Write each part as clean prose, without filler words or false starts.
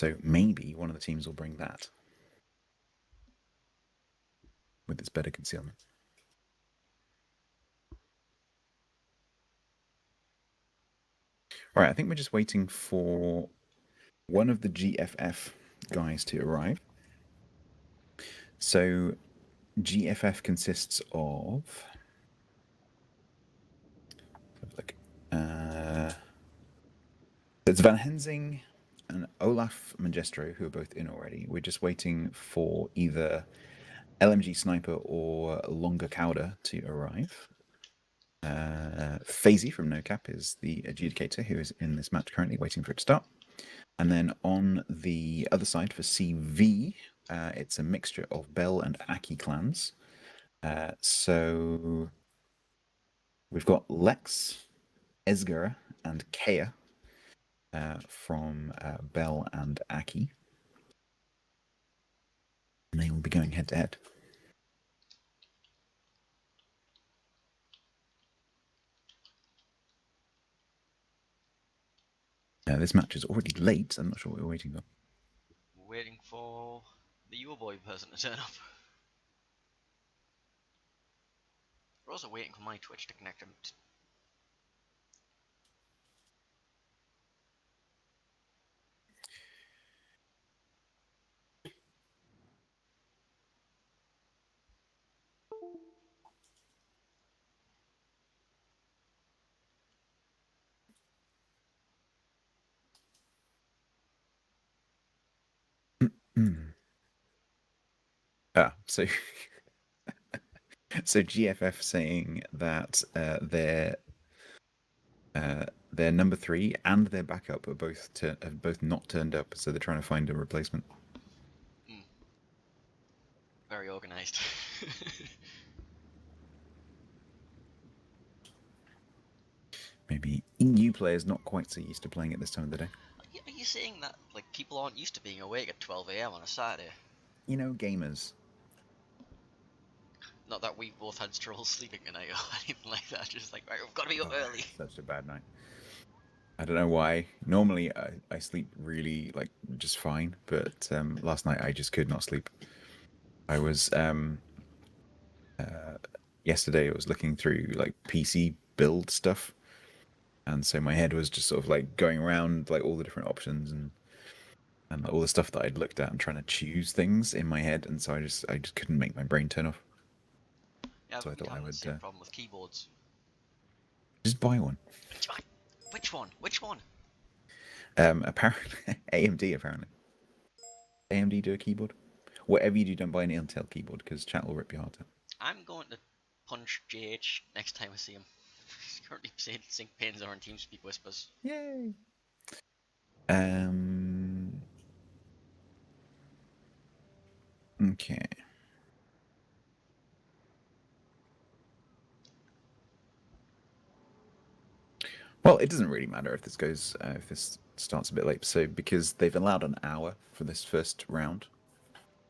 So maybe one of the teams will bring that with its better concealment. All right, I think we're just waiting for one of the GFF guys to arrive. So GFF consists of like it's Van Hensing and Olaf Magestro, who are both in already. We're just waiting for either LMG Sniper or Longer Cowder to arrive. FaZe from NoCap is the adjudicator who is in this match currently, waiting for it to start. And then on the other side for CV, it's a mixture of Bell and Aki clans. So we've got Lex, Esger, and Kea from Bell and Aki. And they will be going head to head. This match is already late. I'm not sure what we're waiting for. We're waiting for the Yo-Boy person to turn up. We're also waiting for my Twitch to connect him. So so GFF saying that their number 3 and their backup are have both not turned up, so they're trying to find a replacement. Very organised. Maybe EU players not quite so used to playing at this time of the day. Are you saying that like people aren't used to being awake at 12 a.m. on a Saturday? You know, gamers. Not that we both had trouble sleeping tonight or anything like that. Just like, right, we've got to be up early. Such a bad night. I don't know why. Normally, I sleep really like just fine, but last night I just could not sleep. I was yesterday I was looking through like PC build stuff, and so my head was just sort of like going around like all the different options and all the stuff that I'd looked at and trying to choose things in my head, and so I just couldn't make my brain turn off. Yeah, So I I've been thought I having the would same problem with keyboards. just buy one. Which one? Which one? Apparently AMD apparently. AMD do a keyboard. Whatever you do, don't buy an Intel keyboard because chat will rip your heart out. I'm going to punch JH next time I see him. He's currently saying sync pains are on TeamSpeak whispers. Yay! Okay. Well, it doesn't really matter if this starts a bit late. So because they've allowed an hour for this first round,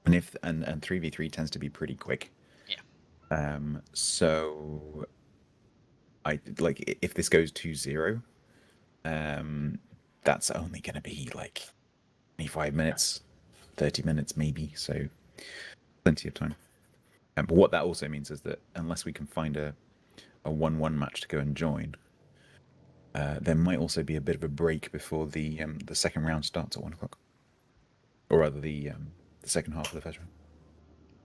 and 3v3 tends to be pretty quick. Yeah. So I like if this goes 2-0, that's only going to be like 25 minutes, 30 minutes maybe. So plenty of time. But what that also means is that unless we can find a 1-1 match to go and join, there might also be a bit of a break before the second round starts at 1 o'clock, or rather the second half of the first round.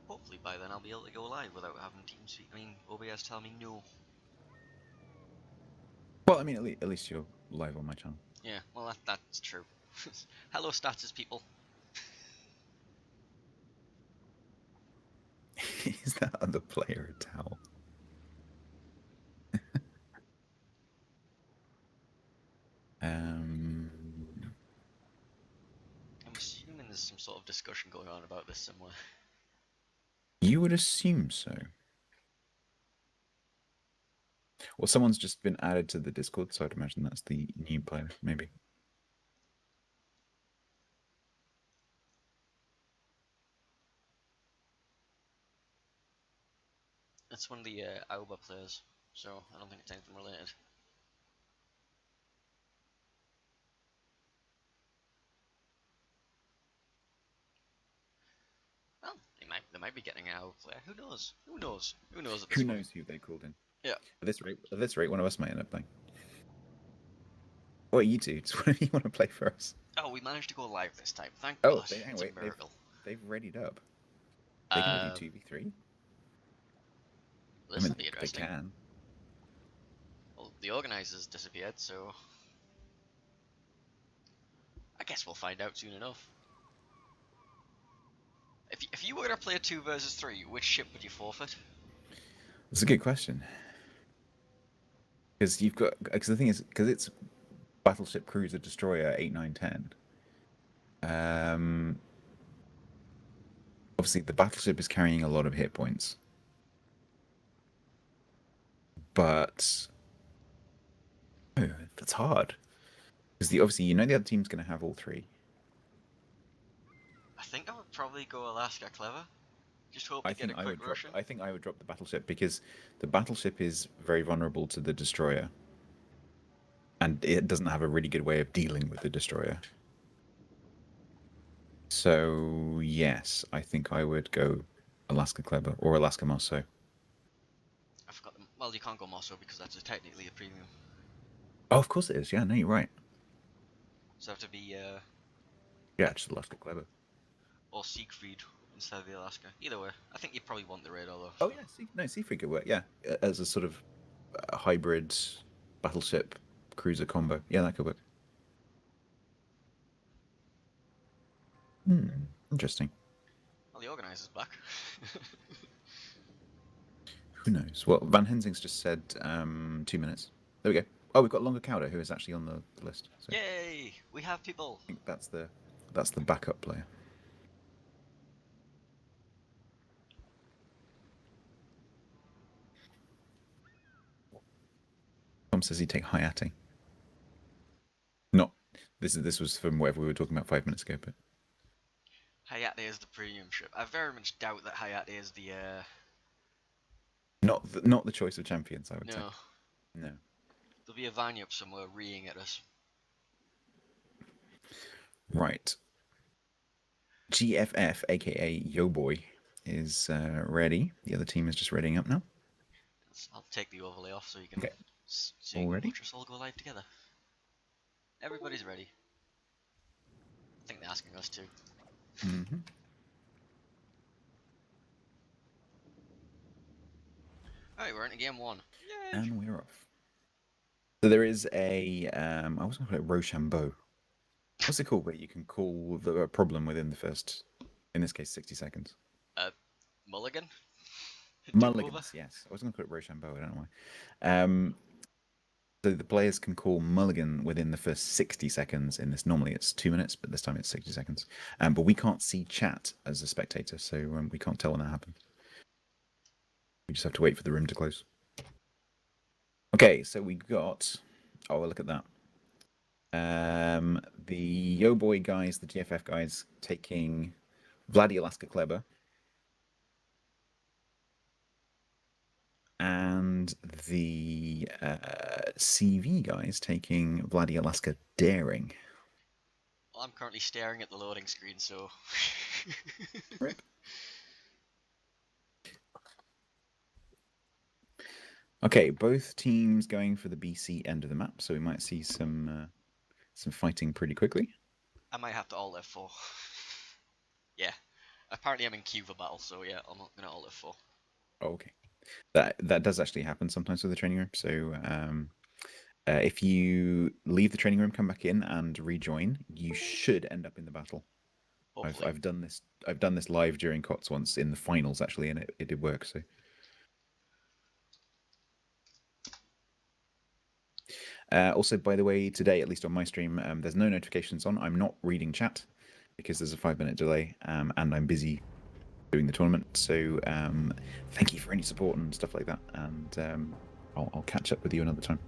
Hopefully by then I'll be able to go live without having TeamSpeak. I mean, OBS tell me no. Well, I mean, at least you're live on my channel. Yeah, well that's true. Hello, status people. Is that other player a towel? I'm assuming there's some sort of discussion going on about this somewhere. You would assume so. Well, someone's just been added to the Discord, so I'd imagine that's the new player, maybe. It's one of the Aoba players, so I don't think it's anything related. be getting an hour player. Who knows? Who knows? Who knows at this Who point? knows who they called in? Yeah. At this rate, one of us might end up playing. What you two? Just whatever you want to play for us. Oh, we managed to go live this time. Thank Oh, God. hang It's wait, a miracle. they've readied up. They can do 2v3. This will be interesting. They can. Well, the organizers disappeared, so I guess we'll find out soon enough. If you were to play a 2 versus 3, which ship would you forfeit? That's a good question. Because because the thing is, because it's battleship, cruiser, destroyer, 8, 9, 10. Obviously, the battleship is carrying a lot of hit points, but oh, that's hard. Because obviously, the other team's going to have all 3. I think I would probably go Alaska Clever. Just hope to get a I quick would Russian. I think I would drop the battleship because the battleship is very vulnerable to the destroyer, and it doesn't have a really good way of dealing with the destroyer. So yes, I think I would go Alaska Clever or Alaska Mosso. I forgot them. Well, you can't go Mosso because that's technically a premium. Oh, of course it is. Yeah, no, you're right. So have to be Yeah, just Alaska Clever. or Siegfried instead of the Alaska. Either way, I think you probably want the radar though. Oh yeah, Seafree could work. Yeah, as a sort of hybrid battleship cruiser combo. Yeah, that could work. Interesting. Well, the organizer's back. Who knows? Well, Van Hensing's just said 2 minutes. There we go. Oh, we've got Longer Cowder, who is actually on the list. So Yay! We have people. I think that's the backup player. Tom says he'd take Hayate. Not this was from whatever we were talking about 5 minutes ago, but Hayate is the premium ship. I very much doubt that Hayate is the not the choice of champions. I would say no. no. There'll be a Vanyup somewhere reeing at us. Right. GFF, aka Yo Boy, is ready. The other team is just readying up now. I'll take the overlay off so you can Okay. so you All can ready? watch us all go live together. Everybody's ready. I think they're asking us too. Mm-hmm. Alright, we're into game 1. Yay! And we're off. So there is a I was going to call it Rochambeau. What's it called where you can call the problem within the first, in this case, 60 seconds? Mulligan? Mulligans, yes. I was going to call it Rochambeau. I don't know why. So the players can call mulligan within the first 60 seconds. In this, normally it's 2 minutes, but this time it's 60 seconds. But we can't see chat as a spectator, so we can't tell when that happens. We just have to wait for the room to close. Okay, so we got. Oh, look at that. The Yo Boy guys, the GFF guys, taking Vladdy Alaska Kleber. And the CV guys taking Vladdy Alaska Daring. Well, I'm currently staring at the loading screen, so. Rip. Okay, both teams going for the BC end of the map, so we might see some fighting pretty quickly. I might have to alt F4. Yeah. Apparently I'm in queue for battle, so yeah, I'm not gonna alt F4. Oh, okay. That does actually happen sometimes with the training room. So if you leave the training room, come back in and rejoin, you should end up in the battle. I've done this live during COTS once in the finals actually, and it did work. So. Also, by the way, today, at least on my stream, there's no notifications on. I'm not reading chat because there's a 5-minute delay, and I'm busy doing the tournament. So thank you for any support and stuff like that, and I'll catch up with you another time.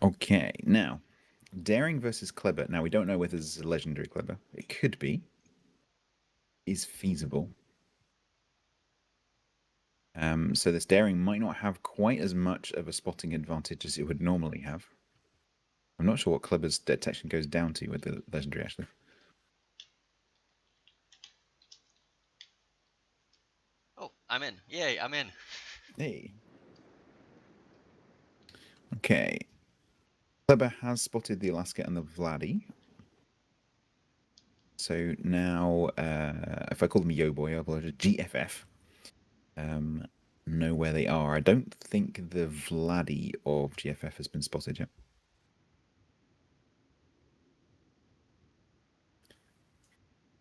Okay, now Daring versus Kleber. Now we don't know whether this is a legendary Kleber. It could be. Is feasible. So this daring might not have quite as much of a spotting advantage as it would normally have. I'm not sure what Kleber's detection goes down to with the legendary, actually. Oh, I'm in. Yay, I'm in. Hey. Okay. Kleber has spotted the Alaska and the Vladdy. So now, if I call them Yo Boy, I'll GFF. Know where they are. I don't think the Vladdy of GFF has been spotted yet.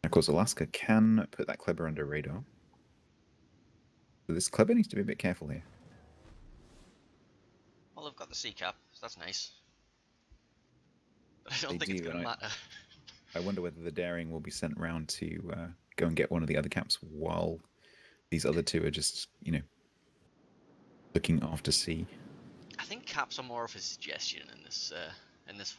Of course, Alaska can put that Kleber under radar. So this Kleber needs to be a bit careful here. Well, they've got the C cap, so that's nice. But I don't They think it's do, going to and matter. I wonder whether the daring will be sent round to go and get one of the other caps while these other two are just, looking after C. I think caps are more of a suggestion in this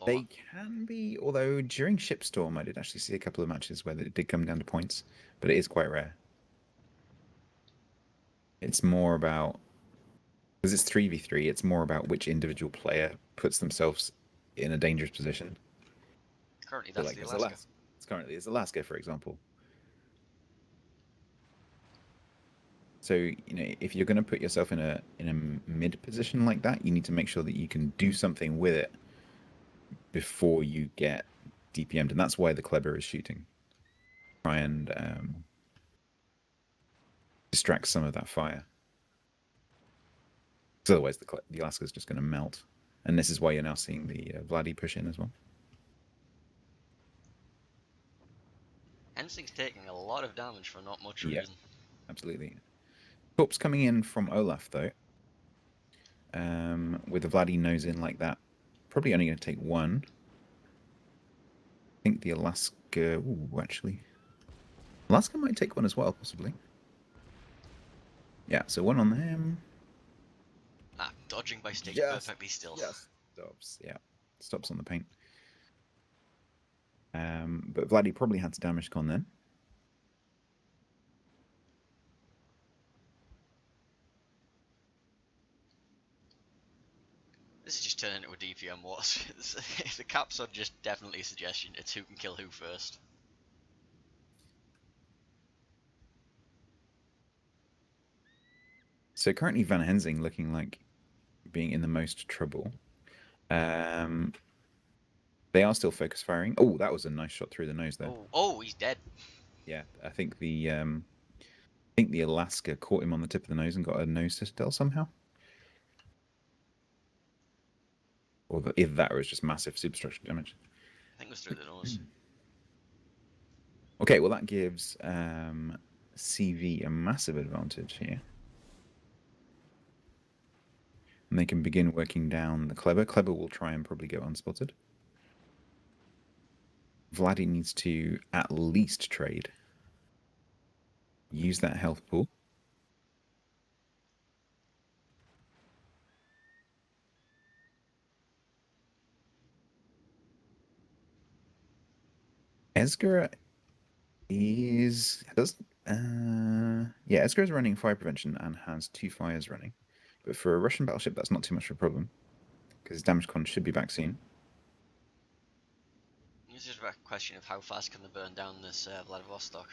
They format. can be, although during Shipstorm I did actually see a couple of matches where it did come down to points, but it is quite rare. It's more about, because it's 3v3, it's more about which individual player puts themselves in a dangerous position. Currently, So that's the Alaska. It's currently it's Alaska, for example. So if you're going to put yourself in a mid position like that, you need to make sure that you can do something with it before you get DPM'd, and that's why the Kleber is shooting. Try and distract some of that fire. Because otherwise the Alaska is just going to melt. And this is why you're now seeing the Vladdy push in as well. Hensing's taking a lot of damage for not much Yeah. reason. Absolutely. Corpse coming in from Olaf, though. With the Vladdy nose in like that. Probably only going to take one. I think the Alaska... Ooh, actually. Alaska might take one as well, possibly. Yeah, so one on them. Ah, dodging by staying Just perfectly still. stops. Yeah, stops on the paint. But Vladdy probably had to damage con then. This is just turning into a DPM wars. The caps are just definitely a suggestion. It's who can kill who first. So currently Van Hensing looking like being in the most trouble. They are still focus firing. Oh, that was a nice shot through the nose there. Oh, he's dead. Yeah, I think the Alaska caught him on the tip of the nose and got a nose citadel somehow. Or either that or it's just massive superstructure damage. I think it was through the nose. Okay, well that gives CV a massive advantage here. And they can begin working down the Kleber. Kleber will try and probably go unspotted. Vladdy needs to at least trade. Use that health pool. Esger Esger is running fire prevention and has 2 fires running. But for a Russian battleship, that's not too much of a problem. Because his damage con should be back soon. It's just a question of how fast can they burn down this Vladivostok.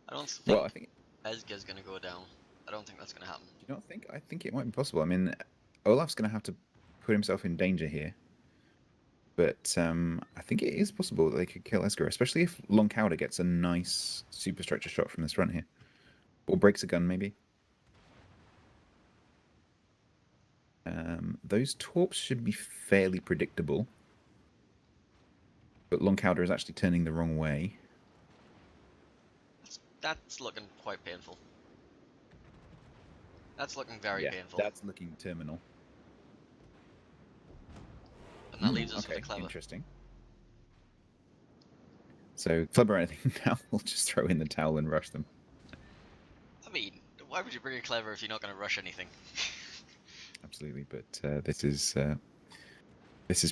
I don't think, I think Esger's going to go down. I don't think that's going to happen. Do you not think? I think it might be possible. I mean, Olaf's going to have to put himself in danger here. But I think it is possible that they could kill Esger, especially if Lonkowda gets a nice superstructure shot from this front here. Or breaks a gun, maybe. Those torps should be fairly predictable. But Lonkowda is actually turning the wrong way. That's looking quite painful. That's looking very painful. That's looking terminal. And that leaves us with the Kleber. Interesting. So, Kleber, I think now we'll just throw in the towel and rush them. I mean, why would you bring a Kleber if you're not going to rush anything? Absolutely, but this is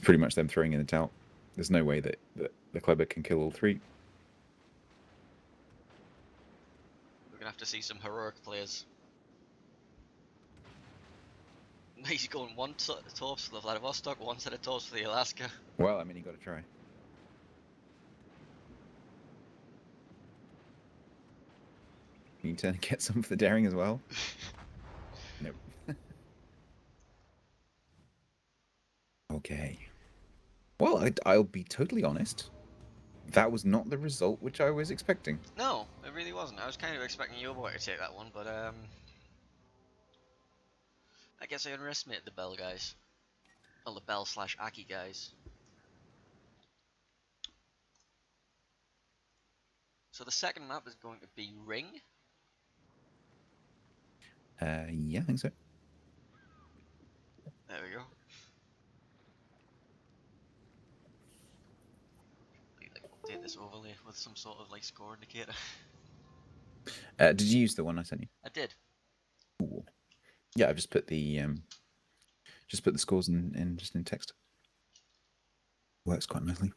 pretty much them throwing in the towel. There's no way that the Kleber can kill all 3. We're going to have to see some heroic players. He's going one tops for the Vladivostok, one set of tops for the Alaska. Well, I mean, you got to try. Can you turn and get some for the daring as well? Nope. Okay. Well, I'll be totally honest. That was not the result which I was expecting. No, it really wasn't. I was kind of expecting your boy to take that one, but I guess I underestimated the Bell guys. Well, the Bell slash Aki guys. So the second map is going to be Ring. Yeah, I think so. There we go. Update this overlay with some sort of like score indicator. Did you use the one I sent you? I did. Cool. Yeah, I've just put the scores in just in text. Works quite nicely.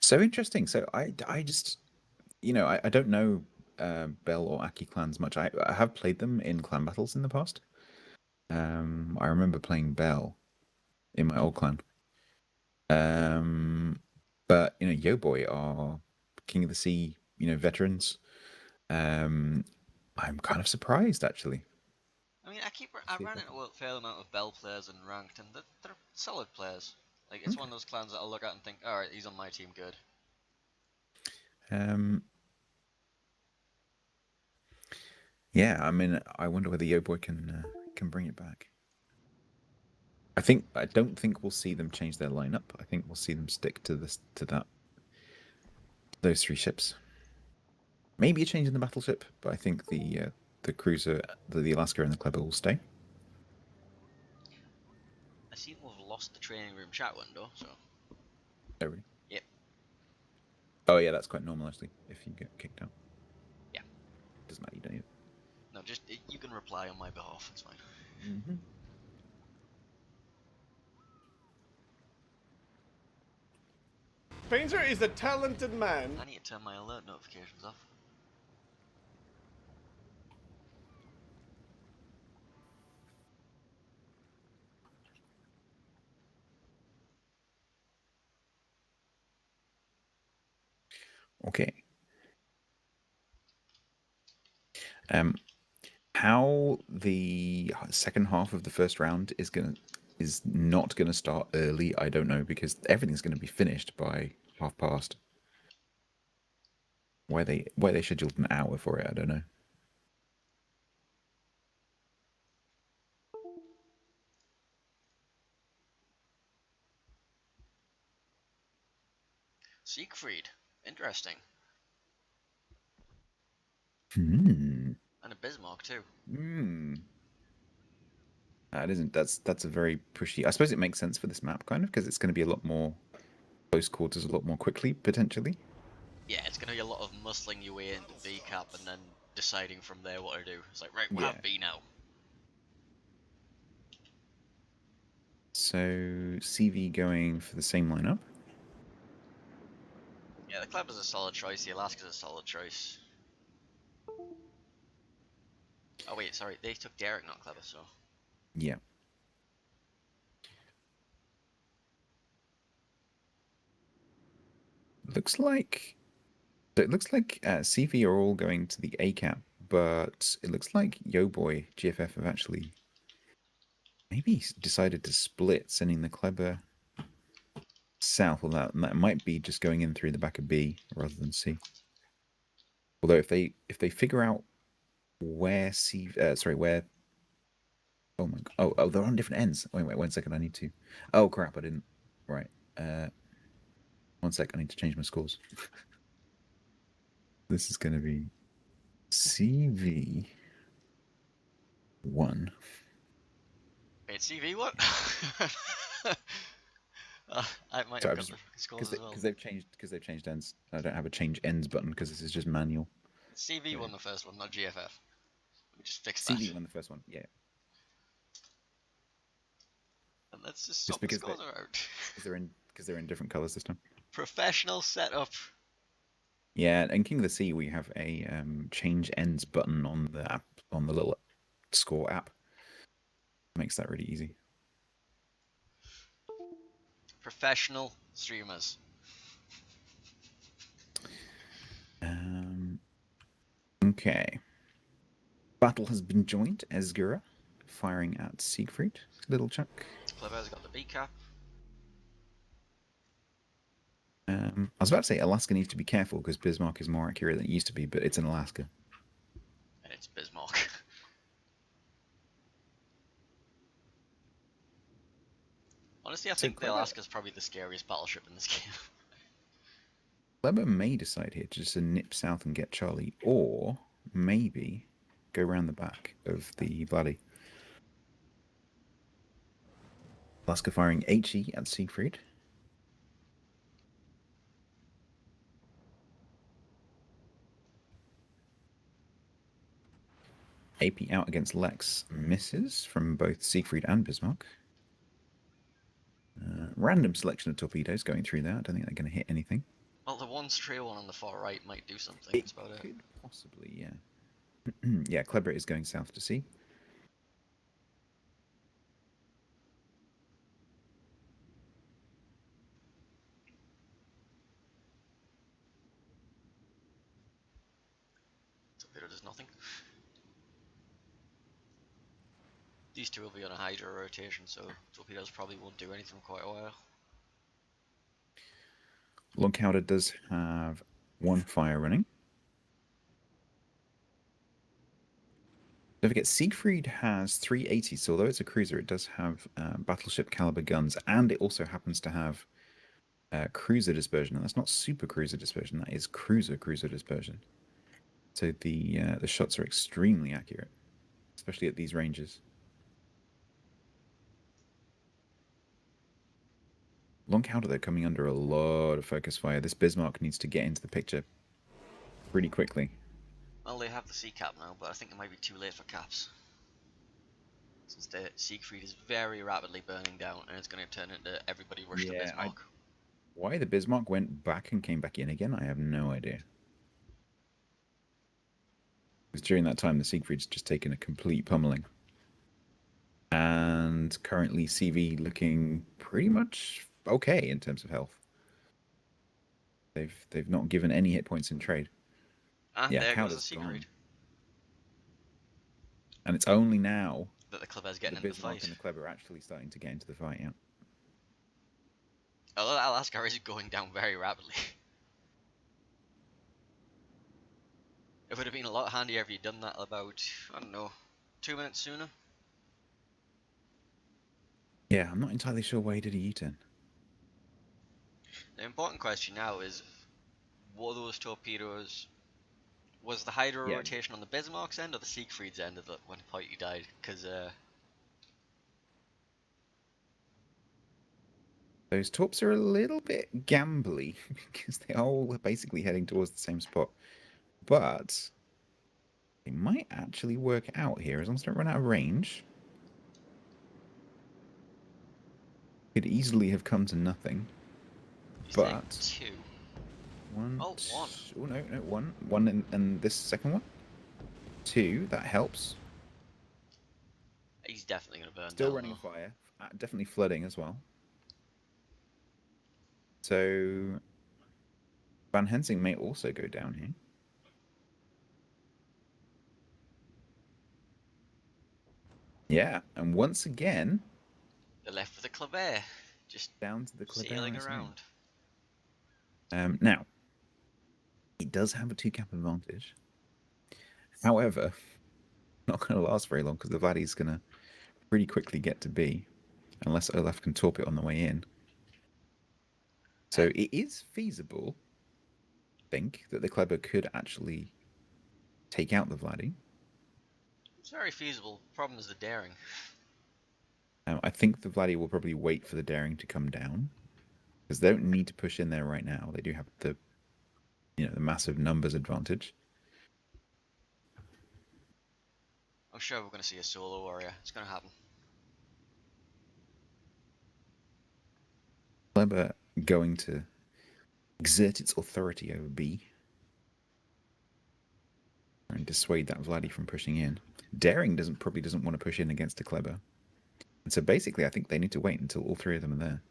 So interesting. So I just, I don't know Bell or Aki clans much. I have played them in clan battles in the past. I remember playing Bell in my old clan. But Yo Boy are King of the Sea, veterans. I'm kind of surprised actually. I mean, I ran into a fair amount of Bell players in ranked, and they're solid players. Like it's one of those clans that I'll look at and think, all right, he's on my team, good. Yeah, I mean, I wonder whether Yo Boy can bring it back. I don't think we'll see them change their lineup. I think we'll see them stick to those three ships. Maybe a change in the battleship, but I think the cruiser, the Alaska, and the Kleber will stay. I seem to have lost the training room chat window, so. Oh, really? Yep. Oh, yeah, that's quite normal actually. If you get kicked out. Yeah. Doesn't matter. You don't need it. No, just you can reply on my behalf. It's fine. Mm-hmm. Painter is a talented man. I need to turn my alert notifications off. Okay. How the second half of the first round is not gonna start early, I don't know, because everything's gonna be finished by past. Why they scheduled an hour for it, I don't know. Siegfried, interesting. Hmm. And a Bismarck too. Hmm. That isn't. That's a very pushy. I suppose it makes sense for this map, kind of, because it's going to be a lot more close quarters, a lot more quickly, potentially. Yeah, it's gonna be a lot of muscling your way into B cap and then deciding from there what to do. It's like, right, we'll Yeah. have B now. So CV going for the same lineup. Yeah, the Kleber's a solid choice. The Alaska's a solid choice. Oh wait, sorry, they took Derek, not Kleber, so. Yeah. Looks like CV are all going to the A cap, but it looks like Yo Boy GFF have actually maybe decided to split, sending the Kleber south. Well, that might be just going in through the back of B rather than C. Although if they figure out where where. Oh my god! Oh, they're on different ends. Wait, 1 second. I need to. Oh crap! I didn't. Right. 1 sec. I need to change my scores. This is going to be CV1. Wait, CV what? I might Sorry, have got the scores as well. because they've changed ends. I don't have a change ends button because this is just manual. CV won the first one, not GFF. Let me just fix that. CV won the first one. Yeah. And let's just swap the because scores around. they're in different colors this time. Professional setup. Yeah, and King of the Sea, we have a change ends button on the app, on the little score app. Makes that really easy. Professional streamers. Okay. Battle has been joined. Esgura firing at Siegfried. Little chunk. Clever's got the B cap. I was about to say Alaska needs to be careful because Bismarck is more accurate than it used to be, but it's in Alaska. And it's Bismarck. Honestly, I think the Clever- Alaska's probably the scariest battleship in this game. Kleber may decide here to just nip south and get Charlie, or maybe go around the back of the Vladdy. Alaska firing HE at Siegfried. AP out against Lex misses from both Siegfried and Bismarck. Random selection of torpedoes going through there. I don't think they're going to hit anything. Well, the one stray one on the far right might do something. It That's about it. could possibly, yeah. Yeah, Kleber is going south to sea. Torpedo does nothing. These two will be on a hydro rotation, so torpedoes probably won't do anything for quite a while. Longcowder does have one fire running. Don't forget, Siegfried has 380, so although it's a cruiser, it does have battleship caliber guns, and it also happens to have cruiser dispersion. And that's not super cruiser dispersion; that is cruiser dispersion. So the shots are extremely accurate, especially at these ranges. Longcowder, they're coming under a lot of focus fire. This Bismarck needs to get into the picture pretty quickly. Well, they have the sea cap now, but I think it might be too late for caps. Since the Siegfried is very rapidly burning down, and it's going to turn into everybody rush the Bismarck. Why the Bismarck went back and came back in again, I have no idea. Because during that time, the Siegfried's just taken a complete pummeling. And currently, CV looking pretty much okay in terms of health. They've not given any hit points in trade. And Yeah, there goes the Cowder's Siegfried. gone. And it's only now That the Kleber's getting the in the Bismarck fight. and the Kleber are actually starting to get into the fight, yeah. Although Alaska is going down very rapidly. It would have been a lot handier if you'd done that about, I don't know, 2 minutes sooner. Yeah, I'm not entirely sure why he did a U-turn. The important question now is, were those torpedoes, was the hydro Yeah. rotation on the Bismarck's end or the Siegfried's end of it when Whitey died? Because Those torps are a little bit gambly because they are all basically heading towards the same spot. But they might actually work out here as long as they don't run out of range. Could easily have come to nothing. you But think 2. one. Oh, one. Oh no, one. One and this second one. 2, that helps. He's definitely going to burn Still down, running a though. fire. Definitely flooding as well. So Van Helsing may also go down here. Yeah, and once again, They're left with a Kleber, just down to the Kleber sailing on its own. around. Now, it does have a 2-cap advantage. However, not going to last very long because the Vladdy's going to pretty quickly get to B, unless Olaf can torp it on the way in. So it is feasible, I think, that the Kleber could actually take out the Vladdy. It's very feasible. Problem is the daring. I think the Vladdy will probably wait for the daring to come down because they don't need to push in there right now. They do have the massive numbers advantage. I'm sure we're going to see a solo warrior. It's going to happen. Kleber going to exert its authority over B. and dissuade that Vladdy from pushing in. Daring probably doesn't want to push in against a Kleber. And so basically, I think they need to wait until all three of them are there.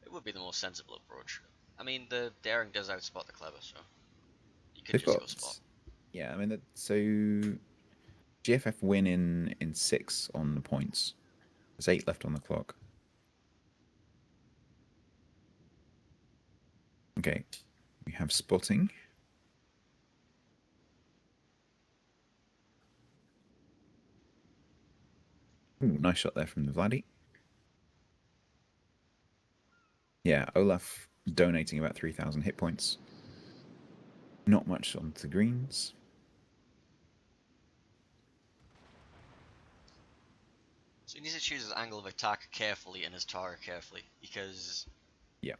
It would be the most sensible approach. I mean, the daring does outspot the clever, so you could They've just go got, spot. yeah, I mean, so GFF win in 6 on the points. There's 8 left on the clock. Okay, we have spotting. Ooh, nice shot there from the Vladdy. Yeah, Olaf donating about 3,000 hit points. Not much on the greens. So he needs to choose his angle of attack carefully and his target carefully, because Yeah.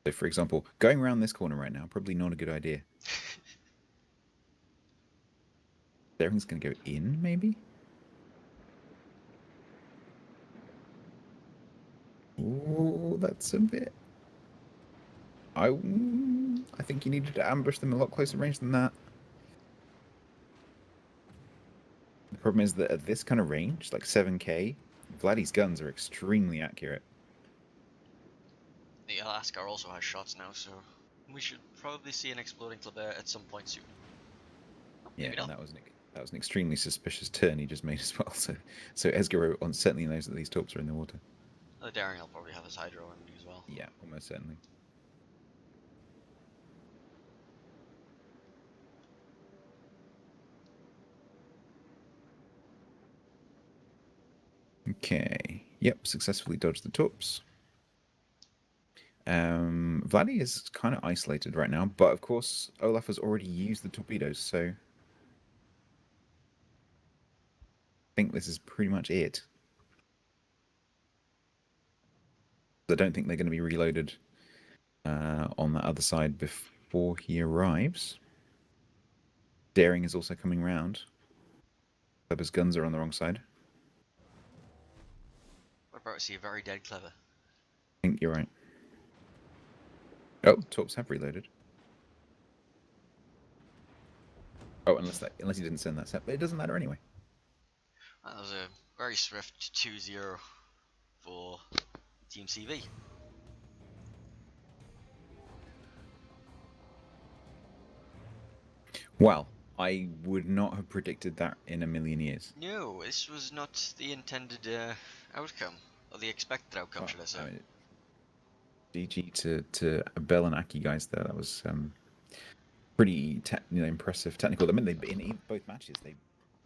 So, for example, going around this corner right now, probably not a good idea. Daring's going to go in, maybe? Oh, that's a bit... I think you needed to ambush them a lot closer range than that. The problem is that at this kind of range, like 7k, Vladdy's guns are extremely accurate. the Alaska also has shots now, so we should probably see an exploding Kleber at some point soon. Yeah, Maybe and not. that was an extremely suspicious turn he just made as well. So Esgaro certainly knows that these torps are in the water. The daring will probably have his hydro on as well. Yeah, almost certainly. Okay. Yep, successfully dodged the torps. Vladdy is kind of isolated right now, but of course Olaf has already used the torpedoes, so I think this is pretty much it. I don't think they're going to be reloaded on the other side before he arrives. Daring is also coming round. Kleber's guns are on the wrong side. We're about to see a very dead Clever. I think you're right. Oh, torps have reloaded. Oh, unless he didn't send that set, but it doesn't matter anyway. That was a very swift 2-0 for Team CV. Well, I would not have predicted that in a million years. No, this was not the intended outcome, or the expected outcome, Well, should I say. I mean, GG to Bell and Aki guys there. That was pretty impressive technical. I mean, in both matches they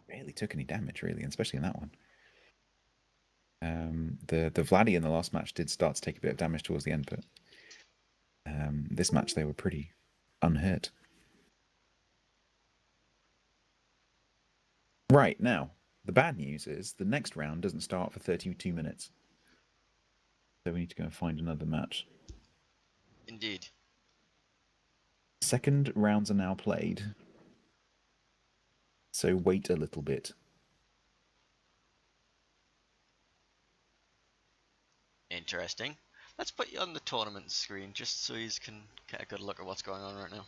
barely took any damage really, and especially in that one. The Vladdy in the last match did start to take a bit of damage towards the end, but this match they were pretty unhurt. Right, now, the bad news is the next round doesn't start for 32 minutes. So we need to go and find another match. Indeed. Second rounds are now played. So wait a little bit. Interesting. Let's put you on the tournament screen just so you can get a good look at what's going on right now.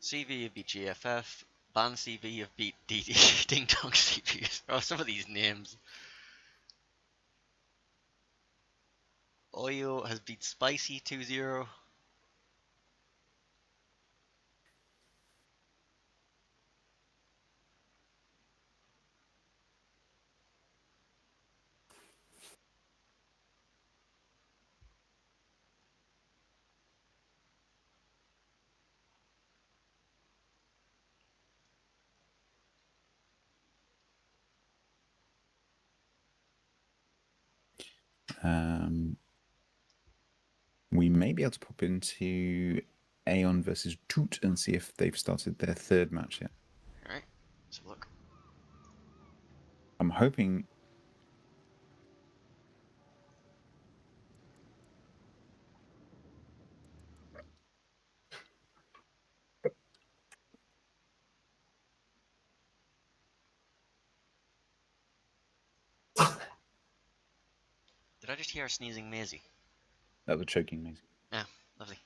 CV have beat GFF, Ban CV have beat Ding Dong CPUs. Oh, some of these names. Oyo has beat Spicy 2-0. We may be able to pop into Aeon versus Toot and see if they've started their third match yet. Alright, let's have a look. I'm hoping... Did I just hear a sneezing Maisie? That was choking me. Yeah, lovely.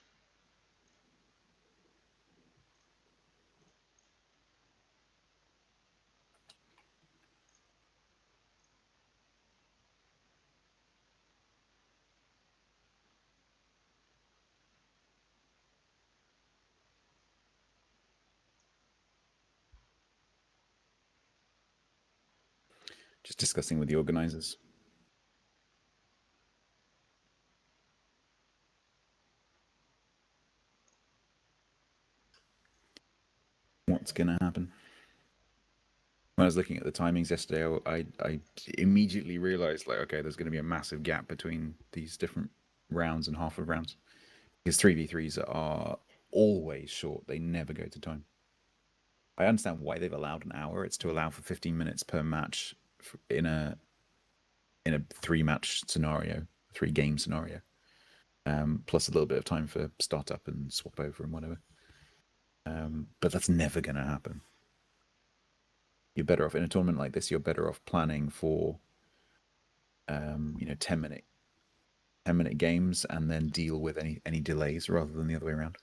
just discussing with the organisers. What's going to happen? When I was looking at the timings yesterday, I immediately realised, like, okay, there's going to be a massive gap between these different rounds and half of rounds. Because 3v3s are always short. They never go to time. I understand why they've allowed an hour. It's to allow for 15 minutes per match in a 3-match scenario, 3-game scenario, plus a little bit of time for startup and swap over and whatever. But that's never going to happen. You're better off in a tournament like this. You're better off planning for 10-minute games and then deal with any delays rather than the other way around.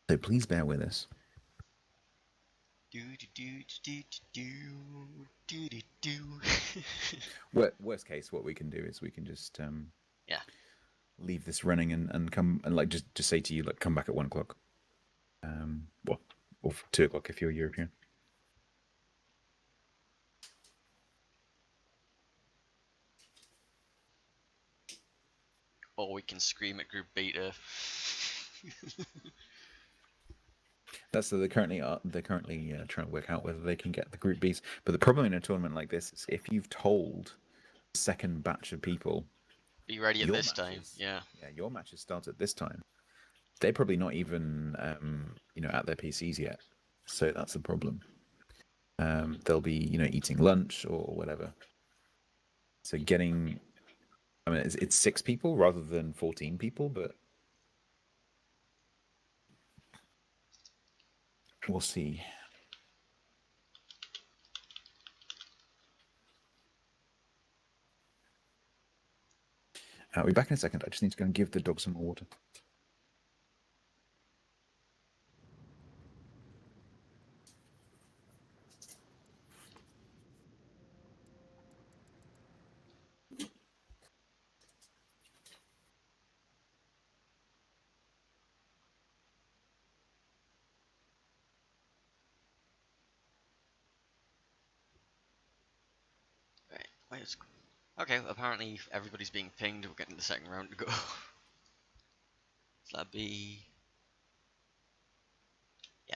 So please bear with us. Worst case, what we can do is we can just leave this running and come and like just say to you, like, come back at 1 o'clock. Or 2 o'clock if you're European. Or we can scream at group beta. That's they're currently trying to work out whether they can get the group Bs. But the problem in a tournament like this is if you've told the second batch of people, be ready at your this time. matches- Yeah. your matches start at this time. They're probably not even at their PCs yet, so that's the problem. They'll be eating lunch or whatever. So it's 6 people rather than 14 people, but we'll see. I'll be back in a second. I just need to go and give the dog some more water. Right. Okay, apparently everybody's being pinged. We're getting the second round to go. So that'd be... Yeah.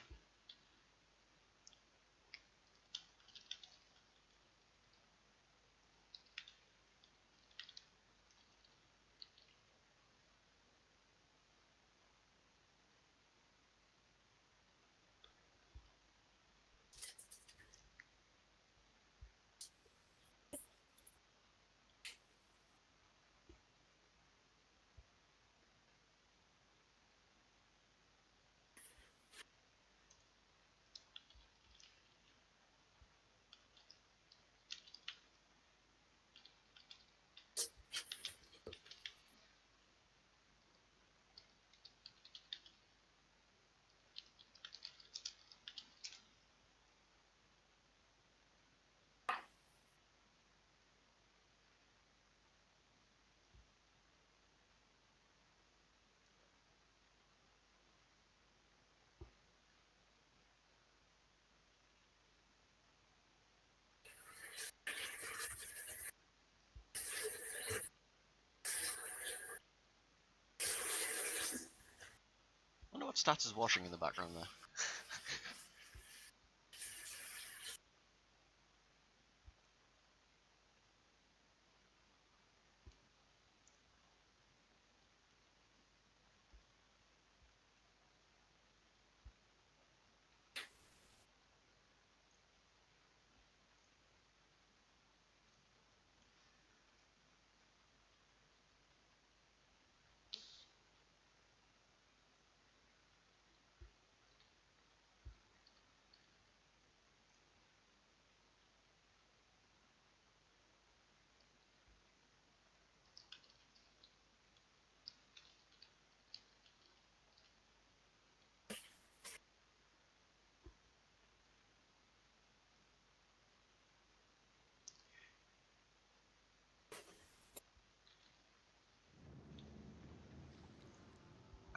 I wonder what stats is washing in the background there.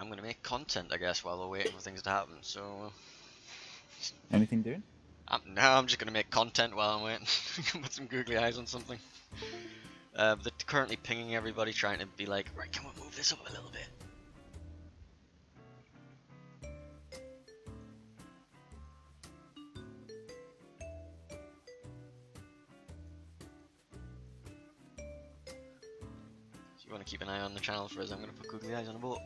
I'm gonna make content, I guess, while we're waiting for things to happen. So Anything doing? I'm just gonna make content while I'm waiting. Put some googly eyes on something. They're currently pinging everybody, trying to be like, right, can we move this up a little bit? If you want to keep an eye on the channel for us, I'm gonna put googly eyes on a boat.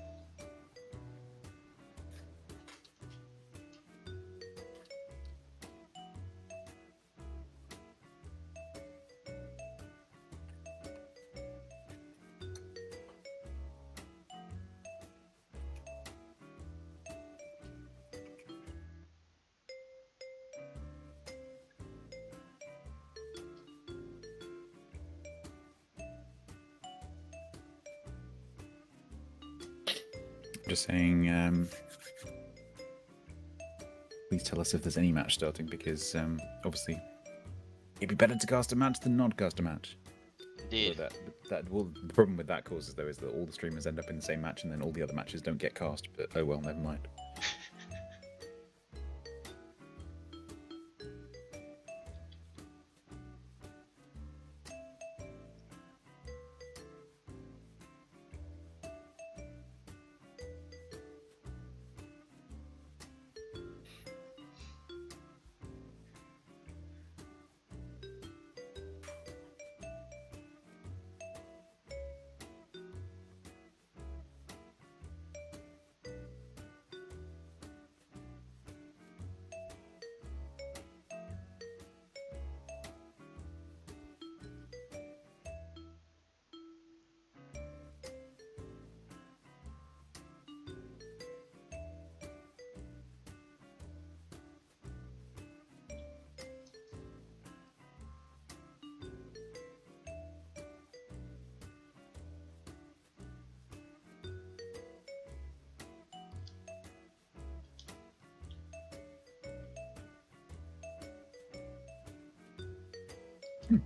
Just saying, please tell us if there's any match starting, because obviously it'd be better to cast a match than not cast a match. Indeed. Well, the problem with that causes though is that all the streamers end up in the same match, and then all the other matches don't get cast. But oh well, never mind.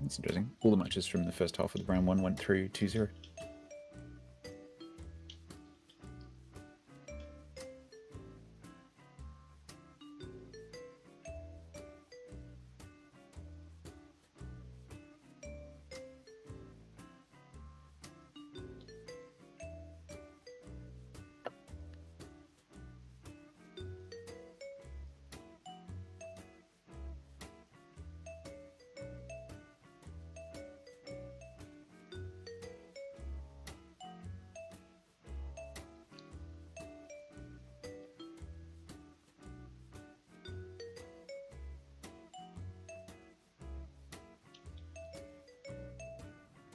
That's interesting. All the matches from the first half of the round one went through 2-0.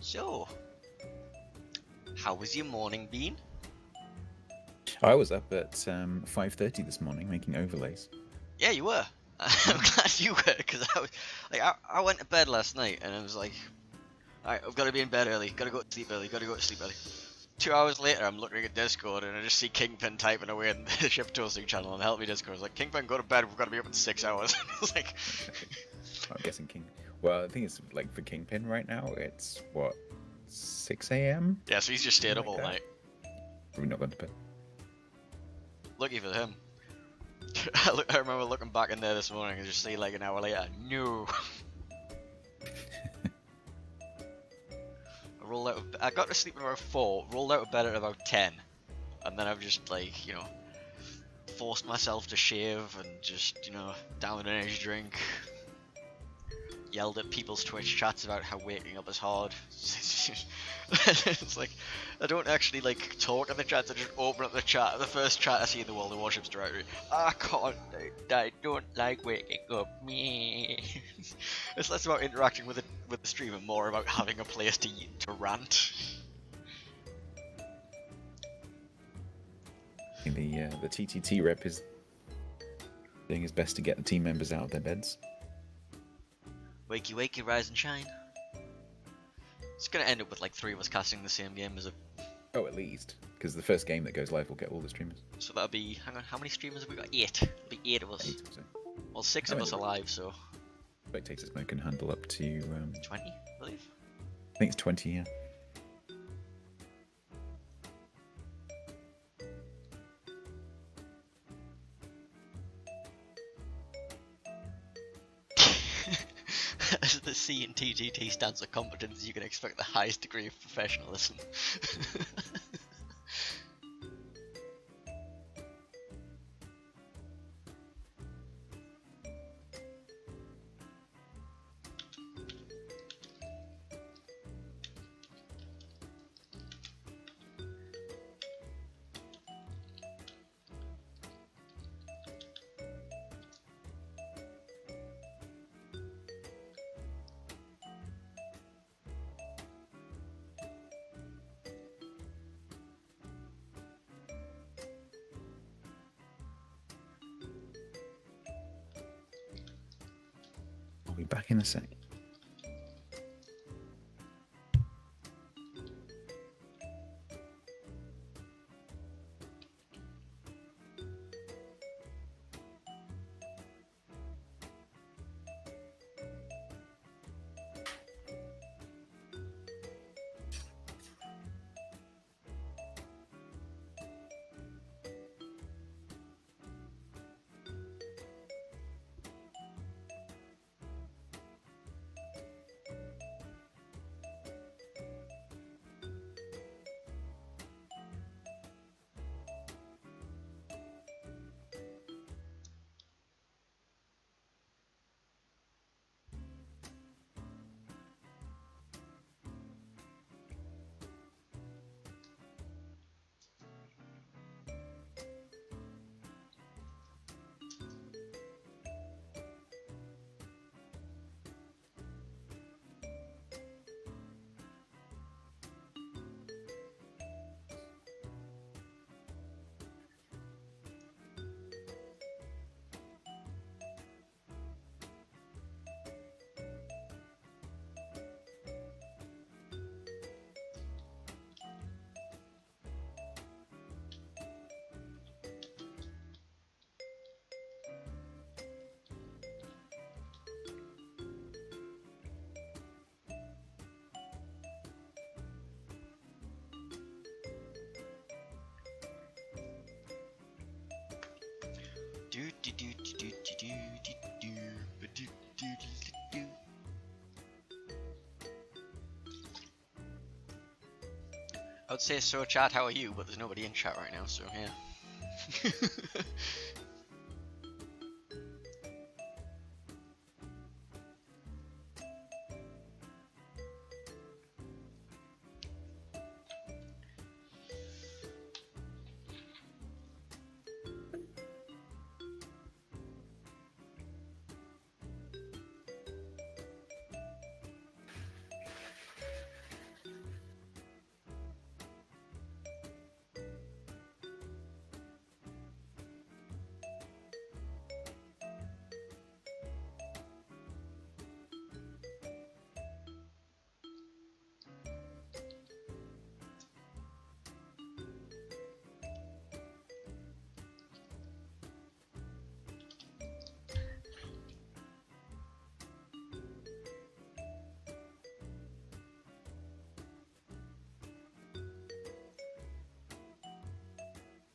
So, how was your morning been? I was up at 5:30 this morning making overlays. Yeah, you were. I'm glad you were, because I went to bed last night and I was like, alright, I've got to be in bed early, gotta go to sleep early, gotta go to sleep early. 2 hours later, I'm looking at Discord and I just see Kingpin typing away in the ship toasting channel and help me Discord. I was like, Kingpin, go to bed, we've got to be up in 6 hours. I was like, I'm guessing King. Well, I think it's like for Kingpin right now. It's what 6 a.m. yeah, so he's just stayed up all Okay. night. Probably not going to bed. Lucky for him. I remember looking back in there this morning and just see like an hour later, no. I got to sleep at about 4, rolled out of bed at about 10, and then I've just like, you know, forced myself to shave and just, you know, down an energy drink. Yelled at people's Twitch chats about how waking up is hard. It's like, I don't actually like talk in the chats, I just open up the chat. The first chat I see in the World of Warships directory. I don't like waking up. Me. It's less about interacting with the stream and more about having a place to rant. The TTT rep is doing his best to get the team members out of their beds. Wakey wakey, rise and shine. It's gonna end up with like 3 of us casting the same game as a. Oh, at least, because the first game that goes live will get all the streamers. So that'll be. Hang on, how many streamers have we got? 8. It'll be 8 of us. 8 or so. Well, 6 of us alive, so. Spectators mode can handle up to 20, I believe. I think it's 20. Yeah. As the C in TGT stands for competence, you can expect the highest degree of professionalism. I'll be back in a sec. I would say so, chat, how are you? But there's nobody in chat right now, so yeah.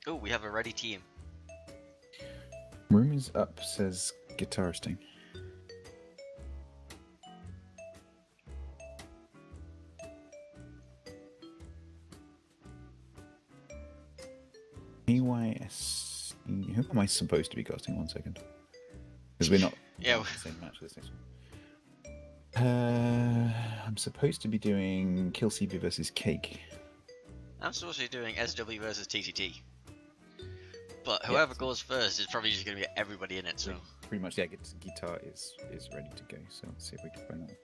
Oh, we have a ready team. Room is up, says guitaristing. AYS. Who am I supposed to be casting? 1 second. Because we're not Yeah, doing the same match this next one. I'm supposed to be doing Kill CB versus Cake. I'm supposed to be doing SW versus TTT. But whoever goes first is probably just going to get everybody in it, so... Pretty much, yeah, guitar is ready to go, so let's see if we can find that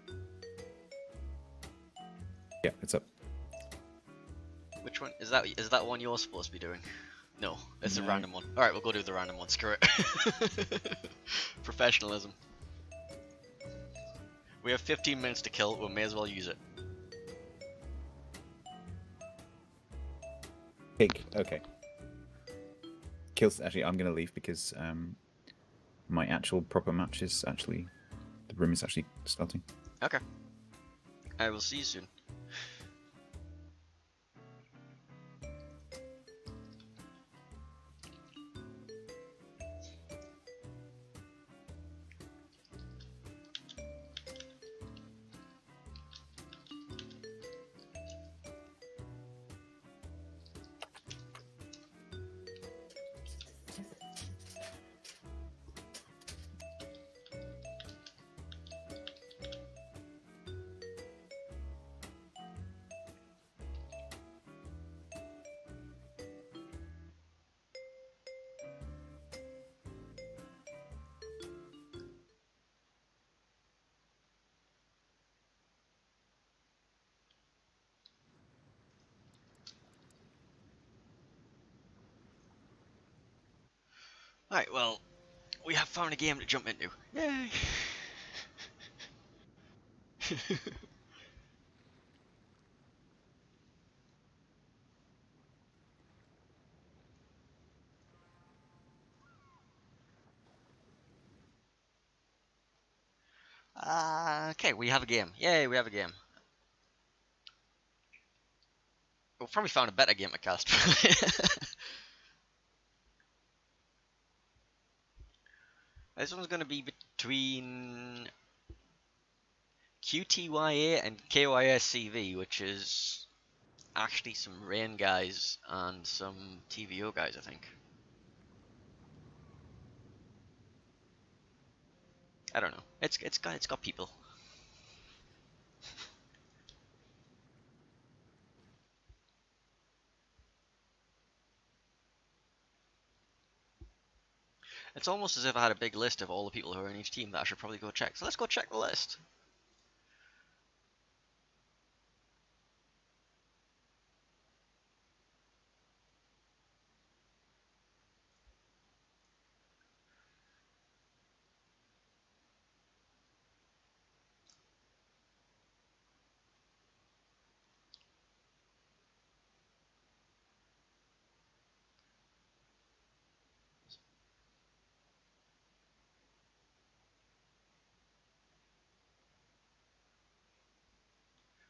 one. Yeah, it's up. Which one? Is that one you're supposed to be doing? No, it's a No. random one. Alright, we'll go do the random one, screw it. Professionalism. We have 15 minutes to kill, we may as well use it. Cake, okay. Kills, actually, I'm going to leave because my actual proper match is actually, the room is actually starting. Okay. I will see you soon. Alright, well, we have found a game to jump into. Yay! Okay, we have a game. Yay, we have a game. We'll probably found a better game to cast. This one's gonna be between QTYA and KYSCV, which is actually some Rain guys and some TVO guys, I think. I don't know. It's got people. It's almost as if I had a big list of all the people who are in each team that I should probably go check. So let's go check the list.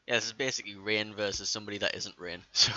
Yeah, this is basically Rain versus somebody that isn't Rain. So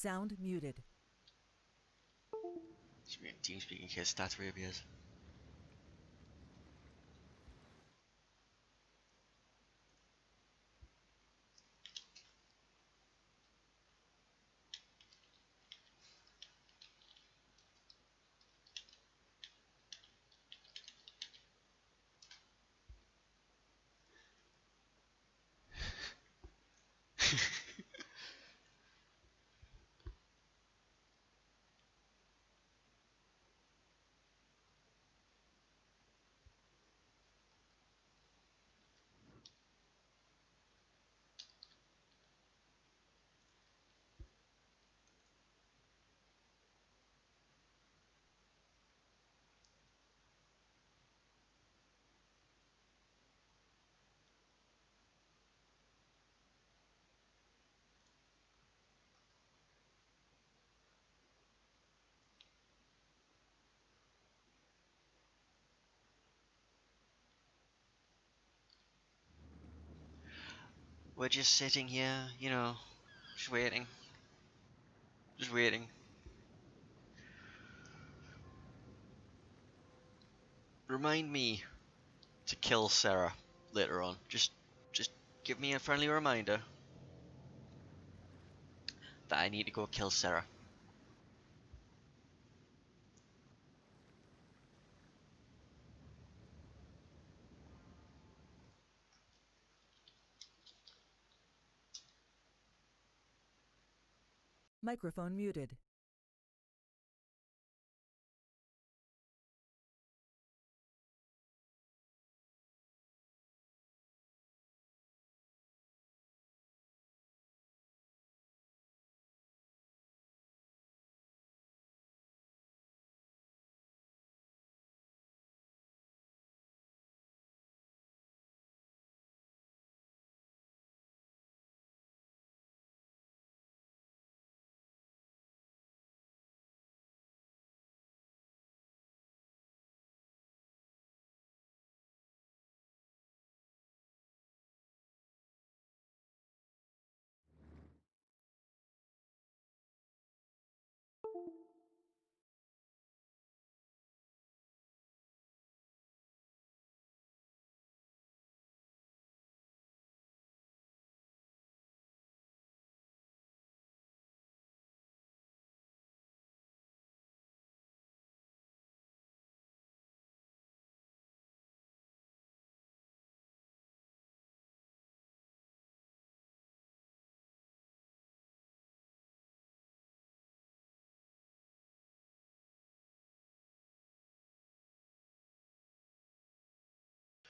Sound muted. team speaking case stats rabies. We're just sitting here, you know, just waiting. Just waiting. Remind me to kill Sarah later on. Just give me a friendly reminder that I need to go kill Sarah. Microphone muted.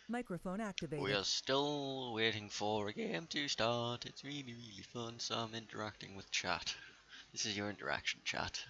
Microphone We activated. are still waiting for a game to start. It's really, really fun, so I'm interacting with chat. This is your interaction chat.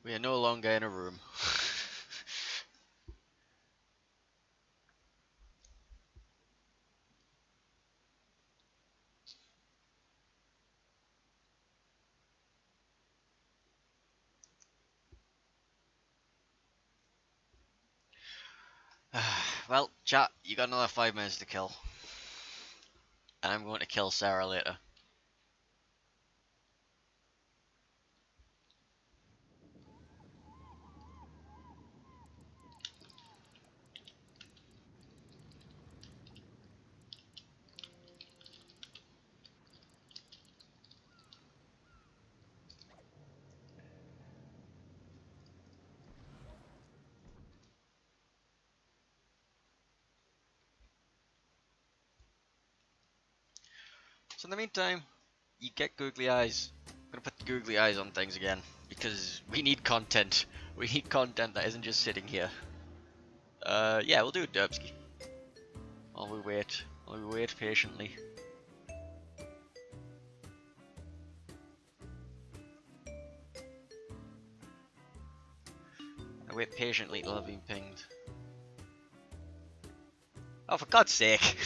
We are no longer in a room. Well, chat, you got another 5 minutes to kill. And I'm going to kill Sarah later. So in the meantime, you get googly eyes. I'm gonna put googly eyes on things again because we need content. We need content that isn't just sitting here. Yeah, we'll do it, Derbski. While we wait patiently. I wait patiently till I've been pinged. Oh, for God's sake!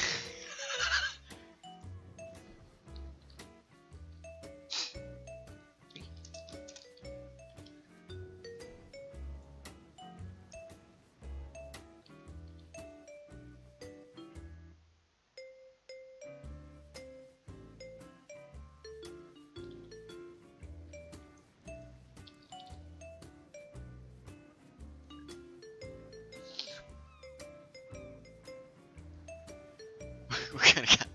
We're gonna get.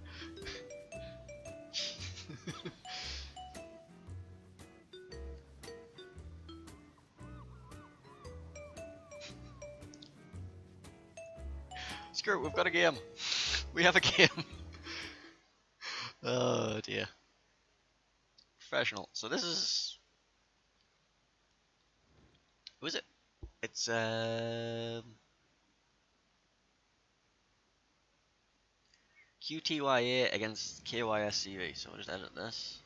Screw it, we've got a game. We have a game. Oh dear. Professional. So this is. Who is it? It's QTYA against KYSCV. So we'll just edit this.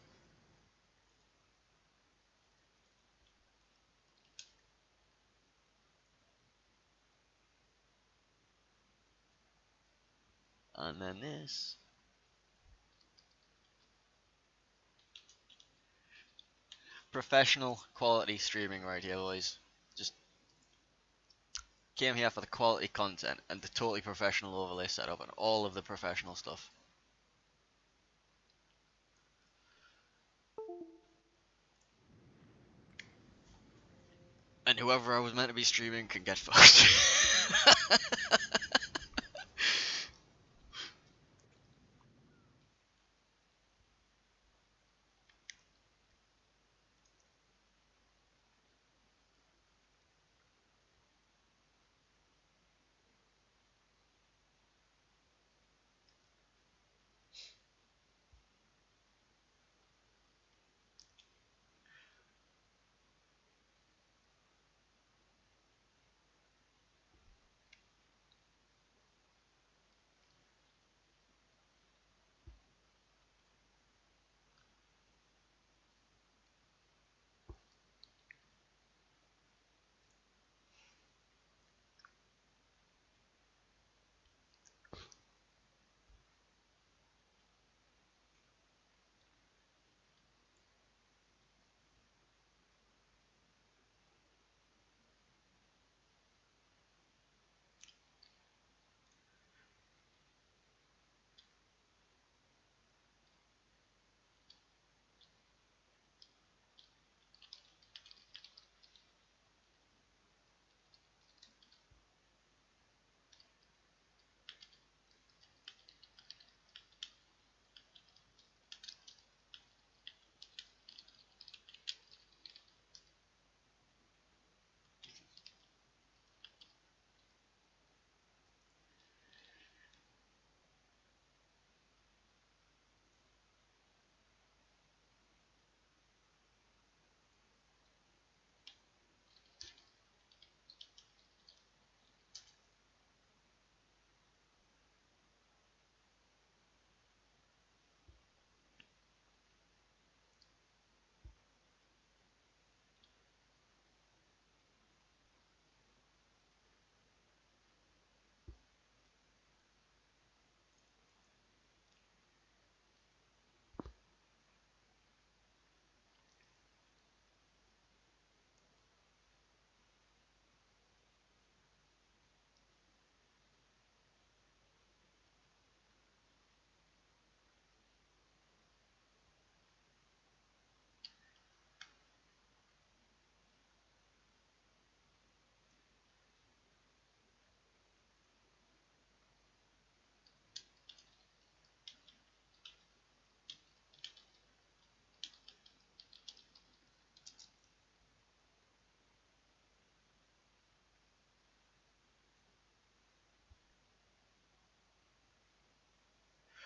And then this. Professional quality streaming right here, boys. Just Came here for the quality content and the totally professional overlay setup and all of the professional stuff. And whoever I was meant to be streaming can get fucked.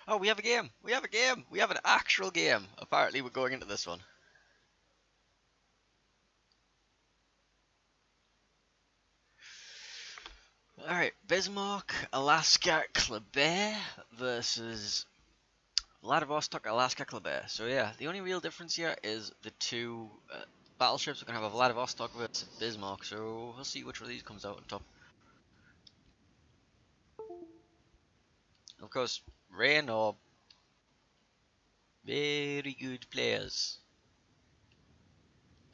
Oh, we have a game! We have a game! We have an actual game! Apparently we're going into this one. Alright, Bismarck, Alaska, Kleber versus Vladivostok, Alaska, Kleber. So yeah, the only real difference here is the two battleships. We're going to have a Vladivostok versus Bismarck, so we'll see which one of these comes out on top. Of course, Rain or very good players.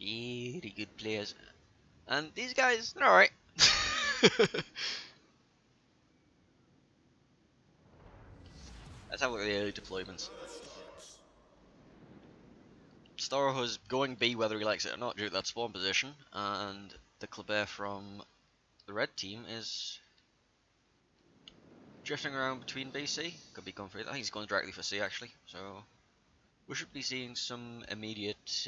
Very good players. And these guys, they're alright. Let's have a look at the early deployments. Storah's going B whether he likes it or not due to that spawn position, and the Kleber from the red team is drifting around between B, C. Could be going for it. I think he's going directly for C actually, so we should be seeing some immediate,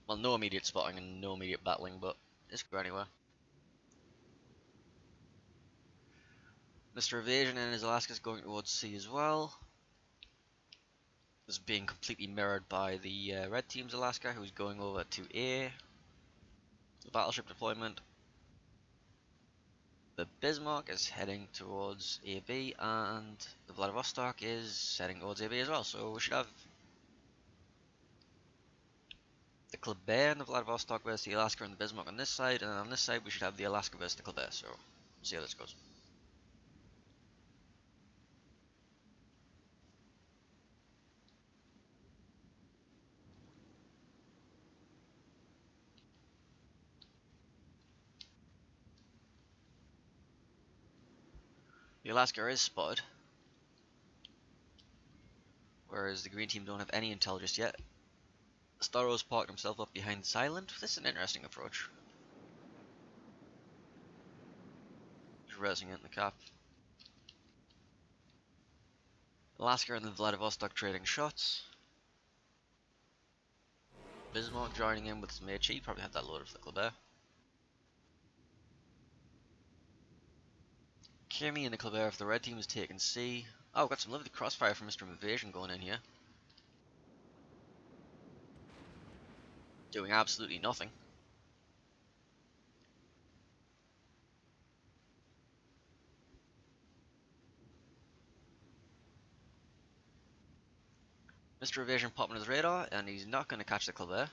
well, no immediate spotting and no immediate battling, but this could go anywhere. Mr. Evasion and his Alaska's going towards C as well. This is being completely mirrored by the red team's Alaska, who's going over to A. The battleship deployment. The Bismarck is heading towards AB, and the Vladivostok is heading towards AB as well. So we should have the Kleber and the Vladivostok versus the Alaska and the Bismarck on this side, and then on this side we should have the Alaska versus the Kleber. So we'll see how this goes. The Alaska is spotted, whereas the green team don't have any intel just yet. Starro's parked himself up behind this island. This is an interesting approach. Just resing it in the cap. Alaska and the Vladivostok trading shots. Bismarck joining in with his Meiji. Probably had that loaded for the Kleber. Kimi and the Kleber if the red team is taking C. Oh, got some lovely crossfire from Mr. Invasion going in here. Doing absolutely nothing. Mr. Evasion popping his radar, and he's not going to catch the Kleber.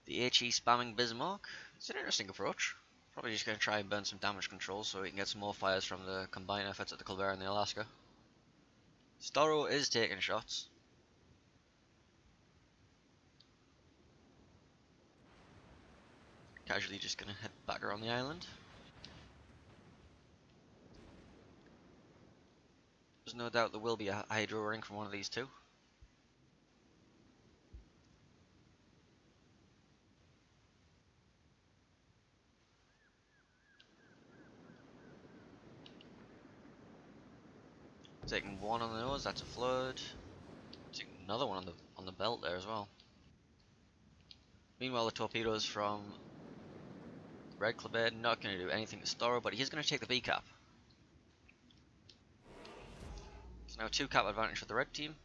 The HE spamming Bismarck. It's an interesting approach. Probably just going to try and burn some damage control so he can get some more fires from the combined efforts at the Kleber and the Alaska. Starro is taking shots. Casually just going to head back around the island. There's no doubt there will be a hydro ring from one of these two. Taking one on the nose, that's a flood. Taking another one on the belt there as well. Meanwhile, the torpedoes from Red Kleber not going to do anything to Starro, but he's going to take the B cap. So now 2 cap advantage for the red team.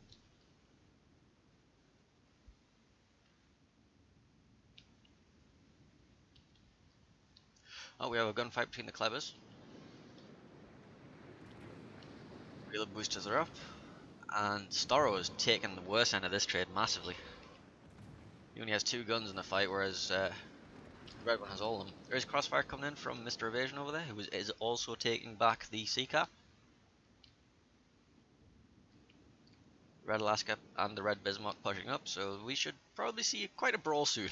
Oh, we have a gunfight between the Klebers. Reload boosters are up, and Starro is taking the worst end of this trade massively. He only has 2 guns in the fight, whereas the red one has all of them. There is crossfire coming in from Mr. Evasion over there, who is also taking back the C cap. Red Alaska and the red Bismarck pushing up, so we should probably see quite a brawl soon.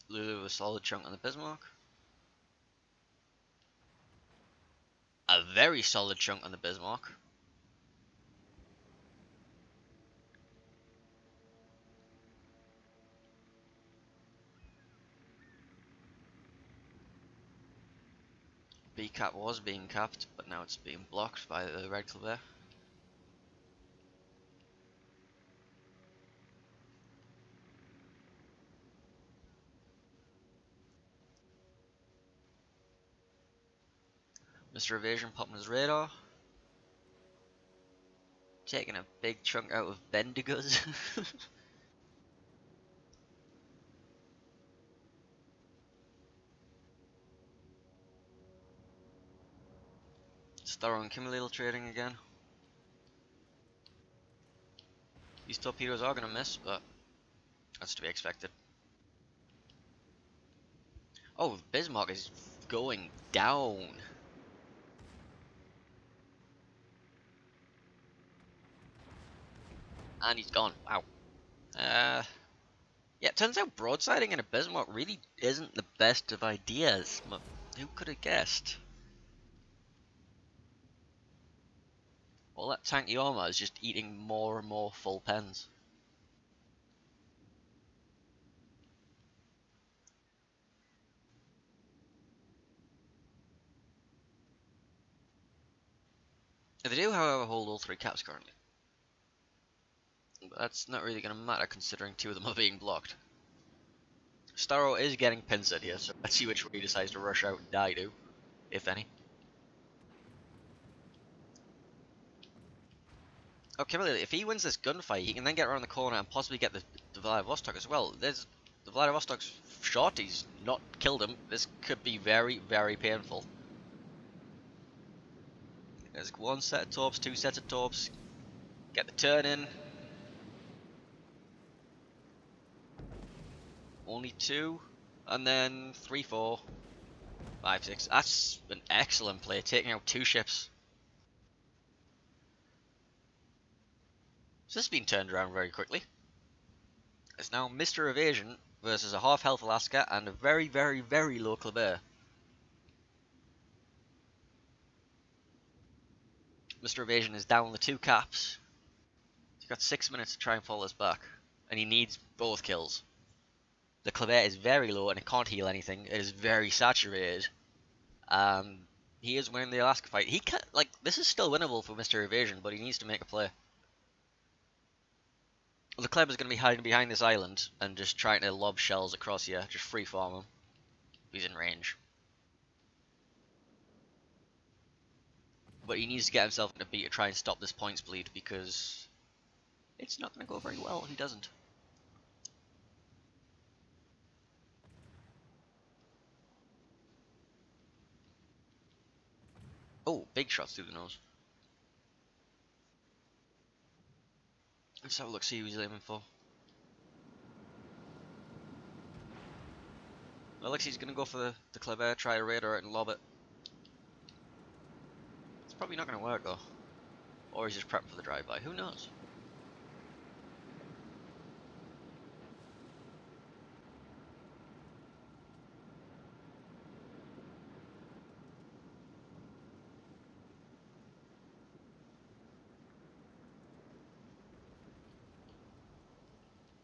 Lulu with a solid chunk on the Bismarck. A very solid chunk on the Bismarck. B cap was being capped, but now it's being blocked by the red Kleber. Mr. Evasion popping his radar. Taking a big chunk out of Bendigos. Starro and Kimmelil trading again. These torpedoes are going to miss, but that's to be expected. Oh, Bismarck is going down. And he's gone. Wow. Yeah, it turns out broadsiding in a Bismarck really isn't the best of ideas. But who could have guessed? All that tanky armor is just eating more and more full pens. They do, however, hold all 3 caps currently. But that's not really going to matter considering 2 of them are being blocked. Starro is getting pincered here, so let's see which way he decides to rush out and die to, if any. Oh, Kimberly, if he wins this gunfight, he can then get around the corner and possibly get the Vladivostok as well. There's the Vladivostok's shot, he's not killed him. This could be very, very painful. There's 1 set of torps, 2 sets of torps. Get the turn in. only 2, and then 3, 4, 5, 6. That's an excellent play, taking out 2 ships. So this has been turned around very quickly. It's now Mr. Evasion versus a half-health Alaska and a very, very, very low Kleber. Mr. Evasion is down the 2 caps. He's got 6 minutes to try and fall this back, and he needs both kills. The Kleber is very low and it can't heal anything. It is very saturated. He is winning the Alaska fight. He can't, like, this is still winnable for Mr. Evasion, but he needs to make a play. The Kleber is going to be hiding behind this island and just trying to lob shells across here, just free farm him. He's in range. But he needs to get himself in a beat to try and stop this points bleed, because it's not going to go very well if he doesn't. Oh, big shots through the nose. Let's have a look, see who he's aiming for. Alexi's going to go for the Kleber, try to radar it and lob it. It's probably not going to work though. Or he's just prepping for the drive-by, who knows?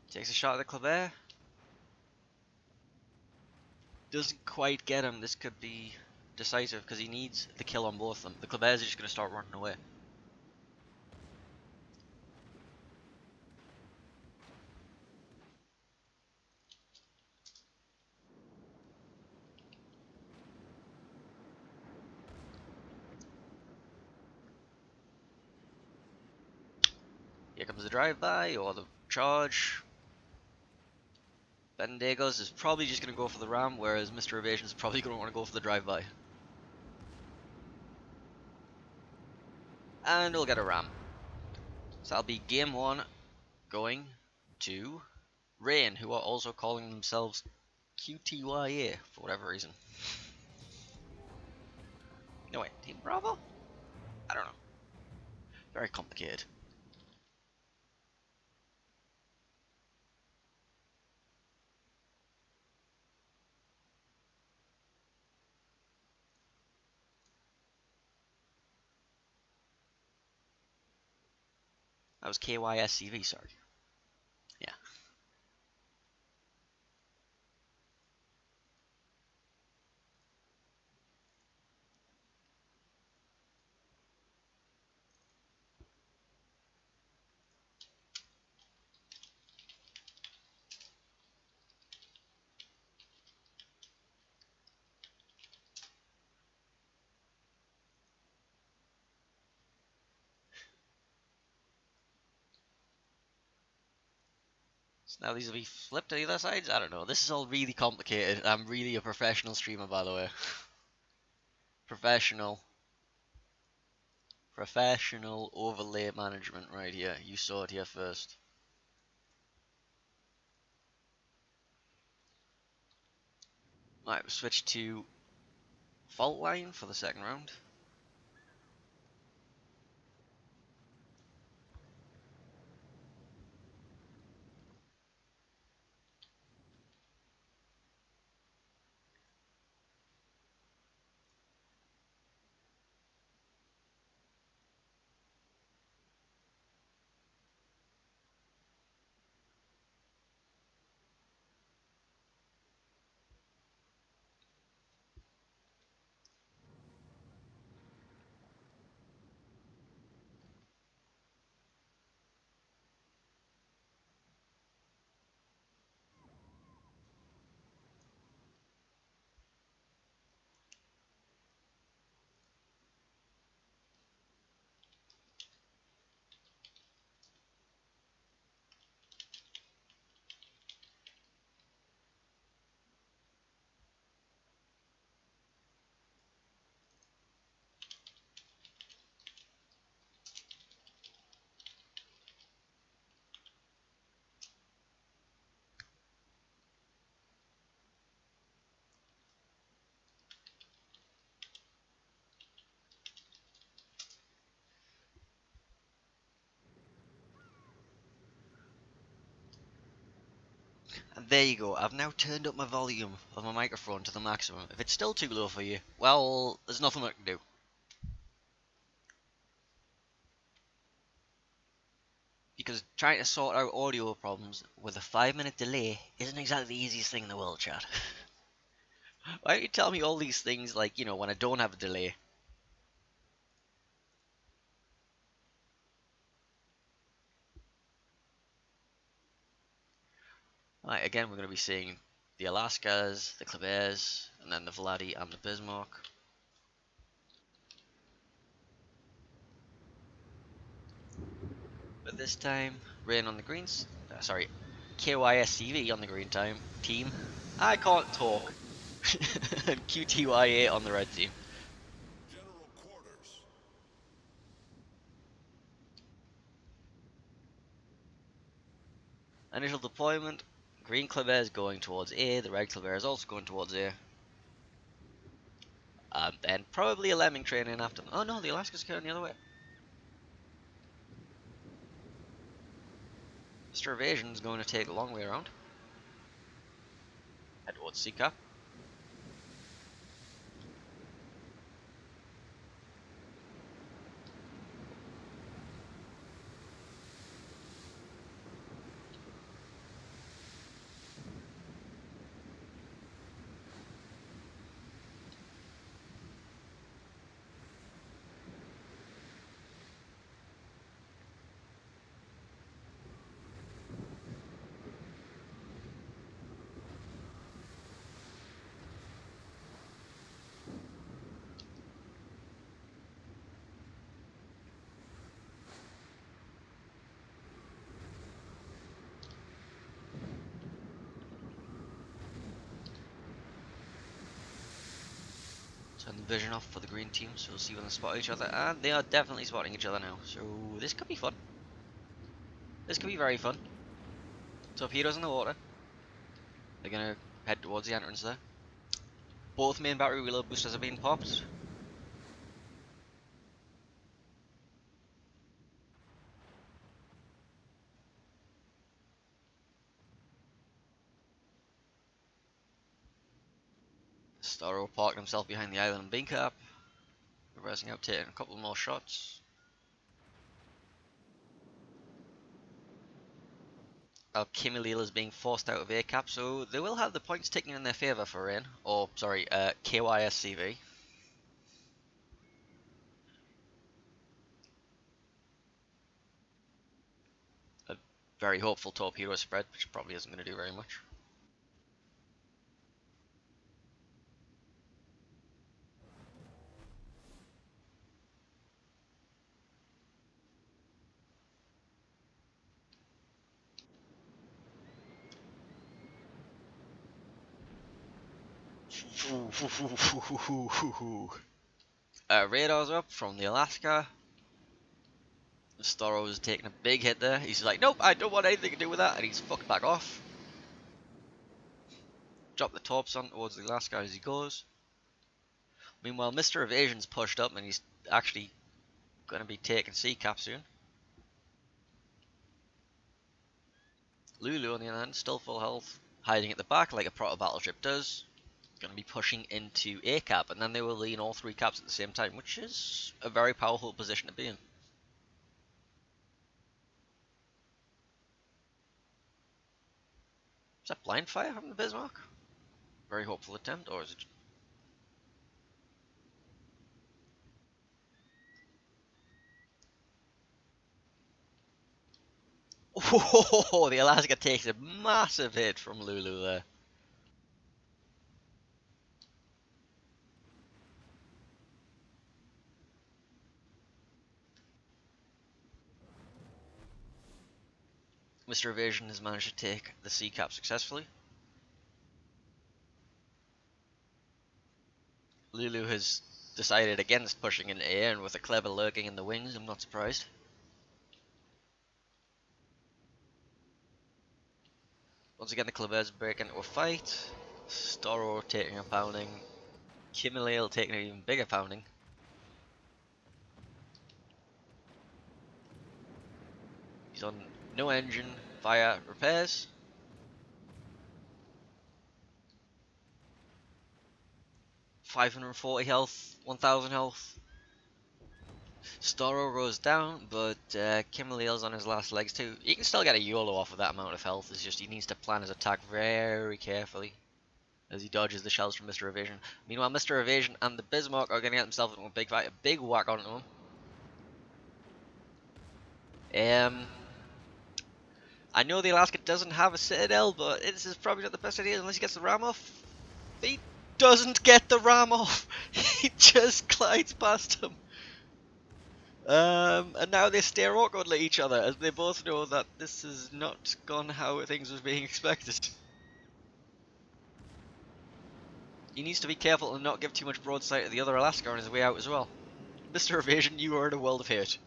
Takes a shot at the Kleber. Doesn't quite get him. This could be decisive because he needs the kill on both of them. The Klebers are just going to start running away. Here comes the drive-by or the charge. Bendigos is probably just going to go for the ram, whereas Mr. Evasion is probably going to want to go for the drive-by. And we'll get a ram. So that'll be game 1 going to Rain, who are also calling themselves QTYA for whatever reason. No wait, Team Bravo? I don't know. Very complicated. That was KYSCV, sorry. Yeah. So now these will be flipped to the other sides? I don't know. This is all really complicated. I'm really a professional streamer, by the way. Professional. Professional overlay management right here. You saw it here first. Right, we'll switch to fault line for the second round. And there you go, I've now turned up my volume of my microphone to the maximum. If it's still too low for you, well, there's nothing I can do. Because trying to sort out audio problems with a 5-minute delay isn't exactly the easiest thing in the world, chat. Why don't you tell me all these things like, you know, when I don't have a delay? Right, again, we're going to be seeing the Alaskas, the Klebers, and then the Vladi and the Bismarck. But this time, Rain on the greens. Sorry, KYSCV on the green team. I can't talk. And QTYA on the red team. General quarters. Initial deployment. Green Kleber is going towards A. The red Kleber is also going towards A. Then probably a lemming train in after them. Oh no, the Alaska's going the other way. Mr. Evasion is going to take the long way around. Head towards Sika. Turn the vision off for the green team, so we'll see when they spot each other. And they are definitely spotting each other now. So this could be fun. This could be very fun. Torpedoes in the water. They're going to head towards the entrance there. Both main battery reload boosters have been popped. Starro parked himself behind the island bean cap. Reversing out, taking a couple more shots. Kimilil is being forced out of A cap, so they will have the points ticking in their favour for Rain. Or, sorry, KYSCV. A very hopeful torpedo spread, which probably isn't going to do very much. Radars up from the Alaska. Storrow is taking a big hit there. He's like, nope, I don't want anything to do with that, and he's fucked back off. Drop the torps on towards the Alaska as he goes. Meanwhile, Mr. Evasion's pushed up, and he's actually going to be taking C-cap soon. Lulu, on the other hand, still full health, hiding at the back like a proto battleship does. Going to be pushing into A cap, and then they will lean all three caps at the same time, which is a very powerful position to be in. Is that blind fire from the Bismarck? Very hopeful attempt, or is it? Oh, the Alaska takes a massive hit from Lulu there. Mr. Evasion has managed to take the C cap successfully. Lulu has decided against pushing into A, and with a Kleber lurking in the wings, I'm not surprised. Once again, the Klebers break into a fight. Storrow taking a pounding. Kimilil taking an even bigger pounding. He's on no engine, fire, repairs. 540 health, 1000 health. Storrow goes down, but Kimberly's on his last legs too. He can still get a YOLO off of that amount of health, it's just he needs to plan his attack very carefully as he dodges the shells from Mr. Evasion. Meanwhile, Mr. Evasion and the Bismarck are getting themselves into a big fight, a big whack onto him. I know the Alaska doesn't have a citadel, but this is probably not the best idea unless he gets the ram off. He doesn't get the ram off. He just glides past him. And now they stare awkwardly at each other as they both know that this has not gone how things was being expected. He needs to be careful and not give too much broadside to the other Alaska on his way out as well. Mr. Evasion, you are in a world of hurt.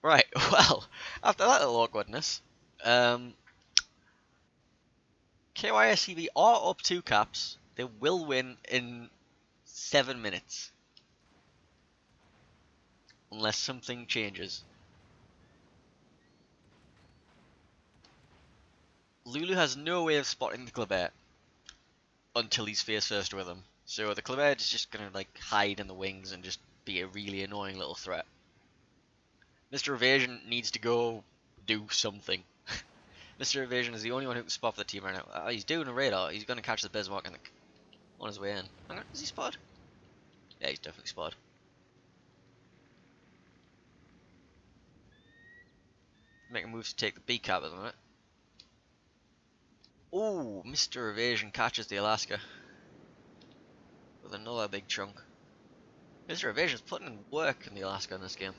Right, well, after that little awkwardness, KYSCV are up 2 caps. They will win in 7 minutes. Unless something changes. Lulu has no way of spotting the Kleber until he's face first with him. So the Kleber is just gonna like hide in the wings and just be a really annoying little threat. Mr. Evasion needs to go do something. Mr. Evasion is the only one who can spot the team right now. He's doing a radar. He's gonna catch the Bismarck on his way in. Hang on, is he spotted? Yeah, he's definitely spotted. Make a move to take the B cap at the minute. Oh, Mr. Evasion catches the Alaska with another big chunk. Mr. Evasion's putting in work in the Alaska in this game.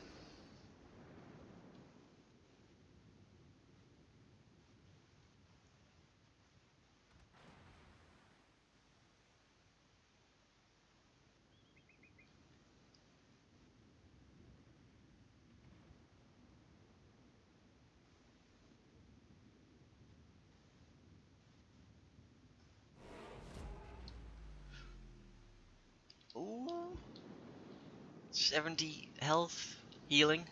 Ooh, 70 health, healing.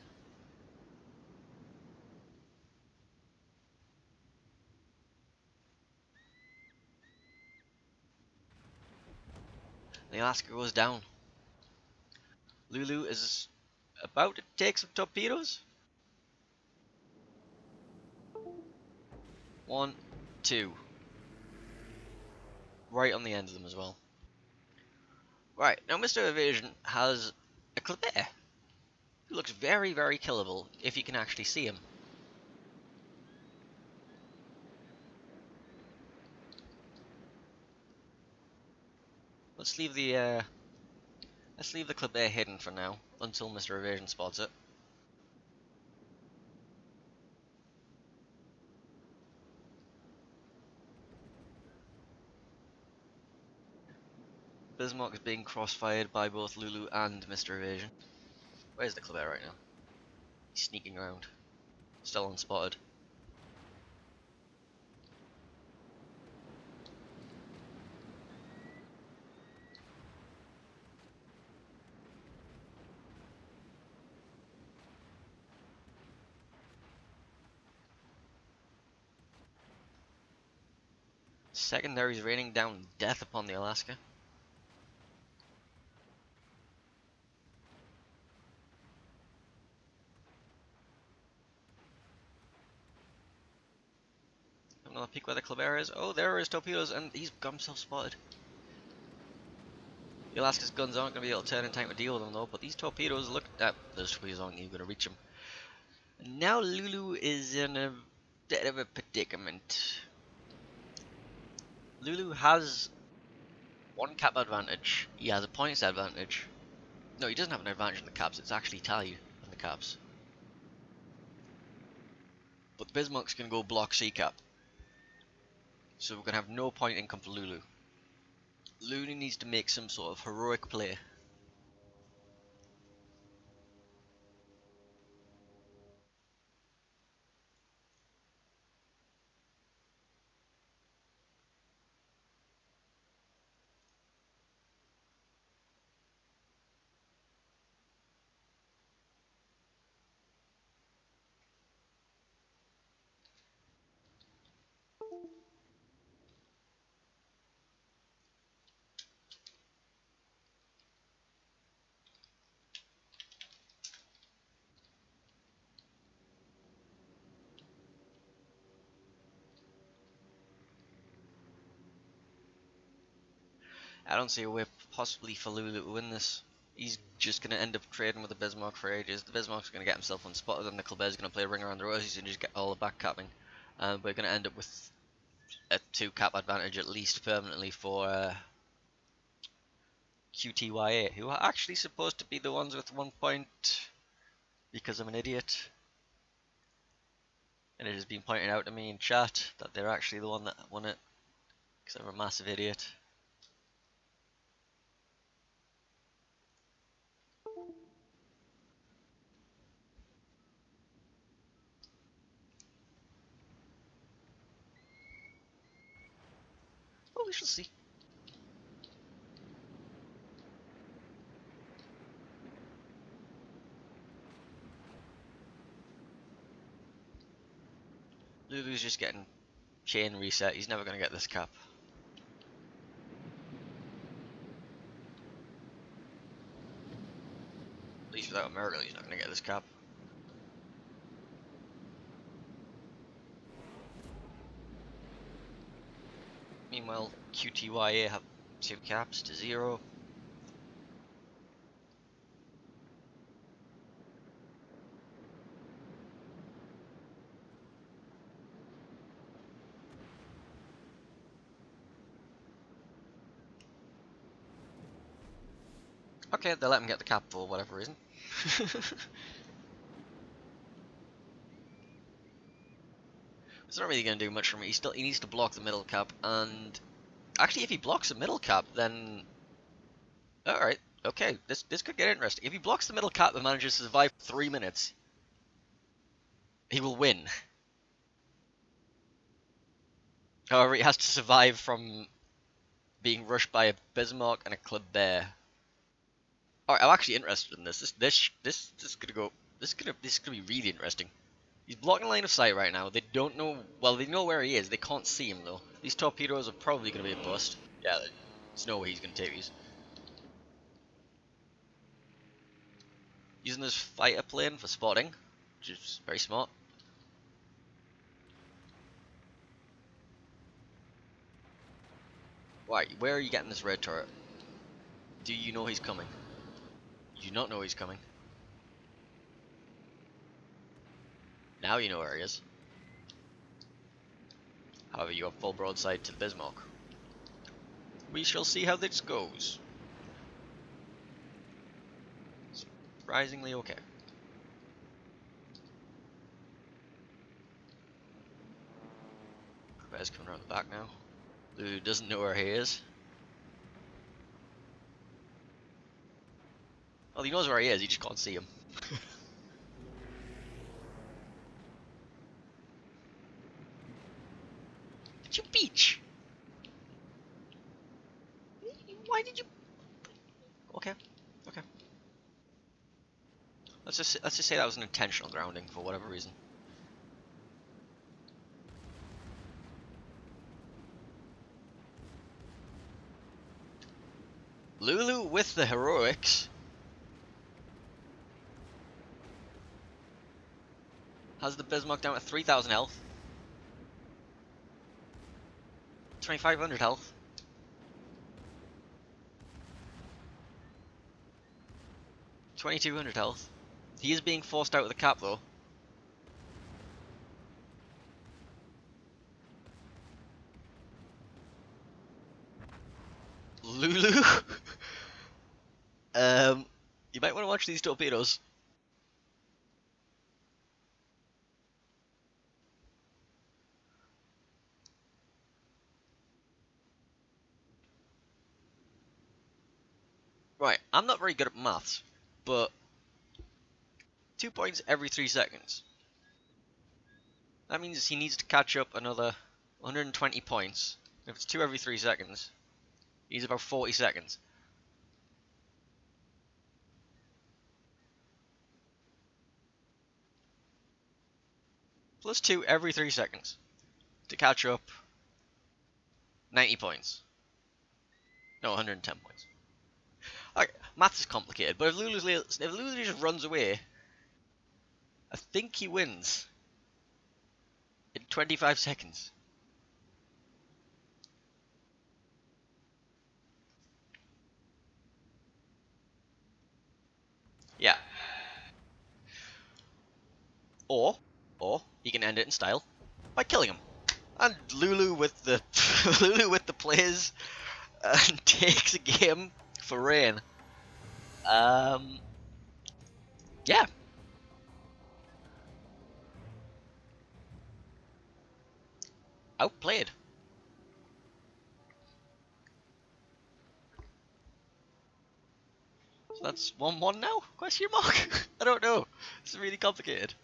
The Alaska goes down. Lulu is about to take some torpedoes. 1, 2. Right on the end of them as well. Right, now Mr. Evasion has a Kleber who looks very, very killable if you can actually see him. Let's leave the Kleber hidden for now until Mr. Evasion spots it. Bismarck is being crossfired by both Lulu and Mr. Evasion. Where's the Kleber right now? He's sneaking around. Still unspotted. Secondaries raining down death upon the Alaska. Another peek where the Kleber is. Oh, there are his torpedoes, and he's got himself spotted. The Alaska's guns aren't going to be able to turn in time to deal with them though, but these torpedoes, look at those torpedoes aren't even going to reach him. And now Lulu is in a bit of a predicament. Lulu has 1 cap advantage. He has a points advantage. No, he doesn't have an advantage in the caps. It's actually tied in the caps. But Bismarck's going to go block C cap. So we're going to have no point income for Lulu. Lulu needs to make some sort of heroic play. I don't see a way possibly for Lulu to win this. He's just going to end up trading with the Bismarck for ages. The Bismarck's going to get himself unspotted, and the Colbert's going to play a ring around the roses and just get all the back capping. We're going to end up with a 2 cap advantage at least permanently for QTYA, who are actually supposed to be the ones with 1 point because I'm an idiot. And it has been pointed out to me in chat that they're actually the one that won it because I'm a massive idiot. Well, we shall see. Lulu's just getting chain reset. He's never going to get this cap. At least without a miracle, he's not going to get this cap. Meanwhile, QTYA have 2 caps to 0. Okay, they let him get the cap for whatever reason. It's not really going to do much for me. He needs to block the middle cap, and actually, if he blocks the middle cap, then all right, okay, this could get interesting. If he blocks the middle cap and manages to survive 3 minutes, he will win. However, he has to survive from being rushed by a Bismarck and a Colbert. Alright, I'm actually interested in this. This is gonna go. This is gonna be really interesting. He's blocking line of sight right now. They don't know. Well, they know where he is. They can't see him though. These torpedoes are probably gonna be a bust. Yeah, there's no way he's gonna take these. Using this fighter plane for spotting, which is very smart. Why? Where are you getting this red turret? Do you know he's coming? You do not know he's coming. Now you know where he is. However, you have full broadside to the Bismarck. We shall see how this goes. Surprisingly okay. Corvette's coming around the back now. Lulu doesn't know where he is. Well, he knows where he is, he just can't see him. Did you beach? Why did you? Okay, okay. Let's just say that was an intentional grounding for whatever reason. Lulu with the heroics. Has the Bismarck down at 3,000 health. 2,500 health. $2,200 health. He is being forced out of the cap though. Lulu? You might want to watch these torpedoes. Right, I'm not very good at maths, but 2 points every 3 seconds. That means he needs to catch up another 120 points. If it's 2 every 3 seconds, he's about 40 seconds. Plus 2 every 3 seconds. to catch up. 90 points. No, 110 points. Alright, maths is complicated, but if Lulu just runs away, I think he wins in 25 seconds. Yeah. Or he can end it in style by killing him. And Lulu with the Lulu with the plays takes a game for Rain. Yeah. Outplayed. So that's 1-1 now? Question mark? I don't know. It's really complicated.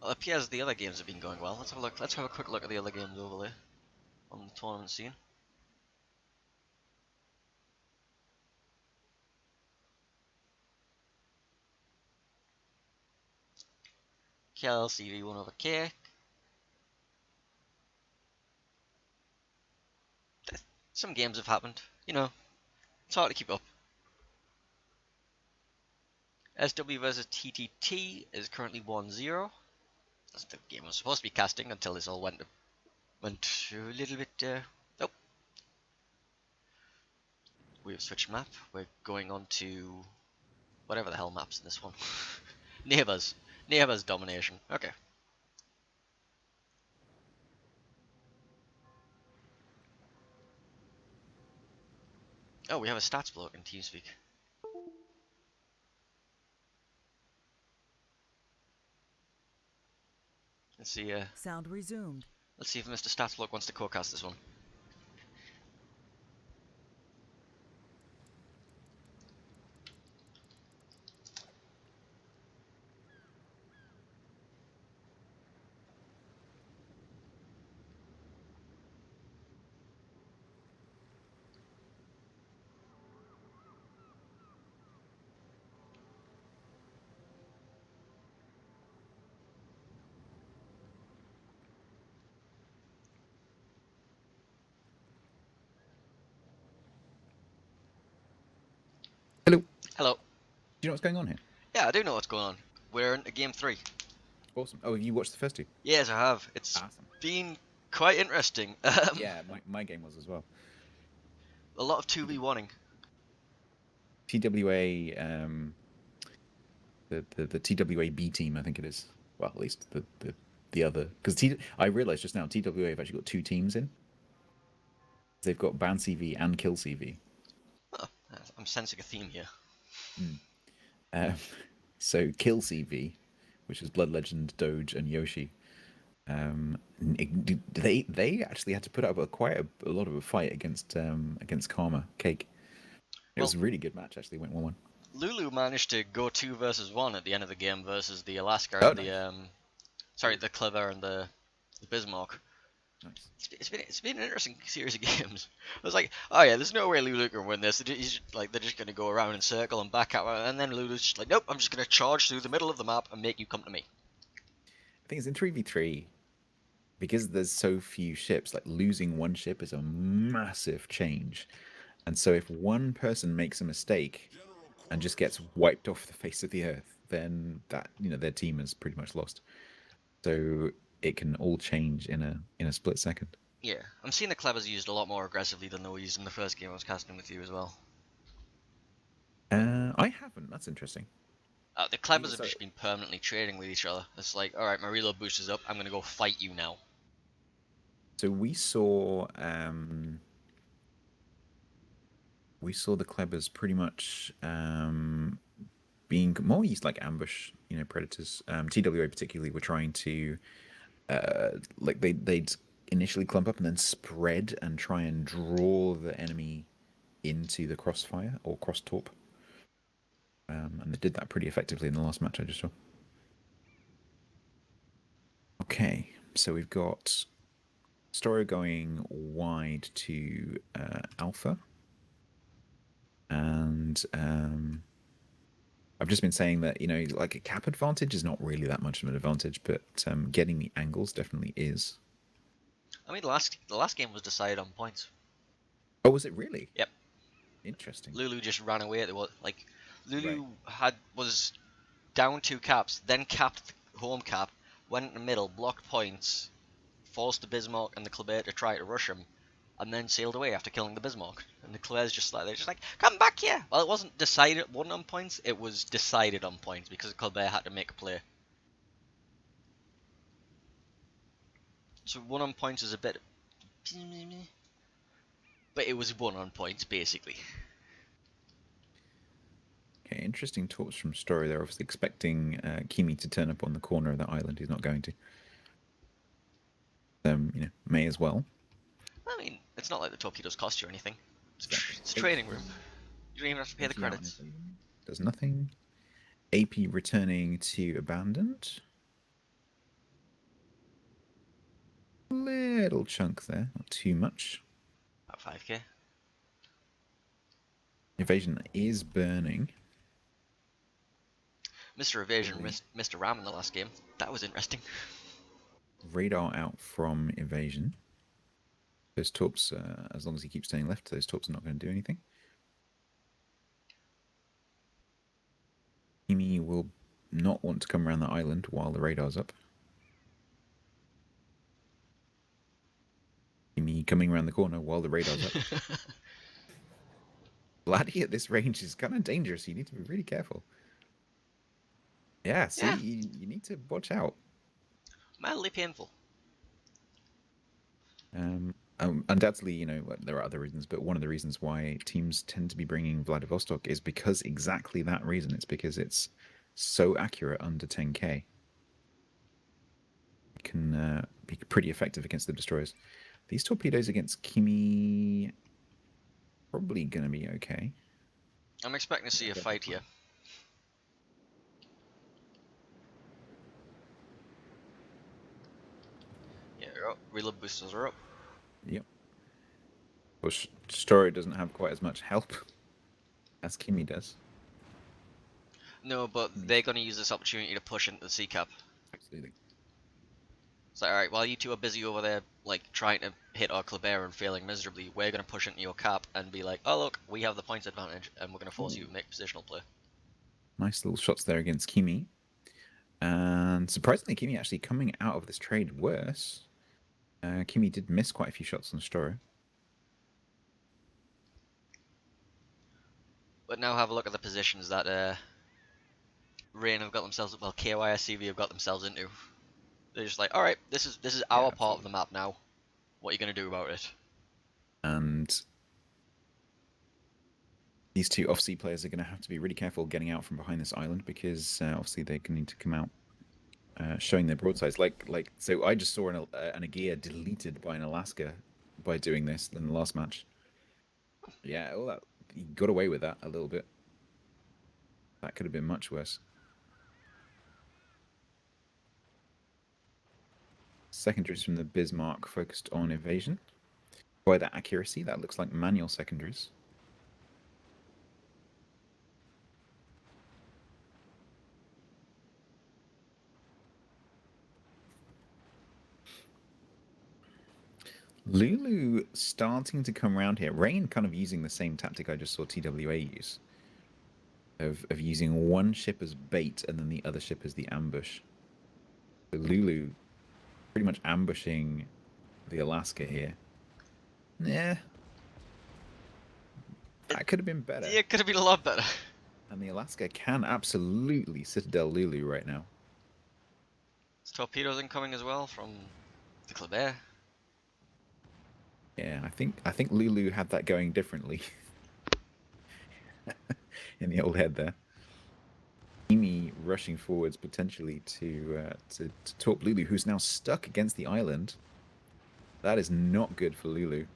Well, it appears the other games have been going well. Let's have a look. Let's have a quick look at the other games overlay on the tournament scene. KLCV won over K. Some games have happened. You know, it's hard to keep up. SW versus TTT is currently 1-0. That's the game I was supposed to be casting until this all went a little bit. Nope. We've switched map. We're going on to whatever the hell map's in this one. Neighbors. Neighbors domination. Okay. Oh, we have a stats block in TeamSpeak. Let's see. Sound resumed. Let's see if Mr. Stats block wants to co-cast this one. Hello. Hello. Do you know what's going on here? Yeah, I do know what's going on. We're in game 3. Awesome. Oh, have you watched the first two? Yes, I have. It's Awesome. been quite interesting. Yeah, my game was as well. A lot of 2v1ing. TWA, the TWA B team, I think it is. Well, at least the other, because I realized just now TWA have actually got 2 teams in. They've got Ban CV and Kill CV. Oh, I'm sensing a theme here. So Kill CV, which is Blood Legend, Doge, and Yoshi. They actually had to put up quite a lot of a fight against Karma Cake. It was a really good match. Actually, went 1-1. Lulu managed to go 2 versus 1 at the end of the game versus the Alaska Oh, and the Clever and the Bismarck. Nice. It's been an interesting series of games. I was like, oh yeah, there's no way Lulu can win this. They're just gonna go around in circle and back out, and then Lulu's just like, nope, I'm just gonna charge through the middle of the map and make you come to me. The thing is, in 3v3, because there's so few ships, like losing one ship is a massive change. And so if one person makes a mistake and just gets wiped off the face of the earth, then their team is pretty much lost. So it can all change in a split second. Yeah, I'm seeing the Clevers used a lot more aggressively than they were used in the first game I was casting with you as well. I haven't. That's interesting. The Clebers have So- just been permanently trading with each other. It's like, alright, my reload boost is up, I'm gonna go fight you now. So we saw the Clebers pretty much being more used like ambush, predators. TWA particularly were trying to like they'd initially clump up and then spread and try and draw the enemy into the crossfire or cross torp. And they did that pretty effectively in the last match I just saw. Okay, so we've got Story going wide to Alpha. And I've just been saying that, like a cap advantage is not really that much of an advantage, but getting the angles definitely is. I mean, the last game was decided on points. Oh, was it really? Yep. Interesting. Lulu just ran away at the like. Lulu Right. was down 2 caps, then capped the home cap, went in the middle, blocked points, forced the Bismarck and the Kleber to try to rush him, and then sailed away after killing the Bismarck. And the Kleber's they're just like, come back here! Well, it wasn't decided won on points, it was decided on points because the Kleber had to make a play. So 1 on points is a bit, but it was 1 on points basically. Okay, interesting talks from Story. They're obviously expecting Kimi to turn up on the corner of the island. He's not going to. May as well. I mean, it's not like the torpedoes cost you anything. Exactly. It's a training room. You don't even have to pay the credits. Does nothing. AP returning to abandoned. Little chunk there, not too much. About 5k. Evasion is burning. Mr. Evasion missed a ram in the last game. That was interesting. Radar out from Evasion. Those torps, as long as he keeps staying left, those torps are not going to do anything. Kimi will not want to come around the island while the radar's up. Kimi coming around the corner while the radar's up. Vladdy at this range is kind of dangerous. You need to be really careful. Yeah, see, Yeah. You need to watch out. Mildly painful. Undoubtedly, there are other reasons, but one of the reasons why teams tend to be bringing Vladivostok is because exactly that reason. It's because it's so accurate under 10k. It can be pretty effective against the destroyers. These torpedoes against Kimi probably going to be okay. I'm expecting to see a fight here. Yeah, you're up. Reload boosters are up. Yep. Well, Story doesn't have quite as much help as Kimi does. No, but they're going to use this opportunity to push into the C cap. Absolutely. It's like, alright, while you two are busy over there, like, trying to hit our Kleber and failing miserably, we're going to push into your cap and be like, oh look, we have the points advantage, and we're going to force you to make positional play. Nice little shots there against Kimi. And surprisingly, Kimi actually coming out of this trade worse. Kimi did miss quite a few shots on Story. But now have a look at the positions that Rain have got themselves, well, KYSCV have got themselves into. They're just like, alright, this is our part of the map now. What are you going to do about it? And these two off-sea players are going to have to be really careful getting out from behind this island because obviously they're going to need to come out showing their broadsides. So I just saw an Aegea deleted by an Alaska by doing this in the last match. Yeah, well, he got away with that a little bit. That could have been much worse. Secondaries from the Bismarck focused on evasion. By that accuracy, that looks like manual secondaries. Lulu starting to come around here. Rain kind of using the same tactic I just saw TWA use. Of using one ship as bait and then the other ship as the ambush. So Lulu pretty much ambushing the Alaska here. Yeah. That could have been better. Yeah, it could have been a lot better. And the Alaska can absolutely Citadel Lulu right now. There's torpedoes incoming as well from the Kleber. Yeah, I think Lulu had that going differently in the old head there. Amy rushing forwards potentially to torp Lulu, who's now stuck against the island. That is not good for Lulu.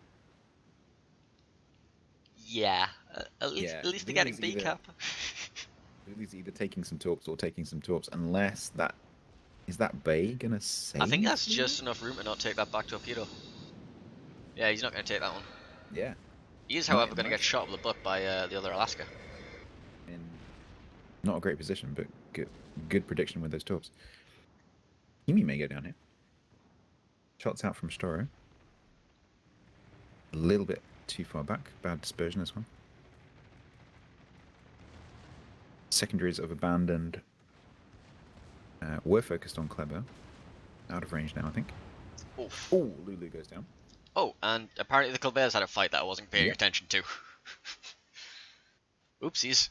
Yeah, Yeah, at least they're getting Lulu's B cap. Lulu's either taking some torps or taking some torps, unless that is that Bay gonna save. I think that's Lulu? just enough room to not take that back torpedo. Yeah, he's not going to take that one. Yeah, He is, Not however, in going to get motion. shot with the butt by the other Alaska. in not a great position, but good prediction with those torps. Kimi may go down here. Shots out from Storo. A little bit too far back. Bad dispersion as well. Secondaries of Abandoned were focused on Kleber. Out of range now, I think. Oof. Oh, Lulu goes down. Oh, and apparently the Colberts had a fight that I wasn't paying Yep. attention to. Oopsies.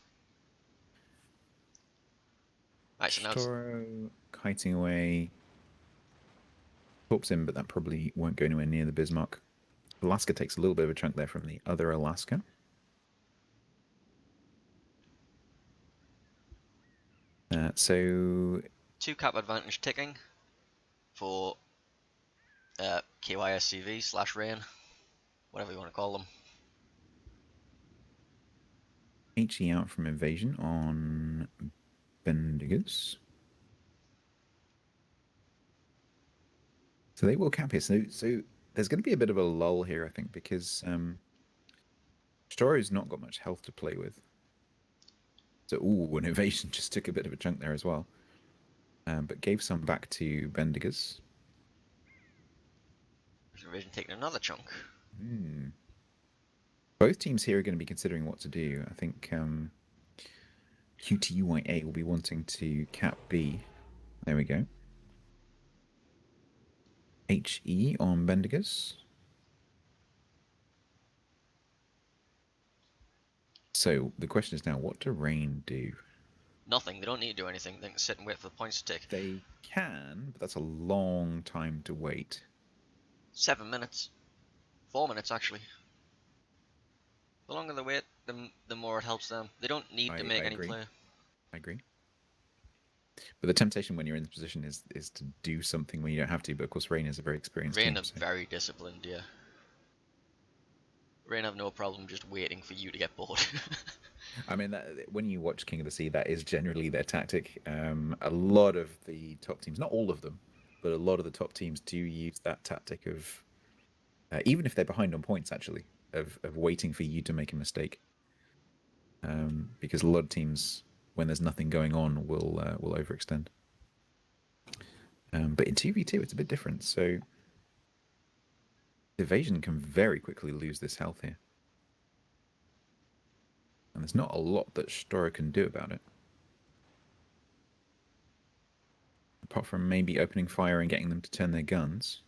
Right, so now it's Storo kiting away. Torps in, but that probably won't go anywhere near the Bismarck. Alaska takes a little bit of a chunk there from the other Alaska. So 2 cap advantage ticking for KYSCV / Rain, whatever you want to call them. HE out from Invasion on Bendigers. So they will cap here. So there's going to be a bit of a lull here, I think, because Storo's not got much health to play with. So, an Invasion just took a bit of a chunk there as well. But gave some back to Bendigers. Invasion taking another chunk. Both teams here are going to be considering what to do. I think QTUYA will be wanting to cap B. There we go. HE on Bendigers. So the question is now, what do Rain do? Nothing. They don't need to do anything. They can sit and wait for the points to tick. They can, but that's a long time to wait. 7 minutes. 4 minutes, actually. The longer they wait, the more it helps them. They don't need to make I any agree. play. I agree. But the temptation when you're in this position is to do something when you don't have to. But of course, Rain is a very experienced Rain team. are very disciplined, yeah. Rain have no problem just waiting for you to get bored. I mean, when you watch King of the Sea, that is generally their tactic. A lot of the top teams, not all of them, but a lot of the top teams do use that tactic of, even if they're behind on points, actually, of waiting for you to make a mistake. Because a lot of teams, when there's nothing going on, will overextend. But in 2v2, it's a bit different. So Evasion can very quickly lose this health here. And there's not a lot that Storo can do about it. Apart from maybe opening fire and getting them to turn their guns.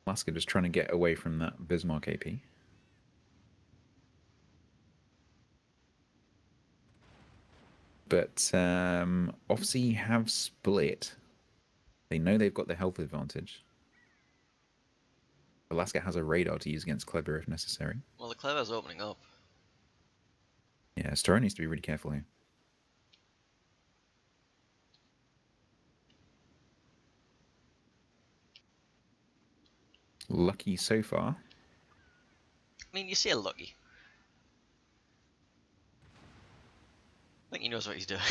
Alaska just trying to get away from that Bismarck AP. But obviously have split. They know they've got the health advantage. Alaska has a radar to use against Kleber if necessary. Well, the Clever's opening up. Yeah, Storo needs to be really careful here. Lucky so far. I mean, you say lucky. I think he knows what he's doing.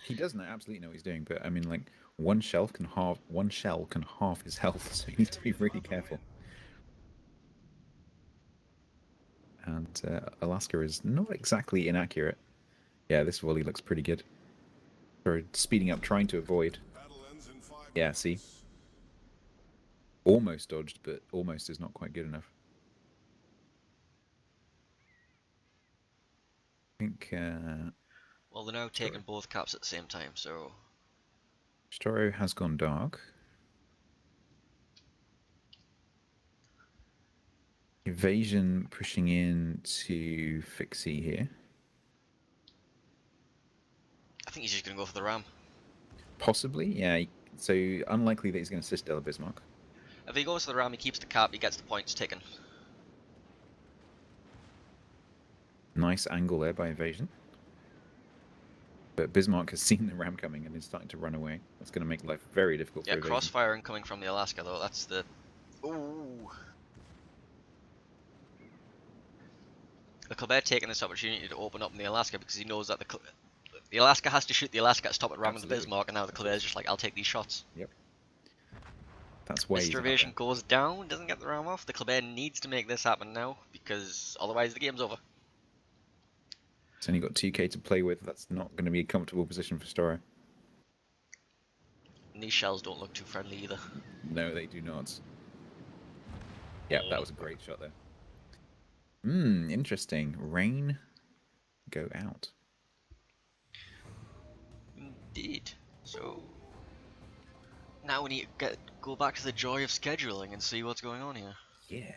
He does absolutely know what he's doing, but I mean, like one shell can halve his health, so you need to be really careful. And Alaska is not exactly inaccurate. Yeah, this volley looks pretty good. Or speeding up, trying to avoid. Battle ends in 5 Yeah, see, almost dodged, but almost is not quite good enough. I think Well, they're now taking both caps at the same time, so... Storo has gone dark. Evasion pushing in to Fixie here. I think he's just gonna go for the ram. Possibly, yeah. So unlikely that he's going to assist Della Bismarck. If he goes for the ram, he keeps the cap, he gets the points taken. Nice angle there by Evasion. But Bismarck has seen the ram coming and is starting to run away. That's going to make life very difficult for Yeah, Evasion. crossfire incoming from the Alaska though. That's the. Ooh. The Colbert taking this opportunity to open up in the Alaska because he knows that the Alaska has to shoot the Alaska to stop it ramming the Absolutely. Bismarck, and now the Colbert's just like, I'll take these shots. Yep. That's why he's Mr. out Evasion there. goes down, doesn't get the ram off. The Colbert needs to make this happen now because otherwise the game's over. He's only got 2k to play with. That's not going to be a comfortable position for Storrow. And these shells don't look too friendly either. No, they do not. Yeah, that was a great shot there. Interesting. Rain go out. Indeed. So now we need to go back to the joy of scheduling and see what's going on here. Yeah.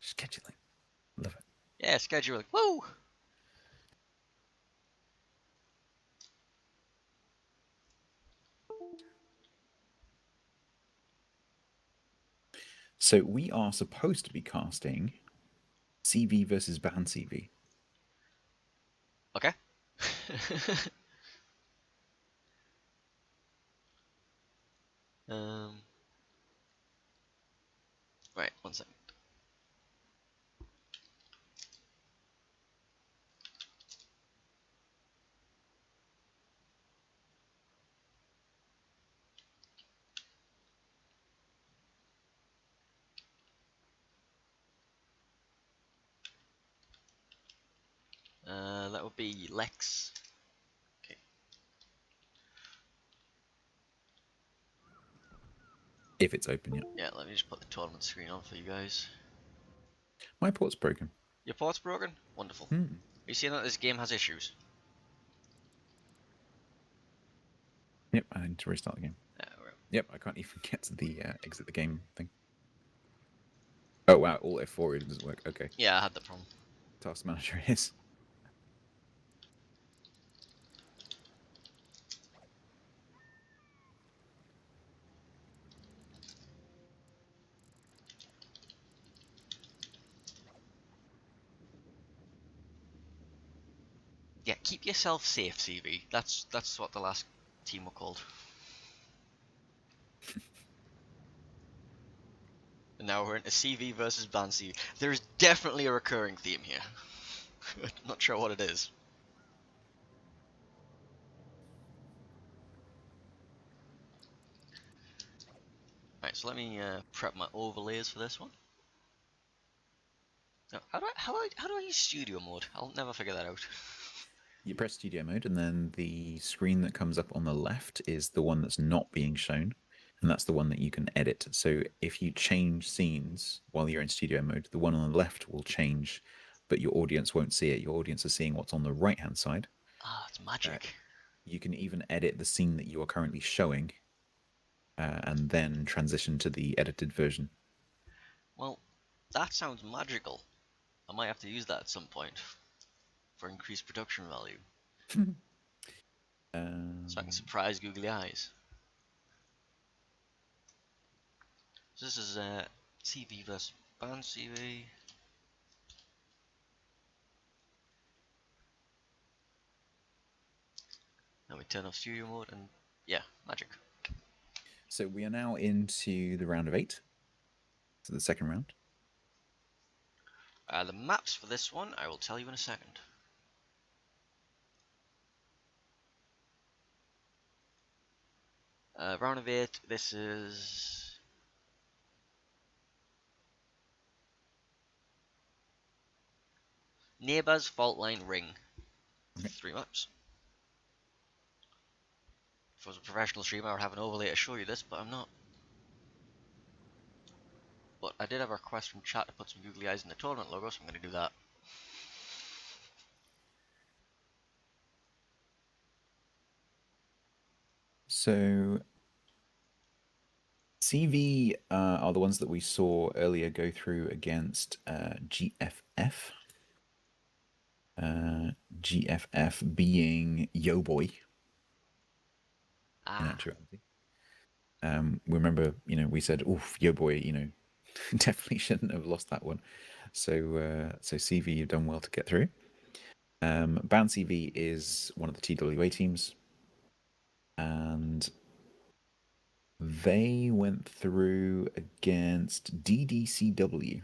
Scheduling. Love it. Yeah, scheduling. Woo! So we are supposed to be casting CV versus Ban CV. Okay. um. Right, one second. That would be Lex. Okay. If it's open yet. Yeah, let me just put the tournament screen on for you guys. My port's broken. Your port's broken? Wonderful. Are you seeing that this game has issues? Yep, I need to restart the game. Right. Yep, I can't even get to the exit the game thing. Oh wow, Alt F4 really doesn't work. Okay. Yeah, I had that problem. Task manager is. Yeah, keep yourself safe, CV. That's what the last team were called. And now we're into CV versus Ban CV. There's definitely a recurring theme here. Not sure what it is. Right, so let me prep my overlays for this one. Now, how do I use studio mode? I'll never figure that out. You press studio mode, and then the screen that comes up on the left is the one that's not being shown, and that's the one that you can edit. So if you change scenes while you're in studio mode, the one on the left will change, but your audience won't see it. Your audience is seeing what's on the right hand side. Ah, it's magic. You can even edit the scene that you are currently showing, and then transition to the edited version. Well, that sounds magical. I might have to use that at some point for increased production value. So I can surprise googly eyes. So this is CV versus Ban CV. Now we turn off studio mode and yeah, magic. So we are now into the round of 8. So the second round. The maps for this one I will tell you in a second. Round of 8, this is Neighbours, Fault Line, Ring. Okay. 3 maps. If I was a professional streamer, I would have an overlay to show you this, but I'm not. But I did have a request from chat to put some googly eyes in the tournament logo, so I'm going to do that. So CV are the ones that we saw earlier go through against GFF. GFF being Yo Boy in Ah, actuality. We remember, we said, "Oof, Yo Boy, definitely shouldn't have lost that one." So CV, you've done well to get through. Bound CV is one of the TWA teams, and they went through against DDCW,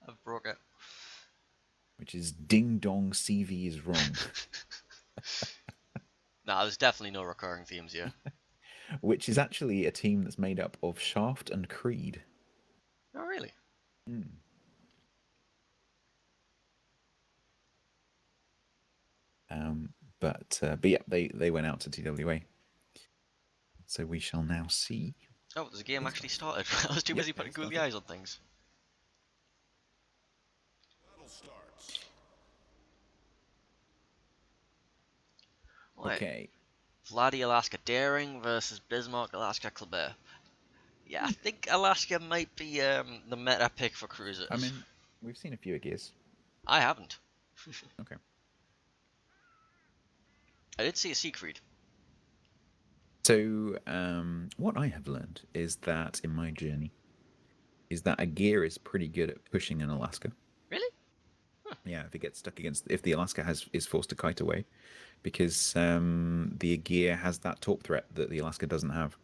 I've broke it. which is Ding Dong CV is wrong, Nah, there's definitely no recurring themes here. which is actually a team that's made up of Shaft and Creed. Oh, really? But yeah, they went out to TWA. So we shall now see. Oh, there's a game actually started. I was too Yep, busy it putting googly started. eyes on things. Battle starts. Right. Okay. Vladdy Alaska Daring versus Bismarck Alaska Kleber. Yeah, I think Alaska might be the meta pick for cruisers. I mean, we've seen a few gears. I haven't. Okay. I did see a Siegfried. So, what I have learned is that in my journey, is that a gear is pretty good at pushing an Alaska. Really? Yeah, if it gets stuck if the Alaska is forced to kite away, because the gear has that torque threat that the Alaska doesn't have,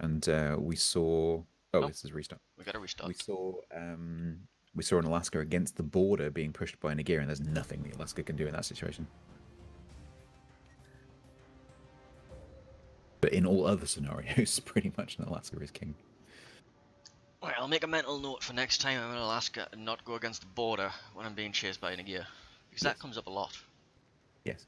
and we saw. Oh, Oh. this is restart. We got a restart. We saw an Alaska against the border being pushed by an Aegir, and there's nothing the Alaska can do in that situation. But in all other scenarios, pretty much an Alaska is king. Right, I'll make a mental note for next time I'm in Alaska and not go against the border when I'm being chased by an Aegir. Because that Yes. comes up a lot. Yes.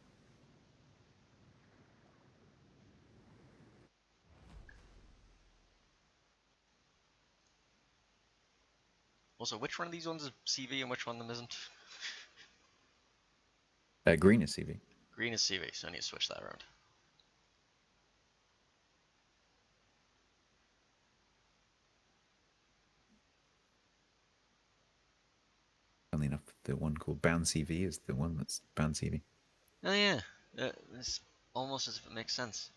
Also, which one of these ones is CV and which one of them isn't? Green is CV. Green is CV, so I need to switch that around. Funnily enough, the one called Bound CV is the one that's Bound CV. Oh yeah, it's almost as if it makes sense.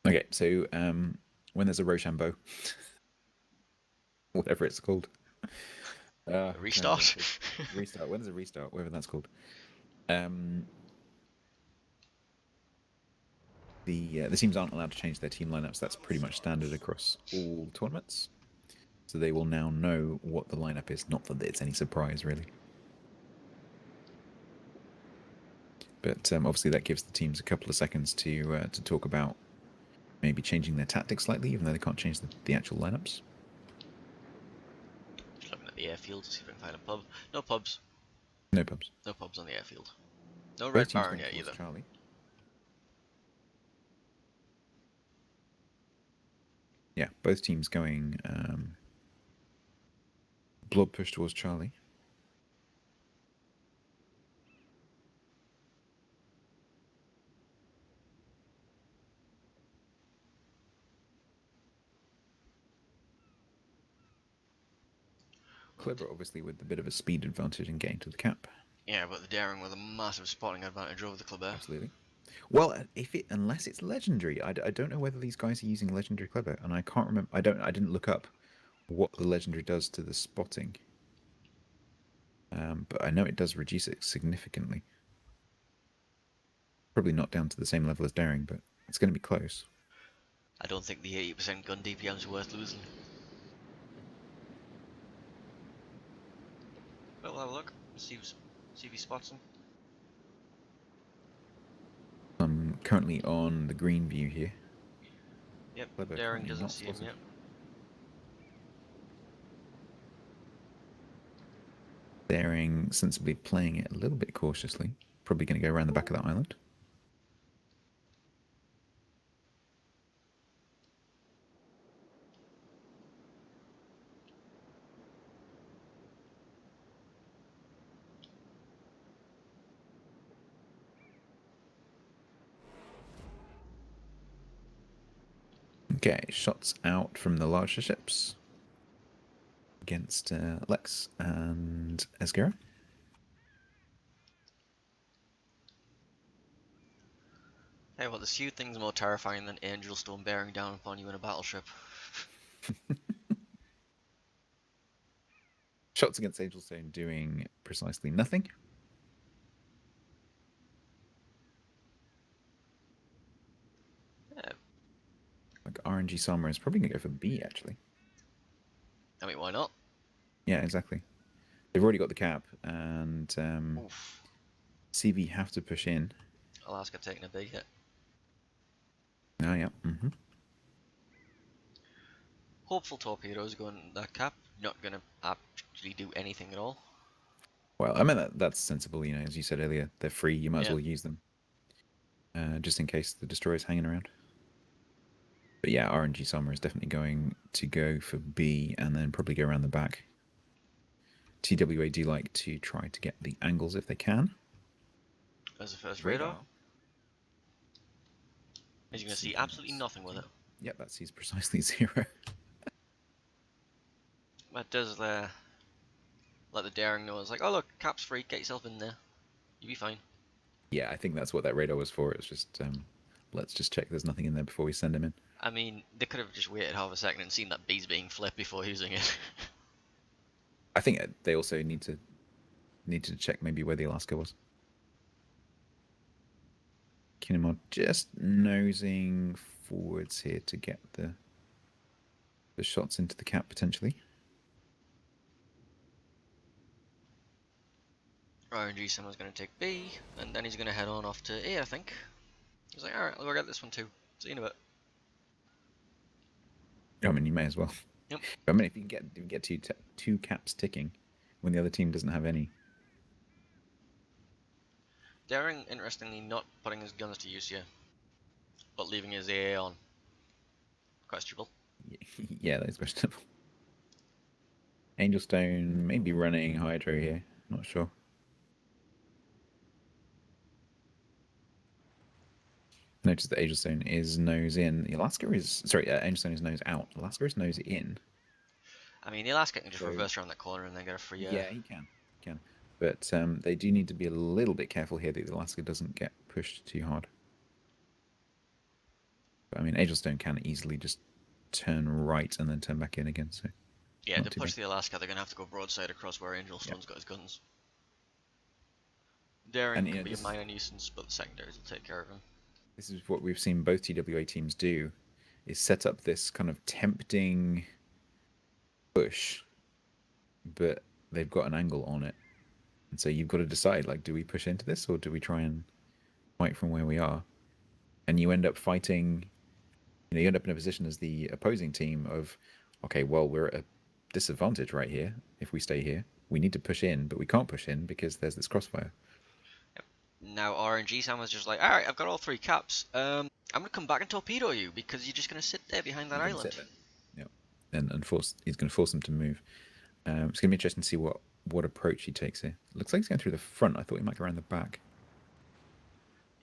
Okay, so when there's a Rochambeau, whatever it's called, A restart? restart. When there's a restart, whatever that's called. The teams aren't allowed to change their team lineups. That's pretty much standard across all tournaments. So they will now know what the lineup is. Not that it's any surprise, really. But obviously that gives the teams a couple of seconds to talk about maybe changing their tactics slightly, even though they can't change the actual lineups. Just looking at the airfield to see if I can find a pub. No pubs. No pubs. No pubs on the airfield. No Both Red teams Baron going yet towards either. Charlie. Yeah, both teams going blob push towards Charlie. Clever, obviously, with a bit of a speed advantage in getting to the cap. Yeah, but the Daring with a massive spotting advantage over the Kleber. Absolutely. Well, unless it's legendary, I don't know whether these guys are using legendary Clever, and I can't remember. I didn't look up what the legendary does to the spotting, but I know it does reduce it significantly. Probably not down to the same level as Daring, but it's going to be close. I don't think the 80% gun DPM's worth losing. But we'll have a look. See if he spots him. I'm currently on the green view here. Yep, Clever Daring currently doesn't not see him spotted. yet. Daring sensibly playing it a little bit cautiously. Probably going to go around the back of that island. Okay, shots out from the larger ships against Lex and Esgera. Hey, well, there's few things more terrifying than Angel Stone bearing down upon you in a battleship. Shots against Angelstone doing precisely nothing. Yeah, Like RNG Sama is probably going to go for B, actually. I mean, why not? Yeah, exactly. They've already got the cap, and Oof. CV have to push in. Alaska taking a big hit. Oh, yeah. Hopeful torpedoes going that cap. Not gonna actually do anything at all. Well, I mean, that's sensible, you know, as you said earlier. They're free, you might as Yeah. well use them. Just in case the destroyer's hanging around. But yeah, RNG Sama is definitely going to go for B and then probably go around the back. TWA do like to try to get the angles if they can. As the first radar. As you can see, absolutely nothing with it. Yep, that sees precisely 0. That does let the daring know. It's like, oh look, cap's free, get yourself in there. You'll be fine. Yeah, I think that's what that radar was for. It was just, let's just check there's nothing in there before we send him in. I mean, they could have just waited half a second and seen that B's being flipped before using it. I think they also need to check maybe where the Alaska was. Kinemon just nosing forwards here to get the shots into the cap potentially. RNG someone's going to take B, and then he's going to head on off to A, I think. He's like, alright, we'll get this one too. See you in a bit. I mean, you may as well. Yep. I mean, if you can get two caps ticking when the other team doesn't have any. Daring, interestingly, not putting his guns to use here, but leaving his AA on. Questionable. Yeah, that's questionable. Angelstone may be running Hydro here. Not sure. Notice that Angelstone is nose in. Alaska is Angelstone is nose out. Alaska is nose in. I mean, the Alaska can just So- reverse around that corner and then get a free. Yeah, he can. But they do need to be a little bit careful here that the Alaska doesn't get pushed too hard. But I mean, Angelstone can easily just turn right and then turn back in again. So Yeah, not to too push bad. the Alaska, they're going to have to go broadside across where Angelstone's got his guns. Daring And, you can know, be a this- minor nuisance, but the secondaries will take care of him. This is what we've seen both TWA teams do: is set up this kind of tempting push, but they've got an angle on it, and so you've got to decide, like, do we push into this or do we try and fight from where we are? And you end up fighting. You know, you end up in a position as the opposing team of, okay, well, we're at a disadvantage right here. If we stay here, we need to push in, but we can't push in because there's this crossfire. Now RNG Sam was just like, alright, I've got all 3 caps. I'm going to come back and torpedo you because you're just going to sit there behind that He's gonna island. sit there. Yeah, and he's going to force them to move. It's going to be interesting to see what approach he takes here. Looks like he's going through the front. I thought he might go around the back.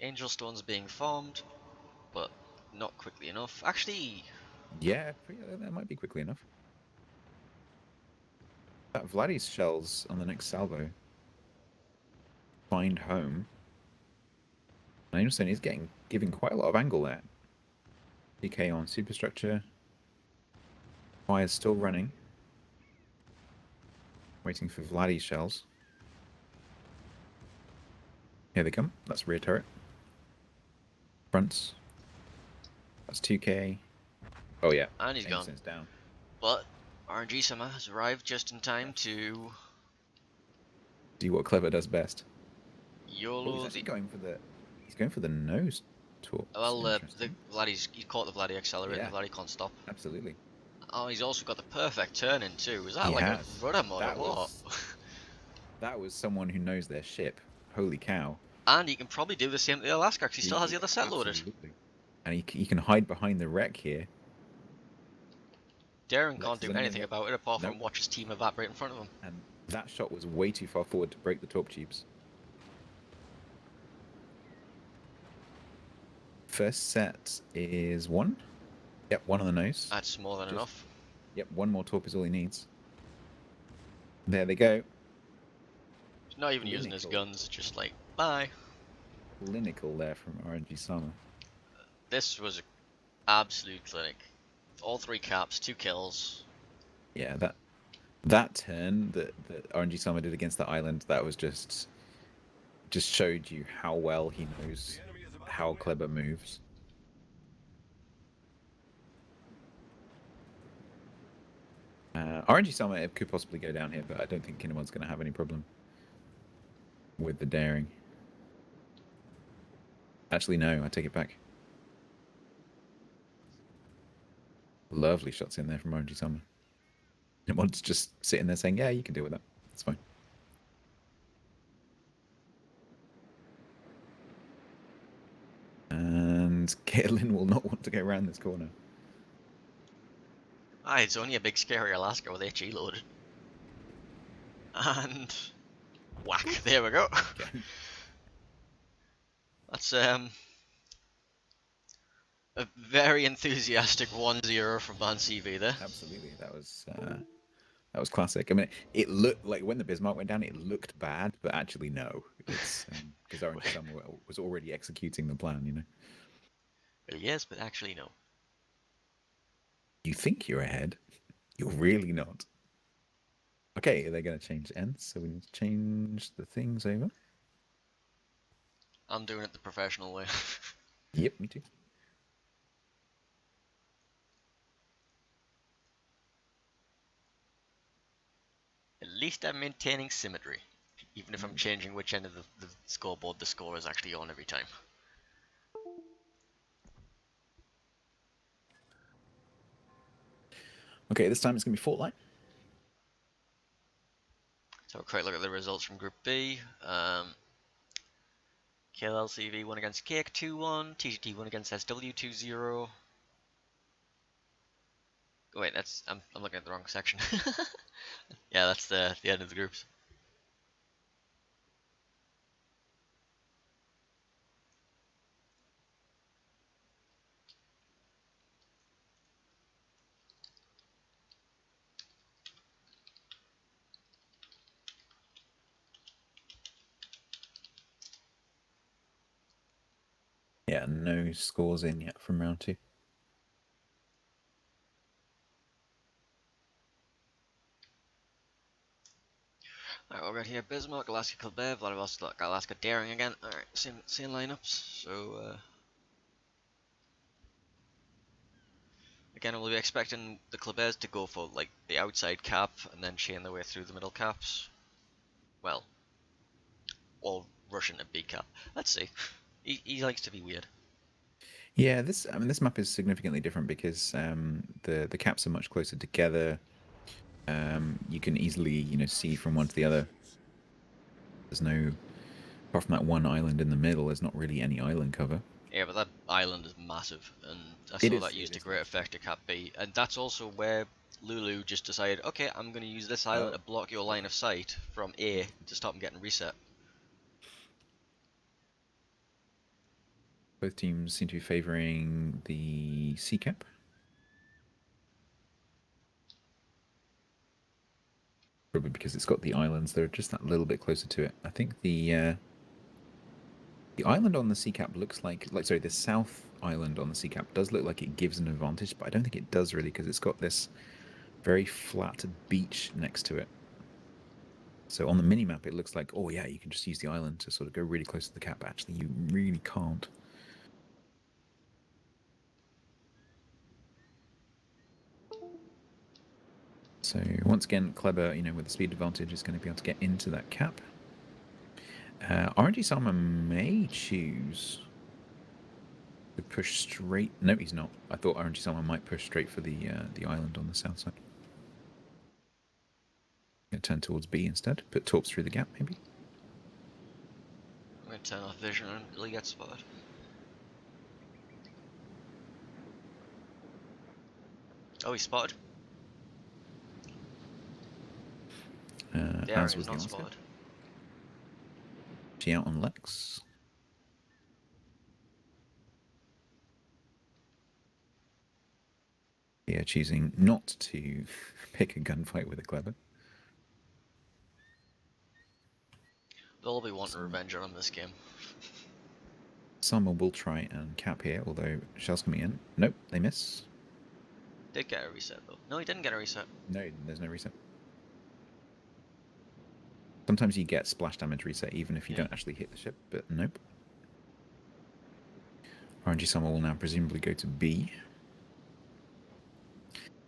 Angel Stone's being formed, but not quickly enough. Actually, Yeah, that might be quickly enough. That Vladdy's shells on the next salvo find home. And Angelstone is giving quite a lot of angle there. PK on superstructure. Fire's still running. Waiting for Vladdy's shells. Here they come. That's rear turret. Fronts. That's 2K. Oh yeah. and he's gone. Angelstone's down. But RNG Sama has arrived just in time to Do what Clever does best. Oh, YOLO he's the. actually going for the nose torp. Well, the Interesting. he caught the Vladdy accelerate, Yeah. and the Vladdy can't stop. Absolutely. Oh, he's also got the perfect turn in too. Is that He like has. a rudder mod or That what? was- That was someone who knows their ship. Holy cow. And he can probably do the same to the Alaska because he still has the other set loaded. Absolutely. And he can hide behind the wreck here. Darren Lex can't do is only anything got- about it apart from Nope. watch his team evaporate in front of him. And that shot was way too far forward to break the torp tubes. First set is 1. Yep, one on the nose. That's more than Just- enough. Yep, one more torp is all he needs. There they go. He's not even using his Clinical. guns, just like, bye. Clinical there from RNG Sama. This was an absolute clinic. All 3 caps, 2 kills. Yeah, that turn that RNG Sama did against the island, that was just showed you how well he knows how Kleber moves. RNG Sama could possibly go down here, but I don't think Kinnamon's going to have any problem with the daring. Actually, no, I take it back. Lovely shots in there from RNG Sama. Kinnamon's just sitting there saying, yeah, you can deal with that. It's fine. And Caitlin will not want to go around this corner. It's only a big scary Alaska with HE loaded. And whack, there we go. Okay. That's a very enthusiastic 1-0 from Van CV there. Absolutely, that was classic. I mean, it looked like when the Bismarck went down, it looked bad, but actually no, it's because RNG Sama was already executing the plan. You know, Well, yes, but actually no. you think you're ahead, you're really not. Okay, they're going to change ends, so we need to change the things over. I'm doing it the professional way. Yep, me too. At least I'm maintaining symmetry. Even if I'm changing which end of the scoreboard the score is actually on every time. Okay, this time it's going to be Fortnite. So a quick look at the results from Group B. KLLCV won against Cake 2-1, TGT won against SW 2-0. Wait, I'm looking at the wrong section. Yeah, that's the end of the groups. Yeah, no scores in yet from round 2. Alright, we've got here Bismarck, Alaska Colbert, Vladivostok, Alaska Daring again. Alright, same lineups. So again, we'll be expecting the Colberts to go for like the outside cap and then chain their way through the middle caps. Well, or rush into B cap. Let's see. He likes to be weird. Yeah, this map is significantly different because the caps are much closer together. You can easily see from one to the other. There's no, apart from that one island in the middle, there's not really any island cover. Yeah, but that island is massive, and I It saw is, that it used to is great massive. effect at Cap B, and that's also where Lulu just decided, okay, I'm going to use this island Oh. to block your line of sight from A to stop them getting reset. Both teams seem to be favouring the C cap. Probably because it's got the islands. They're just that little bit closer to it. I think the island on the sea cap looks like sorry, the south island on the sea cap does look like it gives an advantage, but I don't think it does really because it's got this very flat beach next to it. So on the mini map, it looks like, oh yeah, you can just use the island to sort of go really close to the cap. Actually, you really can't. So once again, Kleber, with the speed advantage, is going to be able to get into that cap. RNG Sama may choose to push straight. No, he's not. I thought RNG Sama might push straight for the island on the south side. Gonna turn towards B instead. Put torps through the gap, maybe. I'm going to turn off vision and really get spotted. Oh, he's spotted. As Daring was the not Oscar. spotted. She out on Lex. Yeah, choosing not to pick a gunfight with a clever. They'll be wanting revenge on him this game. Summer will try and cap here, although shells coming in. Nope, they miss. Did get a reset though. No, he didn't get a reset. No, there's no reset. Sometimes you get splash damage reset even if you Yeah. don't actually hit the ship, but nope. RNG Summer will now presumably go to B.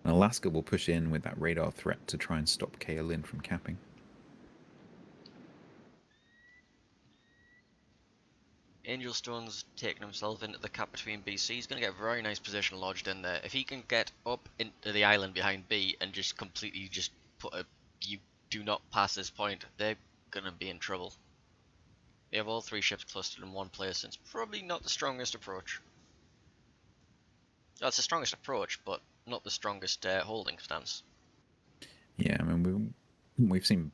And Alaska will push in with that radar threat to try and stop Kaolin from capping. Angel Stone's taking himself into the cap between BC. He's going to get a very nice position lodged in there. If he can get up into the island behind B and just completely just put a you do not pass this point, they're going to be in trouble. They have all three ships clustered in one place, and it's probably not the strongest approach. Well, it's the strongest approach, but not the strongest holding stance. Yeah, I mean, we've seen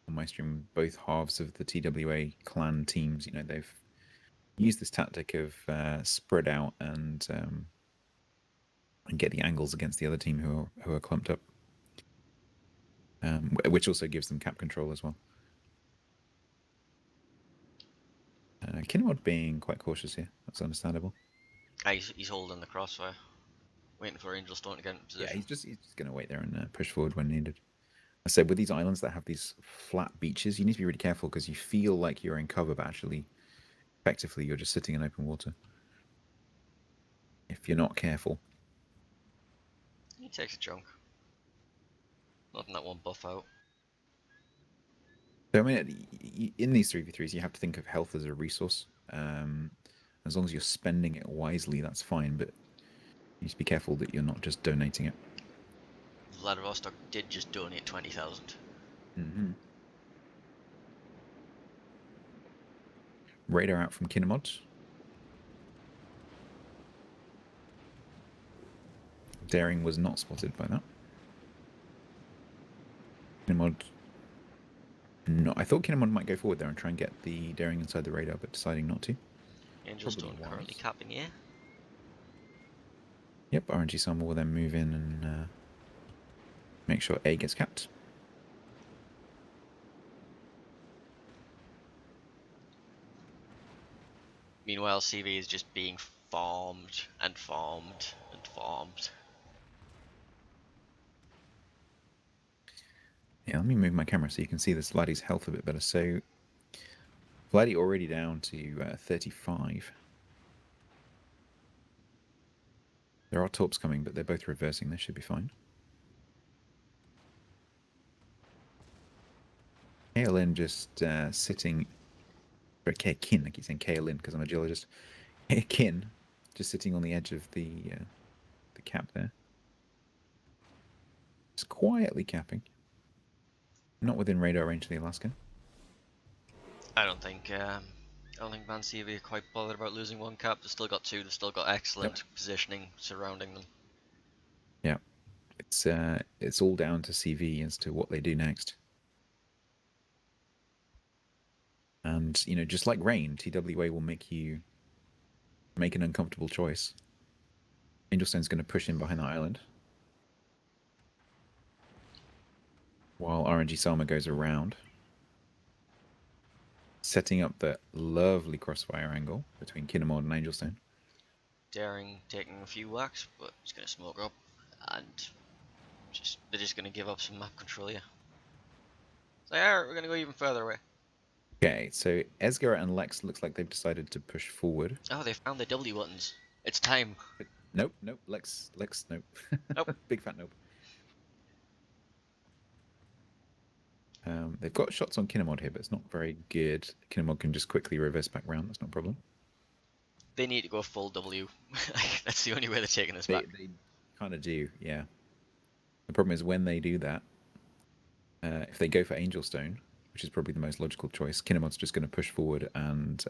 on my stream both halves of the TWA clan teams. You know, they've used this tactic of spread out and get the angles against the other team who are clumped up, which also gives them cap control as well. Kinmod being quite cautious here. That's understandable. He's holding the crossfire, waiting for Angel Stone to get in position. Yeah, he's just going to wait there and push forward when needed. I said with these islands that have these flat beaches, you need to be really careful because you feel like you're in cover, but actually, effectively, you're just sitting in open water. If you're not careful. He takes a chunk. Nothing that won't buff out. So, I mean, in these 3v3s, you have to think of health as a resource. As long as you're spending it wisely, that's fine, but you need to be careful that you're not just donating it. Vladivostok did just donate 20,000. Mm-hmm. Radar out from Kinemod. Daring was not spotted by that. Kinemod. No, I thought Kinemod might go forward there and try and get the Daring inside the radar, but deciding not to. Angel Probably Stone wise. currently capping here. Yep, RNG Summer will then move in and make sure A gets capped. Meanwhile, CV is just being farmed and farmed and farmed. Yeah, let me move my camera so you can see this Vladdy's health a bit better. So, Vladdy already down to 35. There are torps coming, but they're both reversing. They should be fine. Kaolin just sitting... Or Kaolin, I keep saying Kaolin because I'm a geologist. Kaolin just sitting on the edge of the cap there. Just quietly capping. Not within radar range of the Alaska. I don't think Man CV are quite bothered about losing one cap. They've still got two. They've still got excellent positioning surrounding them. Yeah, it's all down to CV as to what they do next. And you know, just like rain, TWA will make you make an uncomfortable choice. Angelstone's going to push in behind the island, while RNG Salma goes around, setting up that lovely crossfire angle between Kinemod and Angelstone. Daring taking a few whacks, but it's going to smoke up, and they're just going to give up some map control here. So yeah, we're going to go even further away. Okay, so Esgar and Lex looks like they've decided to push forward. Oh, they found the W buttons. It's time. Nope, Lex, nope. Nope. Big fat nope. They've got shots on Kinemod here, but it's not very good. Kinemod can just quickly reverse back round. That's no problem. They need to go full W. That's the only way they're taking this back. They kind of do, yeah. The problem is when they do that, if they go for Angelstone, which is probably the most logical choice, Kinemod's just going to push forward and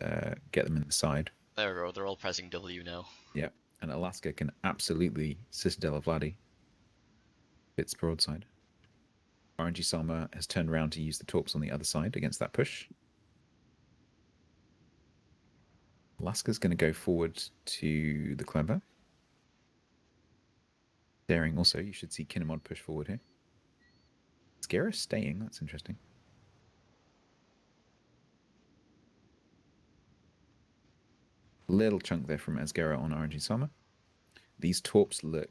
get them in the side. There we go. They're all pressing W now. Yeah, and Alaska can absolutely Citadel of Vladdy. It's broadside. RNG Salma has turned around to use the torps on the other side against that push. Alaska's going to go forward to the Clever. Daring also, you should see Kinemod push forward here. Skera staying, that's interesting. Little chunk there from Asgera on RNG Sama. These torps look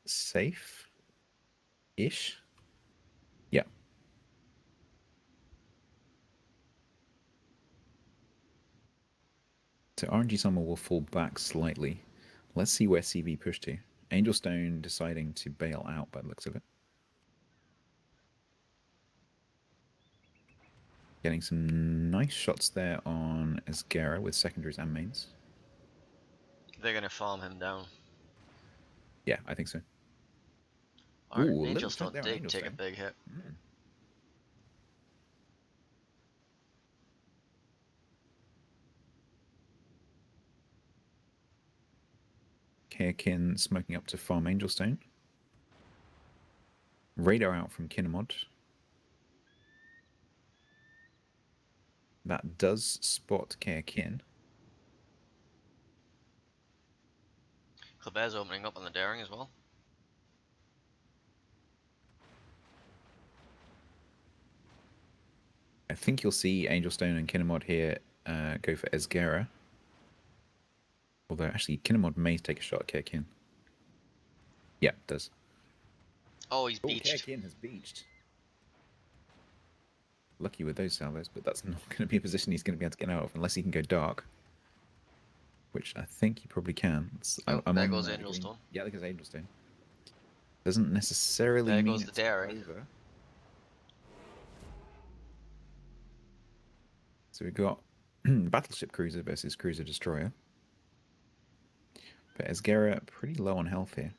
safe-ish. Yeah. So RNG Sama will fall back slightly. Let's see where CV pushed to. Angel Stone deciding to bail out by the looks of it. Getting some nice shots there on Asgera with secondaries and mains. They're gonna farm him down. Yeah, I think so. Our Ooh, a little Angel chunk Stone there on did Angel take a Stone. big hit. Mm. Kayakin smoking up to farm Angel Stone. Radar out from Kinemod. That does spot Kayakin. Kleber's opening up on the daring as well. I think you'll see Angel Stone and Kinemod here go for Asgera. Although, actually, Kinemod may take a shot at Kayakin. Yeah, it does. Oh, he's Oh, beached. Kayakin has beached. Lucky with those salvos, but that's not going to be a position he's going to be able to get out of unless he can go dark. Which I think he probably can. Oh, I'm there on goes the Angel green. Stone. Yeah, there goes Angel Stone. Doesn't necessarily There mean goes the it's daring. over. So we've got Battleship Cruiser versus Cruiser Destroyer. But Asgera pretty low on health here.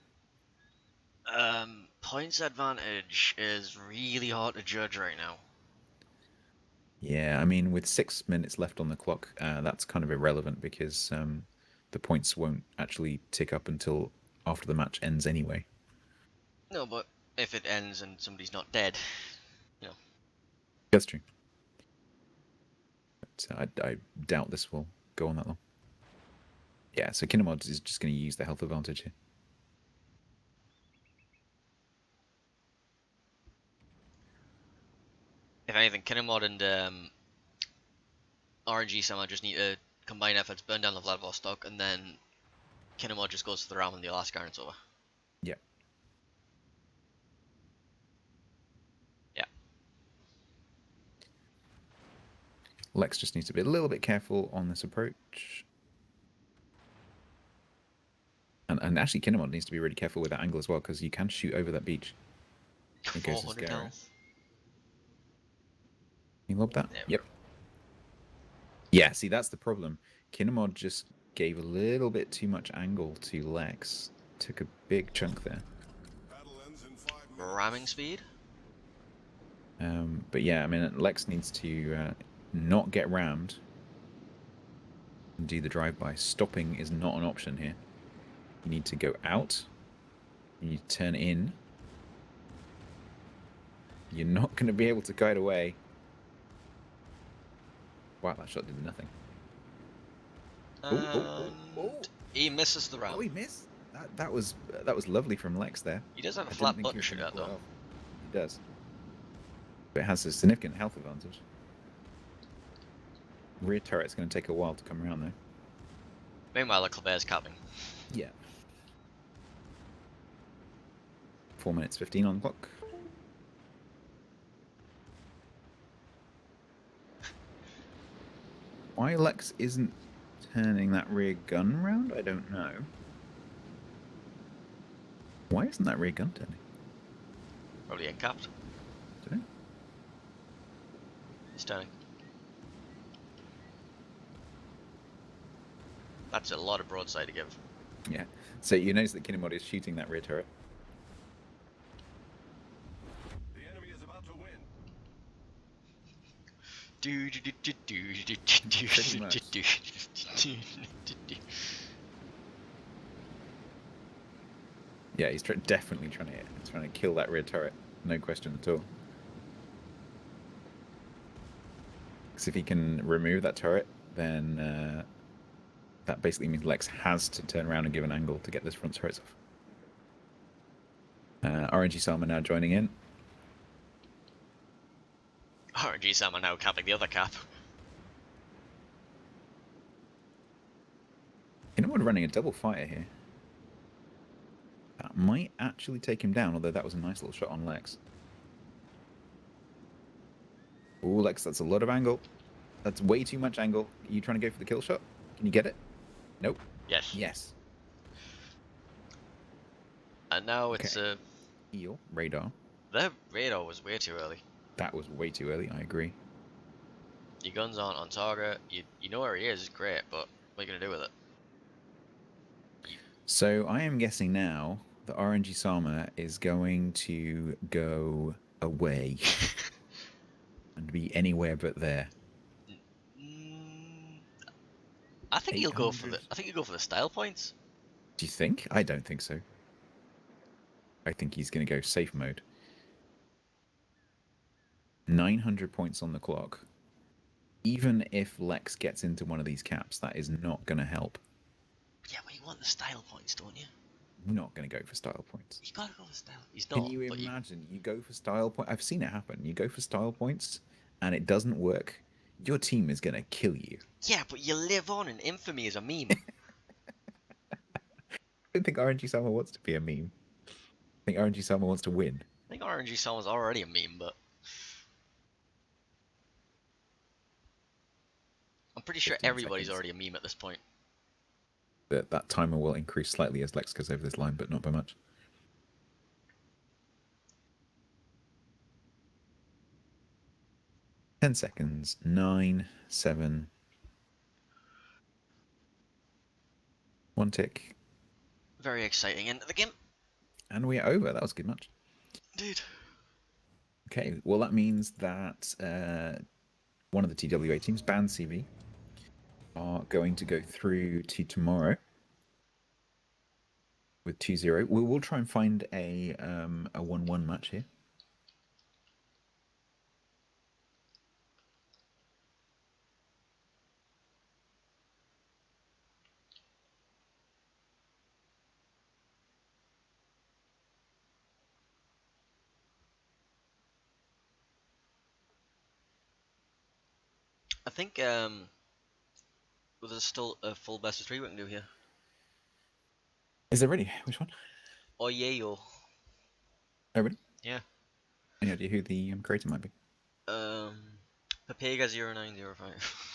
Points advantage is really hard to judge right now. Yeah, I mean, with 6 minutes left on the clock, that's kind of irrelevant because the points won't actually tick up until after the match ends anyway. No, but if it ends and somebody's not dead, you know. That's true. But I doubt this will go on that long. Yeah, so Kinemod is just going to use the health advantage here. If anything, Kinemod and RNG Sama just need to combine efforts, burn down the Vladivostok, and then Kinemod just goes to the Ram and the Alaska and it's over. Yeah. Yeah. Lex just needs to be a little bit careful on this approach. And actually, Kinemod needs to be really careful with that angle as well because you can shoot over that beach. It goes to 400 Asgera. health. Can you lob that? There we Yep. Yeah, see, that's the problem. Kinemod just gave a little bit too much angle to Lex. Took a big chunk there. Battle ends in 5 minutes. Ramming speed? But yeah, I mean, Lex needs to not get rammed and do the drive-by. Stopping is not an option here. You need to go out. You need to turn in. You're not going to be able to kite away. Wow, that shot did nothing. And he misses the Oh, ram. he missed. That was lovely from Lex there. He does have a I didn't flat think he button was gonna shootout pull it though. off. He does. But it has a significant health advantage. Rear turret's going to take a while to come around though. Meanwhile, Kleber's capping. Yeah. 4 minutes 15 on the clock. Why Lex isn't turning that rear gun round, I don't know. Why isn't that rear gun turning? Probably uncapped. Don't know. He's turning. That's a lot of broadside to give. Yeah. So you notice that Kinemod is shooting that rear turret. The enemy is about to win. Pretty much. Yeah, he's definitely trying to kill that rear turret. No question at all. Because if he can remove that turret, then that basically means Lex has to turn around and give an angle to get this front turret off. RNG Salma now joining in. RNG Sam are now capping the other cap. Anyone running a double fire here? That might actually take him down, although that was a nice little shot on Lex. Ooh, Lex, that's a lot of angle. That's way too much angle. Are you trying to go for the kill shot? Can you get it? Nope. Yes. Yes. And now it's Okay. Heal. Radar. the radar was way too early. That was way too early, I agree. Your gun's on target. You know where he is. Great, but what are you gonna do with it? So I am guessing now that RNG Sama is going to go away and be anywhere but there. Mm, I think he'll go for the. 800. I think he'll go for the style points. Do you think? I don't think so. I think he's going to go safe mode. 900 points on the clock. Even if Lex gets into one of these caps, that is not going to help. Yeah, but you want the style points, don't you? Not going to go for style points. You gotta go for style. He's not. Can you but imagine? You go for style points. I've seen it happen. You go for style points, and it doesn't work. Your team is going to kill you. Yeah, but you live on in infamy as a meme. I don't think RNG Summer wants to be a meme. I think RNG Summer wants to win. I think RNG Someone's already a meme, but I'm pretty sure 15 everybody's seconds. already a meme at this point. That timer will increase slightly as Lex goes over this line, but not by much. Ten seconds. 9, 7. One tick. Very exciting end of the game. And we're over. That was a good match. Indeed. Okay, well, that means that one of the TWA teams, Band CV, are going to go through to tomorrow with 2-0. We'll try and find a 1-1 match here. I think well, there's still a full best of 3 we can do here. Is there ready? Which one? Oh yeah, yo. Everybody? Yeah. Any idea who the creator might be? Papega 0905.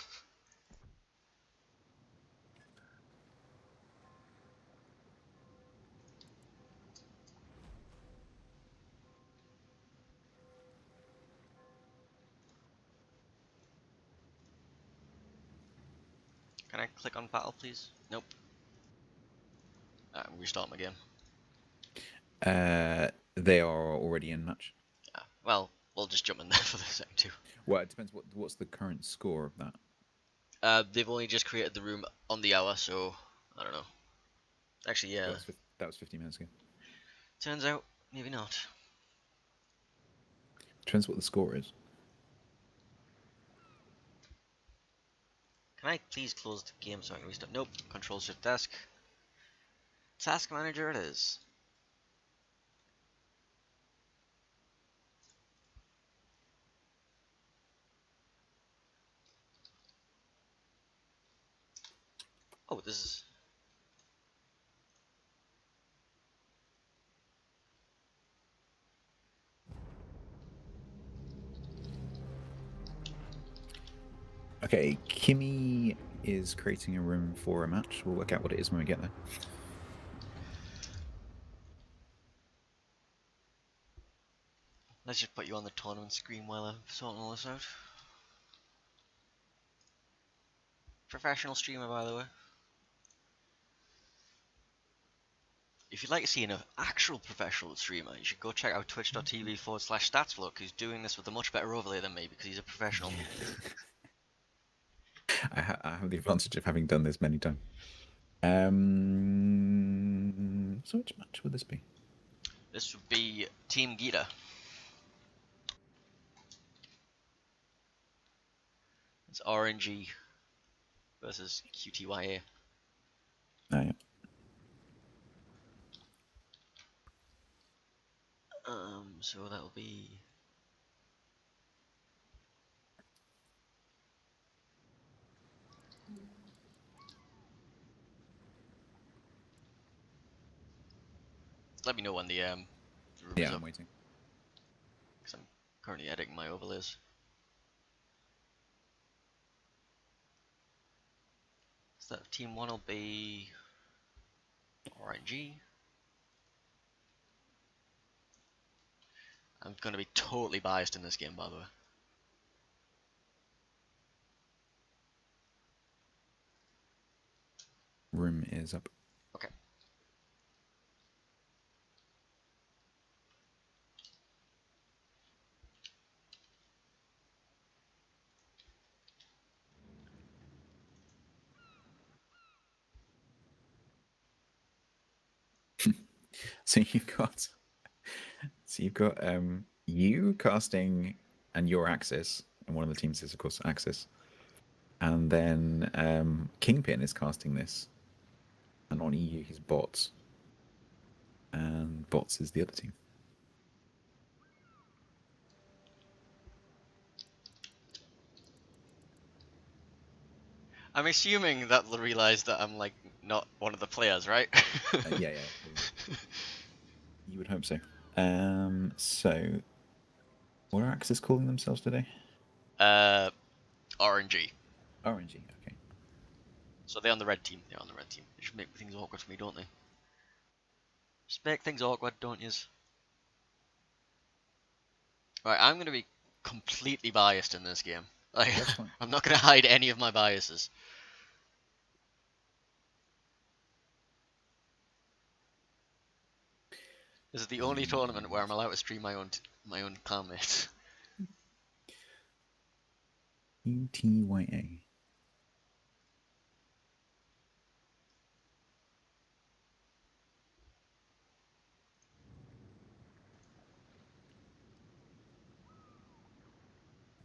Can I click on battle, please? Nope. Alright, restart my game. They are already in match. Yeah. Well, we'll just jump in there for the second too. Well, it depends. What's the current score of that? They've only just created the room on the hour, so I don't know. Actually, yeah. That was 50 minutes ago. Turns out, maybe not. Depends what the score is. Can I please close the game so I can restart? Nope. Control Shift Desk. Task Manager it is. Oh, this is. Okay, Kimmy is creating a room for a match. We'll work out what it is when we get there. Let's just put you on the tournament screen while I'm sorting all this out. Professional streamer, by the way. If you'd like to see an actual professional streamer, you should go check out twitch.tv/statsvlog, who's doing this with a much better overlay than me because he's a professional. I have the advantage of having done this many times. So which match would this be? This would be Team Gita. It's RNG versus QTYA. Oh, yeah. So that'll be. Let me know when the room is Yeah, up, I'm waiting. because I'm currently editing my overlays. So that team 1 will be RNG. I'm going to be totally biased in this game, by the way. Room is up. Okay. So you've got you casting and your Axis, and one of the teams is of course Axis, and then Kingpin is casting this, and on EU he's bots, and bots is the other team. I'm assuming that they'll realise that I'm like not one of the players, right? Yeah. You would hope so. So what are Axis calling themselves today? RNG. RNG. Okay. So they're on the red team. They're on the red team. They just make things awkward for me, don't they? Just make things awkward, don't yous? Right, I'm gonna be completely biased in this game. Like, That's fine. I'm not gonna hide any of my biases. This is the only tournament where I'm allowed to stream my own clan mates. UTYA.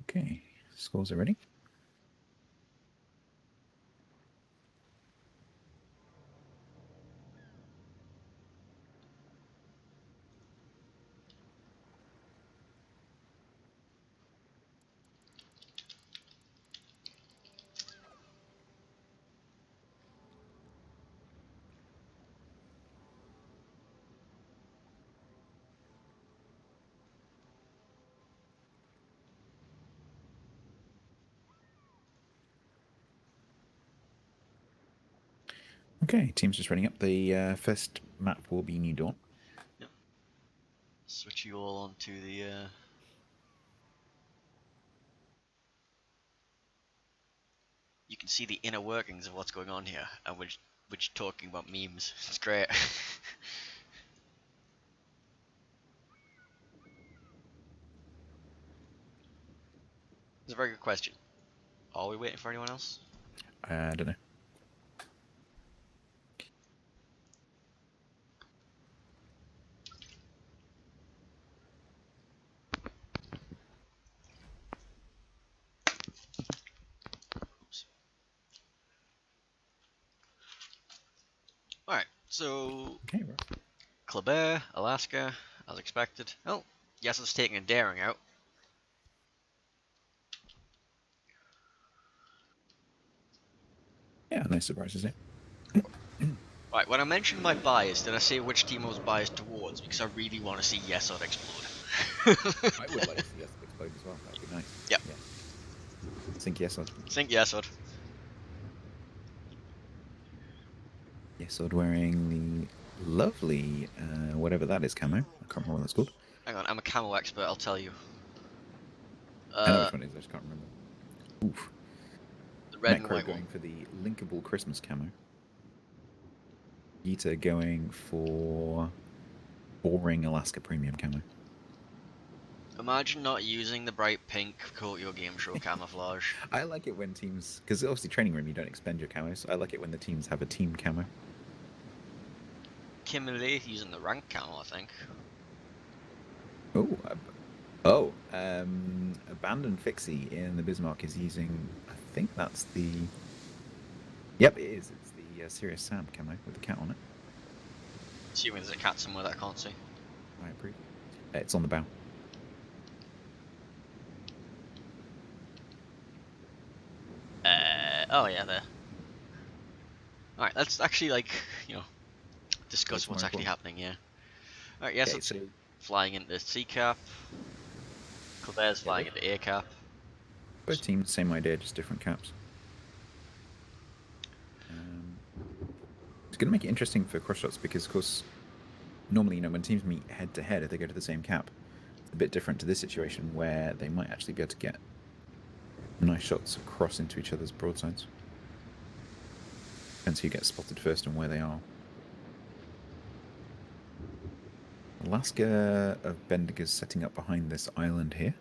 Okay, scores are ready. Okay, team's just running up. The first map will be New Dawn. Yep. Switch you all onto the. You can see the inner workings of what's going on here, and we're just talking about memes. It's great. It's a very good question. Are we waiting for anyone else? I don't know. Oops. Alright, so Okay, right. Kleber, Alaska, as expected. Oh, yes, it's taking a daring out. Yeah, no surprises there. Right, when I mentioned my bias, did I say which team I was biased towards? Because I really want to see Yesod explode. I would like to see us explode as well. That would be nice. Yep. Yeah. Think Yesod. Think Yesod. Yesod wearing the lovely, whatever that is, camo. I can't remember what that's called. Hang on, I'm a camo expert, I'll tell you. I know which one it is, I just can't remember. Oof. The red and Necro white going one. for the linkable Christmas camo. Gita going for boring Alaska premium camo. Imagine not using the bright pink Kotio Game Show camouflage. I like it when teams, because obviously training room you don't expend your camos. I like it when the teams have a team camo. Kim Lee using the rank camo, I think. Abandoned Fixie in the Bismarck is using, I think that's the, yep it is, it's the Serious Sam camo with the cat on it. Assuming there's a cat somewhere that I can't see. I approve. It's on the bow. Oh yeah, there. All right, let's actually discuss It's what's more actually important. happening. Yeah. All right. Yes, Okay, it's so flying into C cap. Colbert's yeah, flying into A cap. both teams, same idea, just different caps. It's going to make it interesting for cross shots because, of course, normally, when teams meet head to head, if they go to the same cap, it's a bit different to this situation where they might actually be able to get nice shots across into each other's broadsides. Depends who gets spotted first and where they are. Alaska of Bendiger's setting up behind this island here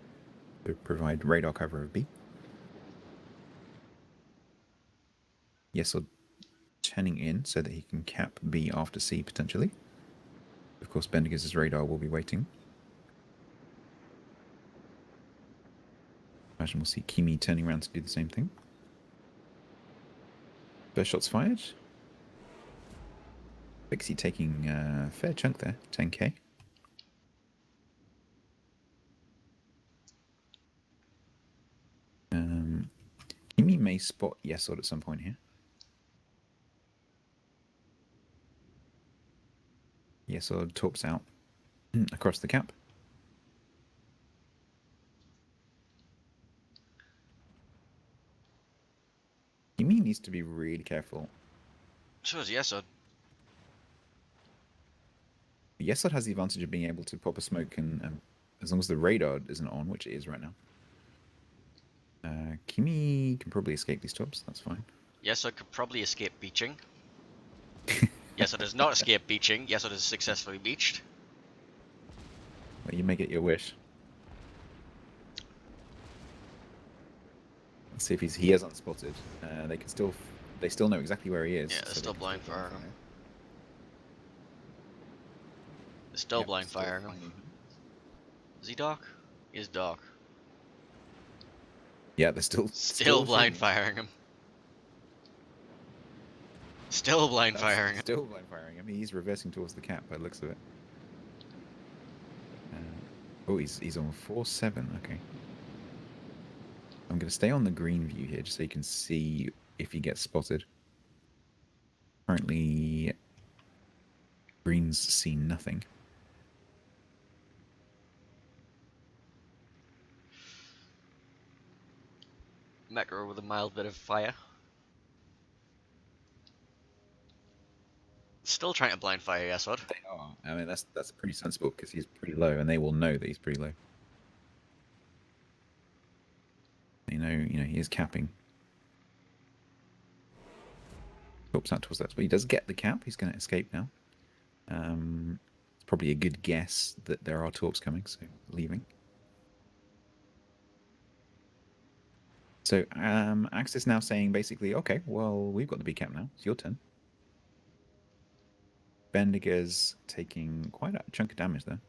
to provide radar cover of B. Yesod turning in so that he can cap B after C potentially. Of course, Bendiger's radar will be waiting. Imagine we'll see Kimi turning around to do the same thing. First shots fired. Pixie taking a fair chunk there, 10k. Kimi may spot Yesod at some point here. Yesod torps out across the cap. Kimi needs to be really careful. So is Yesod. Yesod has the advantage of being able to pop a smoke, and as long as the radar isn't on, which it is right now, Kimi can probably escape these tops. That's fine. Yesod could probably escape beaching. Yesod does not escape beaching. Yesod is successfully beached. Well, you make it your wish. Let's see if he hasn't spotted. They still know exactly where he is. Yeah, they're so still they can blind firing him. fire. They're still Yep, blind still firing him. finding Is he dark? He is dark. Yeah, they're still Still blind shooting. firing him. Still blind That's firing him. Still blind firing him. He's reversing towards the cap by the looks of it. Oh, he's on 4-7. Okay. I'm going to stay on the green view here just so you can see if he gets spotted. Currently, green's seen nothing. Mecca with a mild bit of fire. Still trying to blind fire Yesod. They are. I mean, that's pretty sensible because he's pretty low, and they will know that he's pretty low. They know, he is capping. Oops, out towards that. But he does get the cap. He's going to escape now. It's probably a good guess that there are torps coming, so leaving. So Axe is now saying basically, okay, well, we've got the B cap now. It's your turn. Bendiger's taking quite a chunk of damage there.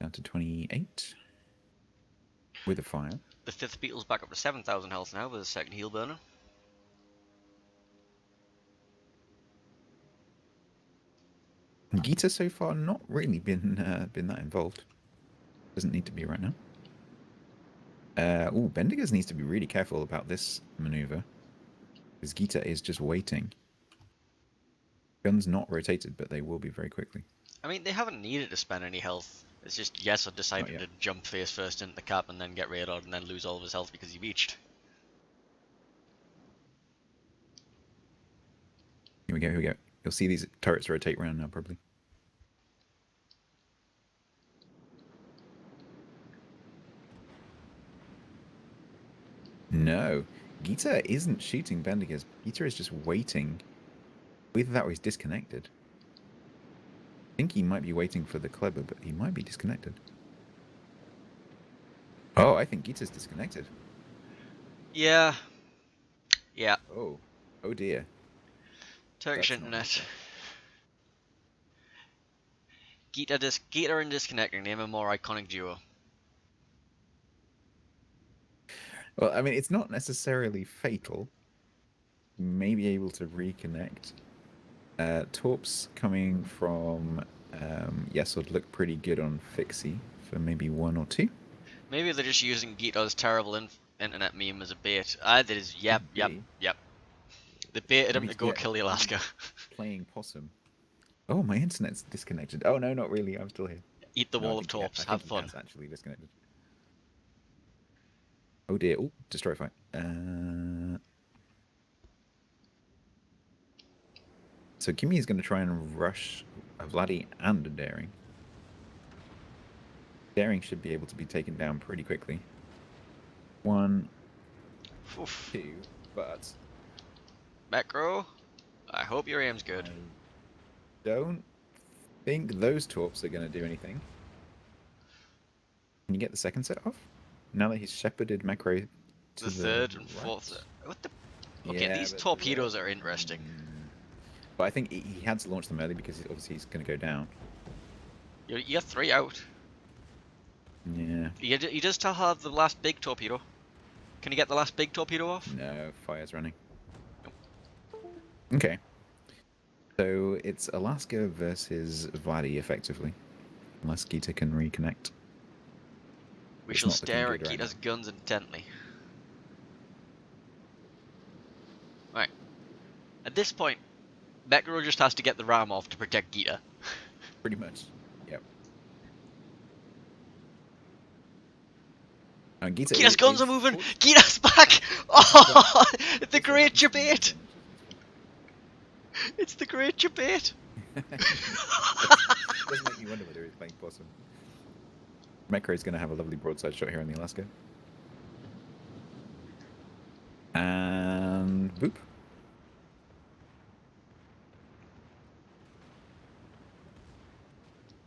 Down to 28 with a fire. The 5th Beetle's back up to 7,000 health now with a second heal burner. Gita so far not really been that involved. Doesn't need to be right now. Bendiger's needs to be really careful about this maneuver. Because Gita is just waiting. Guns not rotated, but they will be very quickly. I mean, they haven't needed to spend any health. It's just Yesod decided yet. to jump face first into the cap and then get radared and then lose all of his health because he beached. Here we go. You'll see these turrets rotate around now, probably. No. Gita isn't shooting Bendiger's. Gita is just waiting. Either that or he's disconnected. I think he might be waiting for the Kleber, but he might be disconnected. Oh, I think Gita's disconnected. Yeah. Yeah. Oh. Oh dear. Turkish That's not internet. good. Gita and disconnecting. Name a more iconic duo. Well, I mean, it's not necessarily fatal. You may be able to reconnect. Torps coming from Yes, would look pretty good on Fixie for maybe 1 or 2. Maybe they're just using Gita's terrible internet meme as a bait. That is, Could be. yep. They baited him Maybe to to go get kill the Alaska. playing possum. Oh, my internet's disconnected. Oh no, not really. I'm still here. Eat the No, I wall of think, yeah, torps. I Have think fun. It has actually disconnected. Oh dear. Oh, destroy fight. So Kimmy is going to try and rush a Vladdy and a Daring. Daring should be able to be taken down pretty quickly. 1, Oof. 2, but Macro, I hope your aim's good. I don't think those torps are going to do anything. Can you get the second set off? Now that he's shepherded Macro to The third and fourth. right? What the? Okay, Yeah, these but torpedoes are interesting. But I think he had to launch them early because obviously he's going to go down. You're 3 out. Yeah. You just still have the last big torpedo. Can you get the last big torpedo off? No, fire's running. Okay. So it's Alaska versus Vladdy, effectively. Unless Gita can reconnect. We It's shall not looking stare at good right Gita's now. guns intently. Right. At this point, Mekro just has to get the ram off to protect Gita. Pretty much. Yep. Gita Gita's guns are is moving! fortunate- Gita's back! Oh! The great Also happens to debate! be It's the great debate! does make me wonder whether he's playing possum. Mekro is going to have a lovely broadside shot here on the Alaska. And boop.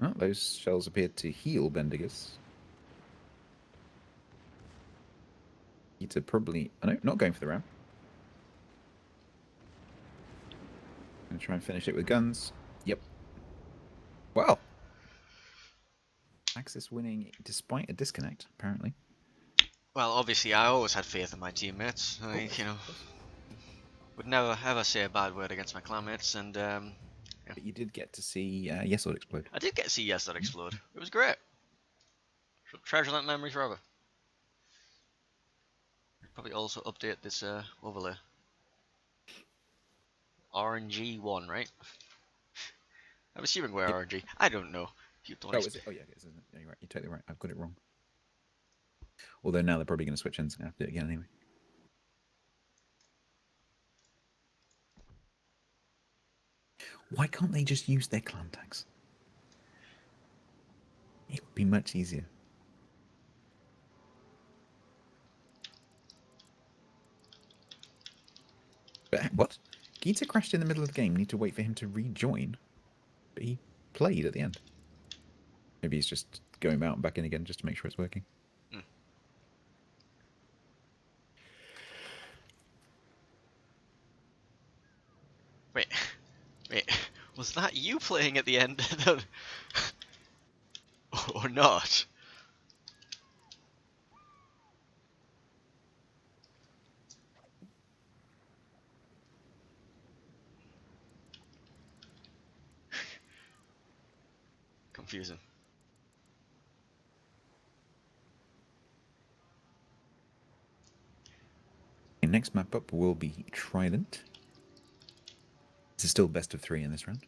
Oh, those shells appeared to heal Bendigus. Gita probably... Oh no, not going for the ram. Gonna try and finish it with guns. Yep. Wow. Axis winning despite a disconnect, apparently. Well, obviously, I always had faith in my teammates. Like, you know, would never ever say a bad word against my clanmates, and But you did get to see Yesod explode. I did get to see Yes That Explode. It was great. Shall treasure that memory forever. Probably also update this overlay. RNG1, right? I'm assuming we're Yep. RNG. I don't know. You don't Oh, is it? Oh, yeah, it is, isn't it? Yeah, you're right. You're totally right. I've got it wrong. Although now they're probably going to switch ends and have to do it again anyway. Why can't they just use their clan tags? It would be much easier. But what? Gita crashed in the middle of the game. Need to wait for him to rejoin. But he played at the end. Maybe he's just going out and back in again just to make sure it's working. Wait, wait. Was that you playing at the end? Or not? Confusing. The next map up will be Trident. This is still best of 3 in this round.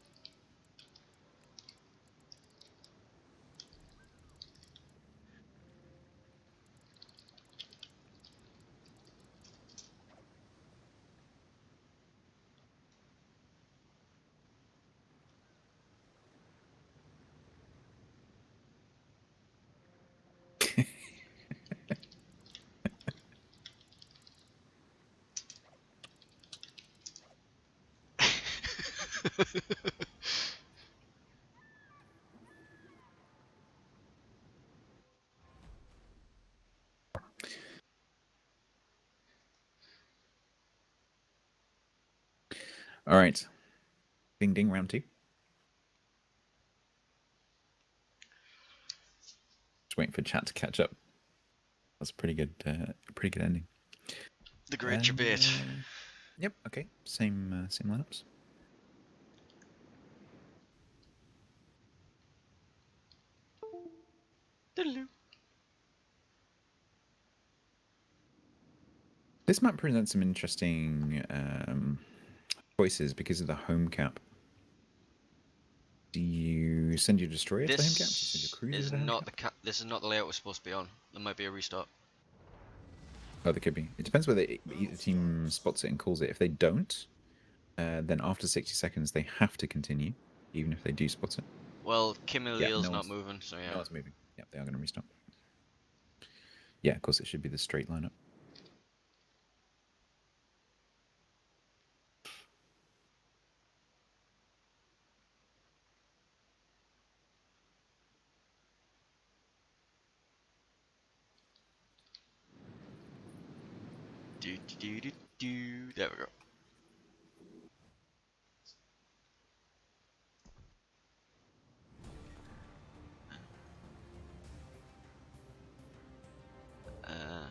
All right. Ding ding, round 2. Just waiting for chat to catch up. That's a pretty good ending. The great debate. Yep. Okay. Same lineups. Diddle-oo. This map presents some interesting choices because of the home cap. Do you send your destroyer to the home cap? Do you send your This cruiser to is the home not cap? this is not the layout we're supposed to be on. There might be a restart. Oh, there could be. It depends whether either team spots it and calls it. If they don't, then after 60 seconds they have to continue, even if they do spot it. Well, Kim Yeah, Il-leel's no not one's- moving, so yeah. No, it's moving. Yeah, they are going to restart. Yeah, of course it should be the straight lineup. Do do do do do. There we go. Uh,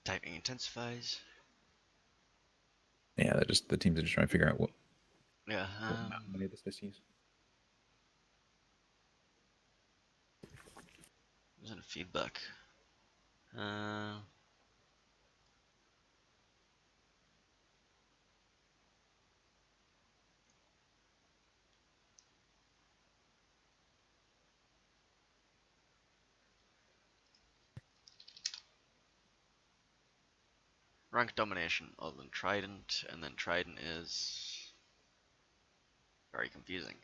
typing intensifies. Yeah, the teams are just trying to figure out what Yeah. map many of this list use. There's any feedback. Uh, rank domination other than Trident, and then Trident is very confusing.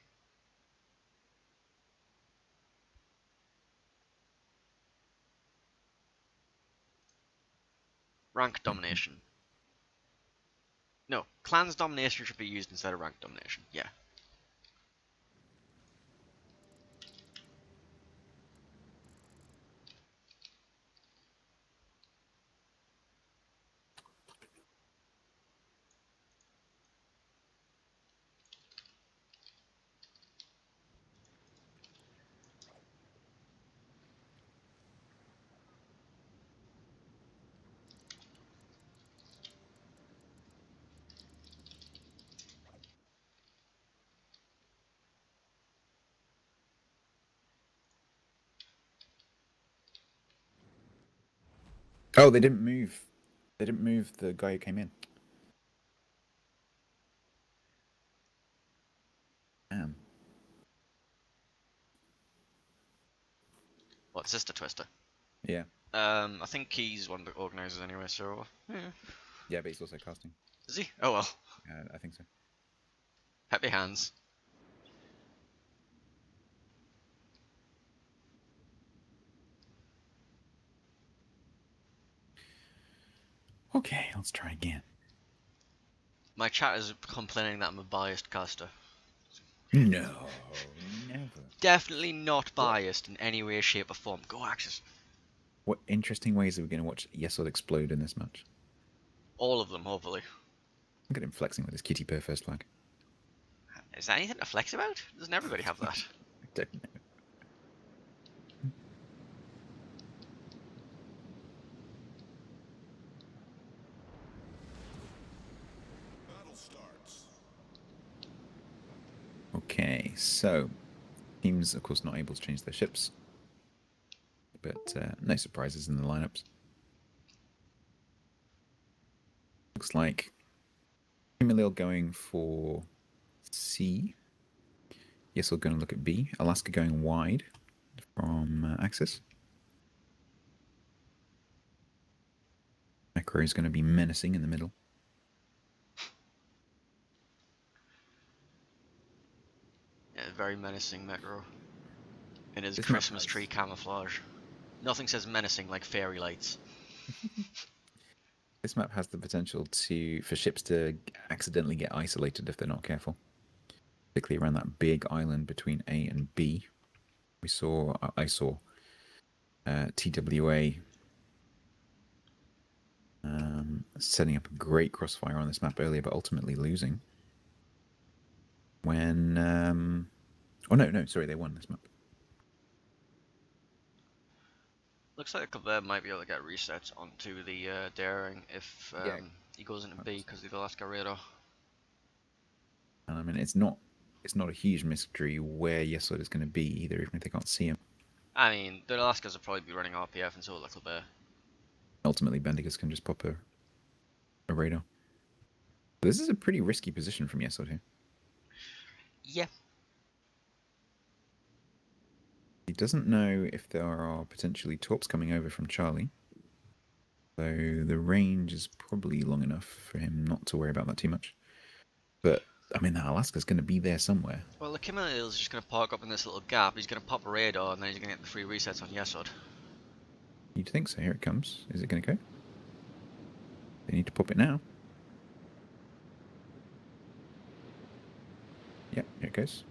Rank domination. No, clans domination should be used instead of rank domination. Yeah. Oh, they didn't move. They didn't move the guy who came in. Damn. What, Sister Twister? Yeah. I think he's one of the organizers anyway, so. Yeah. Yeah, but he's also casting. Is he? Oh well. I think so. Happy hands. Okay, let's try again. My chat is complaining that I'm a biased caster. No, never. Definitely not biased in any way, shape, or form. Go Axis. What interesting ways are we going to watch Yesod explode in this match? All of them, hopefully. Look at him flexing with his kitty purr first flag. Is there anything to flex about? Doesn't everybody have that? I don't know. Battle starts. Okay, so teams, of course, not able to change their ships, but no surprises in the lineups. Looks like Emilio going for C. Yes, we're going to look at B. Alaska going wide from Axis. Necro is going to be menacing in the middle. Yeah, very menacing Metro. In his This map Christmas has- tree camouflage. Nothing says menacing like fairy lights. This map has the potential for ships to accidentally get isolated if they're not careful. Particularly around that big island between A and B. I saw TWA setting up a great crossfire on this map earlier, but ultimately losing. When sorry, they won this map. Looks like Colbert might be able to get resets onto the Daring if Yeah. he goes into B because of the Alaska radar. And I mean, it's not a huge mystery where Yesod is going to be either, even if they can't see him. I mean, the Alaskas will probably be running RPF and so will Colbert. Ultimately, Bendigus can just pop a radar. This is a pretty risky position from Yesod here. Yeah. He doesn't know if there are potentially torps coming over from Charlie. So the range is probably long enough for him not to worry about that too much. But, I mean, that Alaska's going to be there somewhere. Well, the Kimil is just going to park up in this little gap. He's going to pop a radar and then he's going to get the free resets on Yesod. You'd think so. Here it comes. Is it going to go? They need to pop it now. Yeah, here it goes.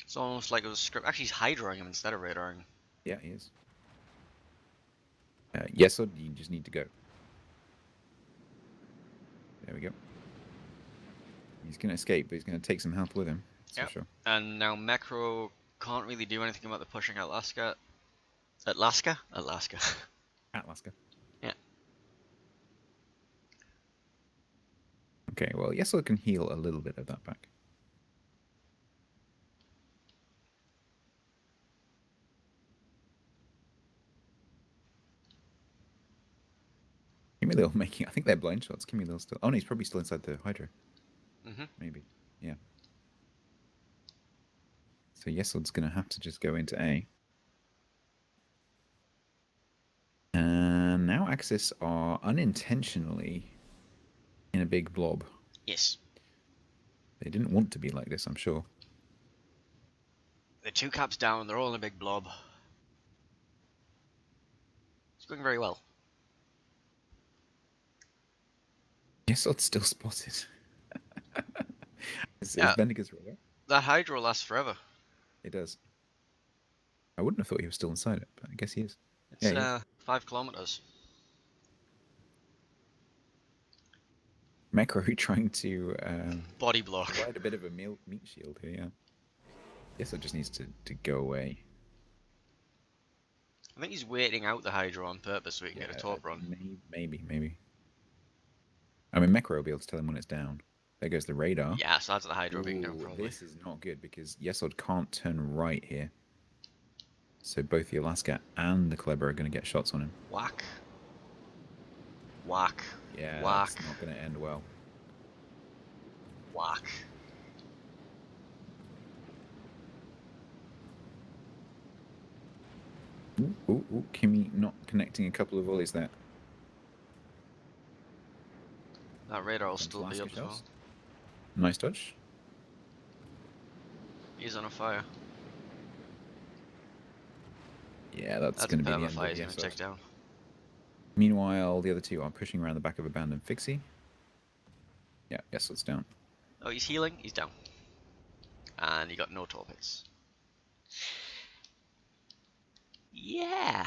It's almost like it was a script. Actually, he's hydroing him instead of radaring. Yeah, he is. Yesod, you just need to go. There we go. He's going to escape, but he's going to take some help with him. That's Yep. for sure. And now Mecro can't really do anything about the pushing Alaska. Alaska? Alaska. Alaska. Yeah. Okay, well, Yesod can heal a little bit of that back. Kimilil making, I think they're blind shots. Kimilil still. Oh no, he's probably still inside the Hydra. Maybe. Yeah. So Yesod's going to have to just go into A. And now Axis are unintentionally in a big blob. Yes. They didn't want to be like this, I'm sure. The two caps down, they're all in a big blob. It's going very well. Yesod's still spotted. Is Yeah. Bendigus right? That Hydro lasts forever. It does. I wouldn't have thought he was still inside it, but I guess he is. It's Yeah, 5 kilometers. Mecro trying to Body block. provide a bit of a meat shield here, yeah. Yesod just needs to go away. I think he's waiting out the Hydro on purpose so he can get a top run. Maybe. I mean, Mecro will be able to tell him when it's down. There goes the radar. Yeah, so that's the Hydro being down Ooh, probably. this is not good because Yesod can't turn right here. So both the Alaska and the Kleber are going to get shots on him. Whack. Whack. Yeah, Whack. that's not going to end well. Whack. Ooh, Kimmy not connecting a couple of volleys there. That radar will Comes still be Alaska up as well. shots. Nice touch. He's on a fire. Yeah, that's That's going a to be the perma end fire of he's going to take Yesod. down. Meanwhile, the other two are pushing around the back of Abandoned Fixie. Yeah, Yesod's down. Oh, he's healing. He's down. And he got no top hits. Yeah.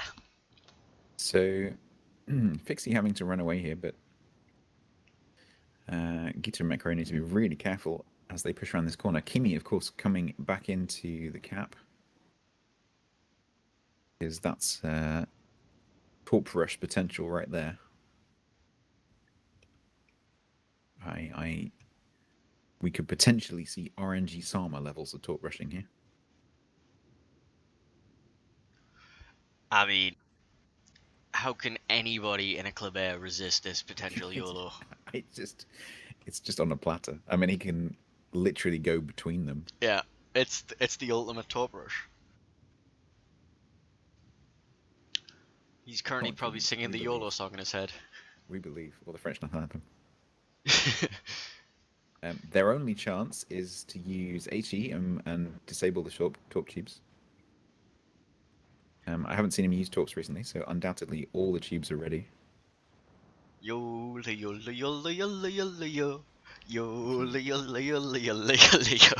So, Fixie having to run away here, but Gita and Mecro need to be really careful as they push around this corner. Kimi, of course, coming back into the cap. Because that's Torp Rush potential right there. We could potentially see RNG Sama levels of Torp Rushing here. I mean, how can anybody in a club air resist this potential YOLO? It's just on a platter. I mean, he can literally go between them. Yeah, it's the ultimate top rush. He's currently Can't probably we singing the believe? YOLO song in his head. We believe. Well, the French nothing happen. Their only chance is to use HE and disable the short torp tubes. I haven't seen him use torps recently, so undoubtedly all the tubes are ready. Yola yola yola yola yola yo. Yola yola yola yola yola yo.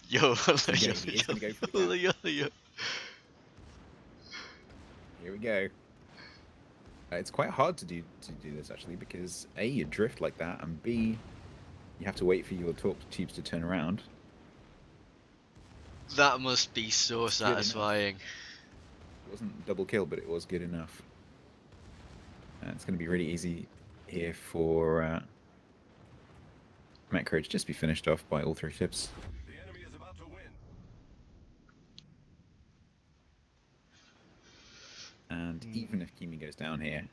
Yola He yola is gonna go for the yola gap. yola yo. Here we go. It's quite hard to do this actually because A, you drift like that, and B, you have to wait for your torp tubes to turn around. That must be so It's good enough. satisfying. It wasn't double kill, but it was good enough. And it's going to be really easy here for Matt Courage just be finished off by all 3 ships. The enemy is about to win. And even if Kimi goes down here,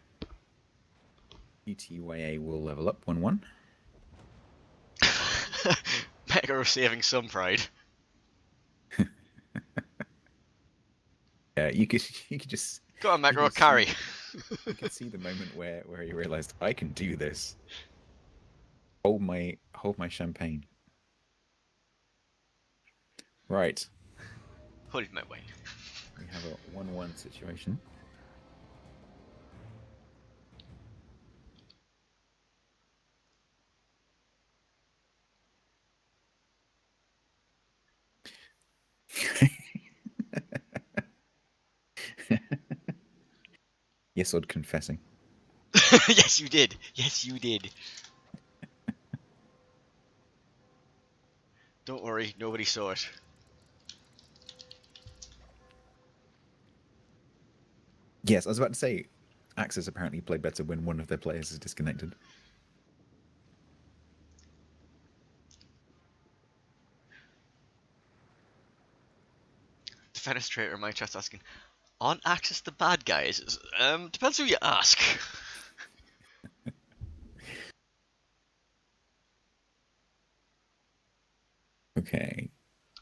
UTYA will level up 1-1. Megaro saving some pride. Yeah, you could just Go on, you Megaro, could carry. see- you could see the moment where he realized I can do this. Hold my champagne. Right, Hold my wine. we have a 1-1 situation. Yes, Odd confessing. Yes, you did. Yes, you did. Don't worry, nobody saw it. Yes, I was about to say, Axis apparently play better when one of their players is disconnected. Defenestrator in my chat's asking, aren't Axis the bad guys? Depends who you ask. Okay.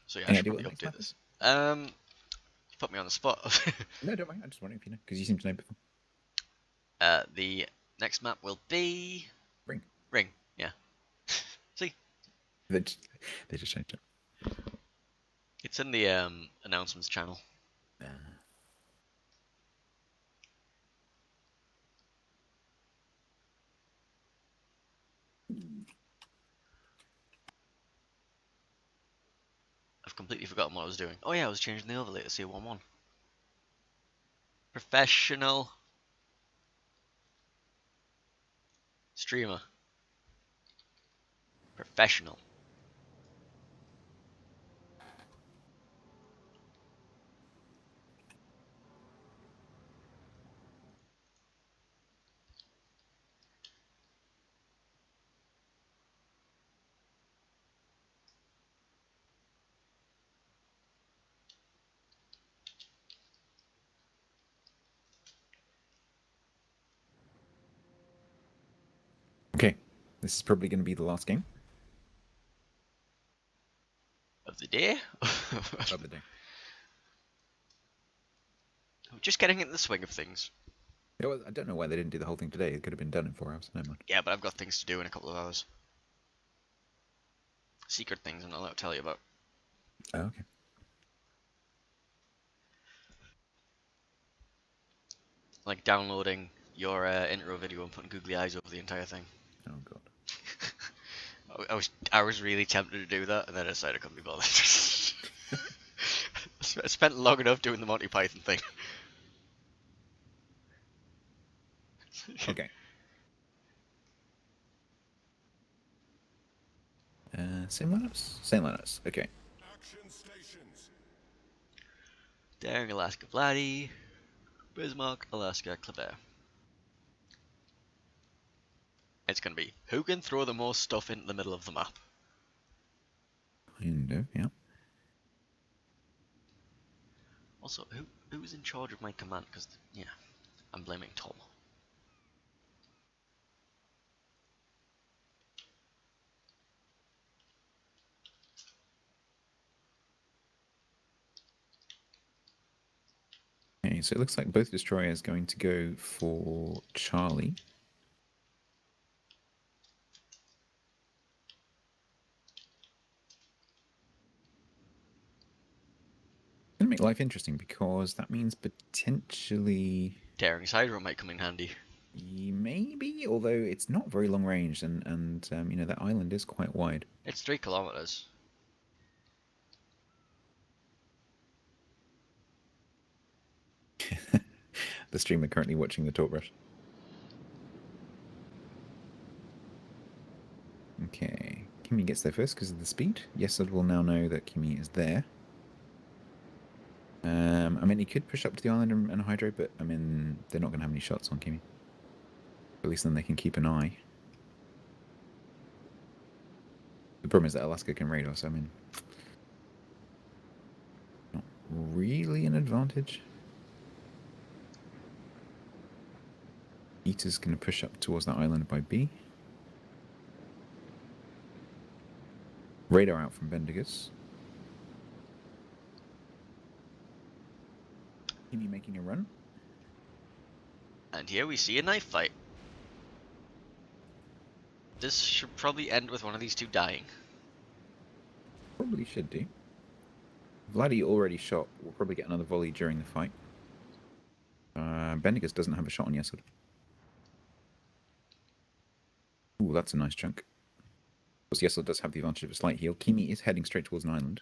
So yeah, I Any should idea what probably the next update map this. is? You put me on the spot. No, don't worry. I'm just wondering if you know, because you seem to know before. The next map will be Ring. Ring. Yeah. See, They just changed it. it's in the announcements channel. I've completely forgotten what I was doing. Oh yeah, I was changing the overlay to see 1-1. Professional streamer. Professional. Okay. This is probably going to be the last game Of the day. of the day. I'm just getting into the swing of things. Yeah, well, I don't know why they didn't do the whole thing today. It could have been done in 4 hours. Never mind. Yeah, but I've got things to do in a couple of hours. Secret things I'm not allowed to tell you about. Oh, okay. Like downloading your intro video and putting googly eyes over the entire thing. Oh, God. I was really tempted to do that, and then I decided I couldn't be bothered. I spent long enough doing the Monty Python thing. Okay. Same lineups? Same lineups. Okay. Action stations. Daring, Alaska, Vladdy, Bismarck, Alaska, Kleber. It's gonna be who can throw the most stuff into the middle of the map. Kind of, yeah. Also, who's in charge of my command? Because yeah, I'm blaming Tom. Okay, so it looks like both destroyers going to go for Charlie. Gonna make life interesting because that means potentially Daring's Hydro might come in handy. maybe, although it's not very long range, and you know that island is quite wide. It's 3 kilometers. The streamer currently watching the talk brush. Okay, Kimi gets there first because of the speed. Yesod will now know that Kimi is there. I mean, he could push up to the island and hydro, but I mean, they're not going to have any shots on Kimi. At least then they can keep an eye. The problem is that Alaska can raid us. I mean, not really an advantage. Eater's going to push up towards that island by B. Radar out from Bendigus. Kimi making a run. And here we see a knife fight. This should probably end with one of these two dying. Probably should do. Vladdy already shot. We'll probably get another volley during the fight. Bendigus doesn't have a shot on Yesod. Ooh, that's a nice chunk. Of course, Yesod does have the advantage of a slight heal. Kimi is heading straight towards an island.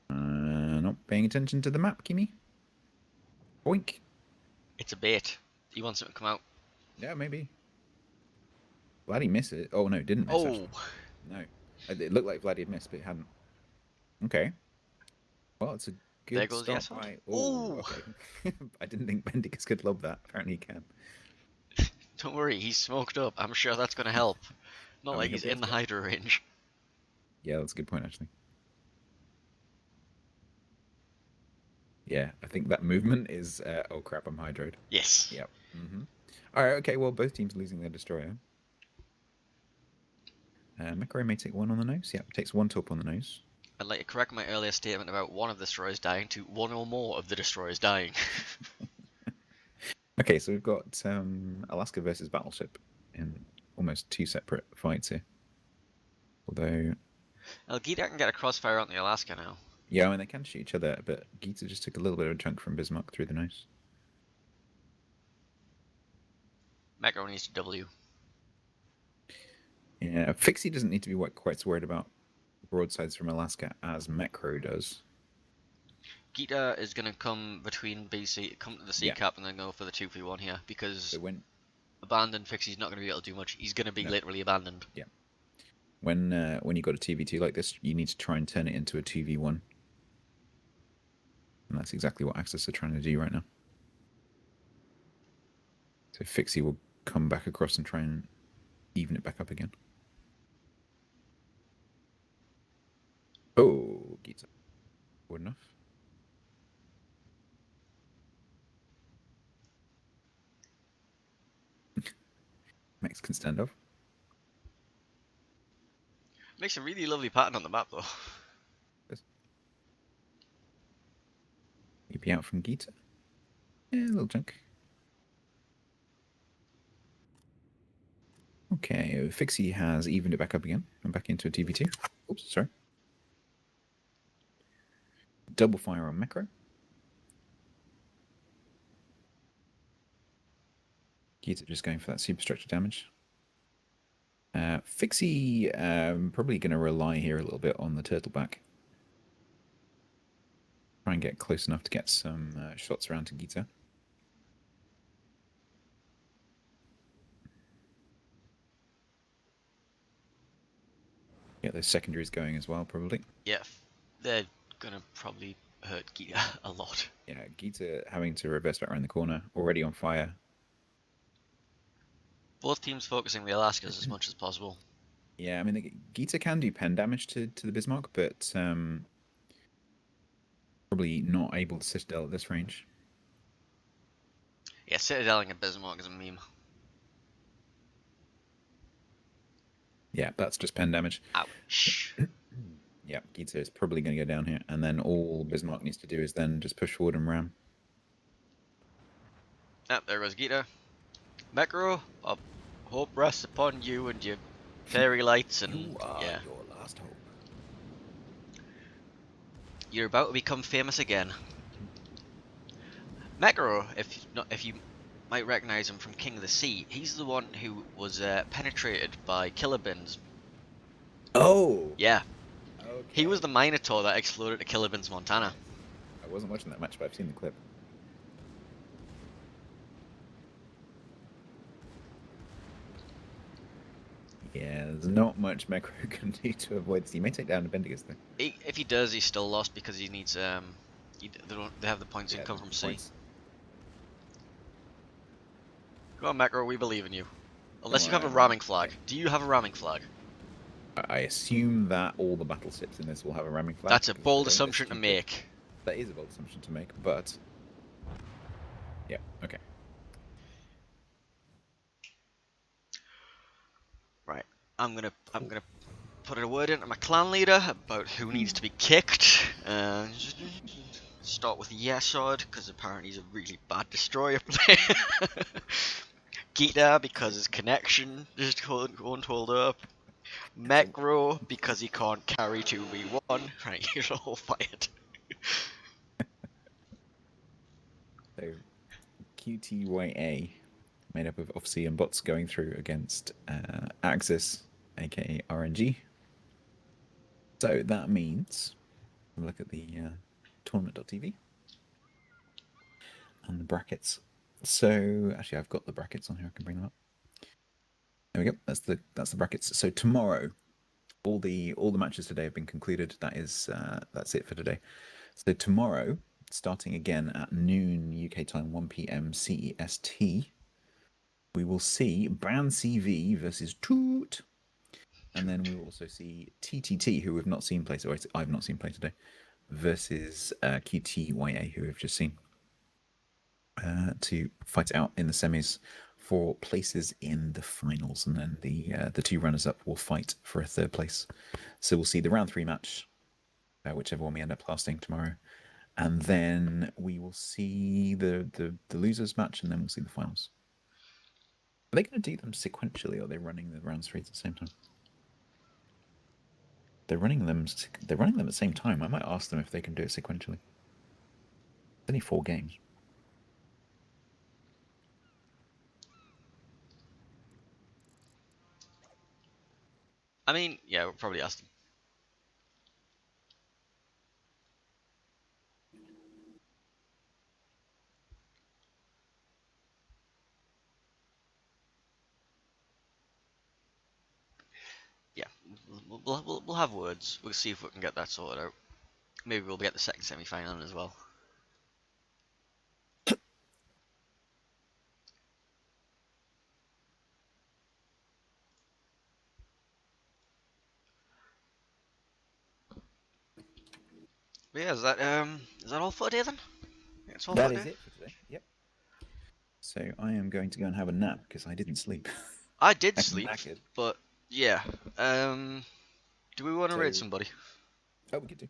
Not paying attention to the map, Kimi. Boink. It's a bait. He wants him to come out. Yeah, maybe. Vladdy missed it. Oh, no, didn't miss Oh! actually. No. It looked like Vladdy had missed, but it hadn't. Okay. Well, it's a good There goes start Yesod. by... Ooh. Oh, okay. I didn't think Bendigus could lob that. Apparently he can. Don't worry, he's smoked up. I'm sure that's gonna help. Not I like mean, he's he'll be in the able to Hydro range. Yeah, that's a good point, actually. Yeah, I think that movement is... oh, crap, I'm hydroed. Yes. Yep. All right, okay, well, both teams losing their destroyer. Macro may take one on the nose. Yep, takes one top on the nose. I'd like to correct my earlier statement about one of the destroyers dying to one or more of the destroyers dying. Okay, so we've got Alaska versus Battleship in almost two separate fights here. Although, Well, Gita can get a crossfire on the Alaska now. yeah, I mean, they can shoot each other, but Gita just took a little bit of a chunk from Bismarck through the nose. Macro needs to W. Yeah, Fixie doesn't need to be quite so worried about broadsides from Alaska as Macro does. Gita is going to come between BC, come to the C Yeah. cap, and then go for the 2v1 here, because So abandoned Fixie's not going to be able to do much. He's going to be No. literally abandoned. when you got a 2v2 like this, you need to try and turn it into a 2v1. And that's exactly what Axis are trying to do right now. So Fixie will come back across and try and even it back up again. Oh, Gita. Good enough. Mexican standoff. Makes a really lovely pattern on the map, though. EP out from Gita. Yeah, a little chunk. Okay, Fixie has evened it back up again. I'm back into a TV2. Oops, sorry. Double fire on Macro. Gita just going for that superstructure damage. Fixie probably going to rely here a little bit on the turtleback. Try and get close enough to get some shots around to Gita. Get those secondaries going as well, probably. Yeah, they're going to probably hurt Gita a lot. Yeah, Gita having to reverse back around the corner, already on fire. Both teams focusing the Alaskas as much as possible. Yeah, I mean, Gita can do pen damage to the Bismarck, but probably not able to Citadel at this range. Yeah, Citadeling a Bismarck is a meme. Yeah, that's just pen damage. Ouch. Yeah, Gita is probably going to go down here, and then all Bismarck needs to do is then just push forward and ram. Yep, there goes Gita. Macro, hope rests upon you and your fairy lights and You are yeah. your last hope. You're about to become famous again. Mekaro, if you might recognize him from King of the Sea, he's the one who was penetrated by killer bins. Oh. Yeah, Okay. he was the Minotaur that exploded at Killer Bins, Montana. I wasn't watching that match, but I've seen the clip. Yeah, there's not much Mekro can do to avoid this. He may take down Bendigus though. If he does, he's still lost because he needs they have the points Yeah, income from there's sea. points. Go on, Mekaro, we believe in you. Unless you have a on, ramming flag. Do you have a ramming flag? I assume that all the battle ships in this will have a ramming flag. That's a 'cause bold they're assumption to stupid. make. That is a bold assumption to make, but yeah, okay. Right. I'm gonna put a word into my clan leader about who needs to be kicked. Start with Yesod because apparently he's a really bad destroyer player. Gita because his connection just won't hold up. Mekro because he can't carry 2v1. Right, you're all fired. So QTYA, made up of Offsea and bots going through against Axis, aka RNG. So that means, look at the tournament.tv and the brackets. So actually, I've got the brackets on here. I can bring them up. There we go. That's the brackets. So tomorrow, all the matches today have been concluded. That's it for today. So tomorrow, starting again at noon UK time, 1 p.m. CEST, we will see Brand CV versus Toot, and then we will also see TTT, who we've not seen play. So I've not seen play today, versus QTYA, who we've just seen, to fight out in the semis for places in the finals, and then the two runners-up will fight for a third place. So we'll see the round 3 match, whichever one we end up lasting tomorrow, and then we will see the losers match, and then we'll see the finals. Are they going to do them sequentially, or are they running the round 3 at the same time? They're running them at the same time. I might ask them if they can do it sequentially. It's only 4 games. I mean, yeah, we'll probably ask them. Yeah, we'll have words. We'll see if we can get that sorted out. Maybe we'll get the second semi-final as well. But yeah, is that all for today then? Yeah, it's all That for is today. it for today. Yep. So I am going to go and have a nap because I didn't sleep. I did I'm sleep, knackered. but yeah. Do we want to raid So- somebody? Oh, we could do.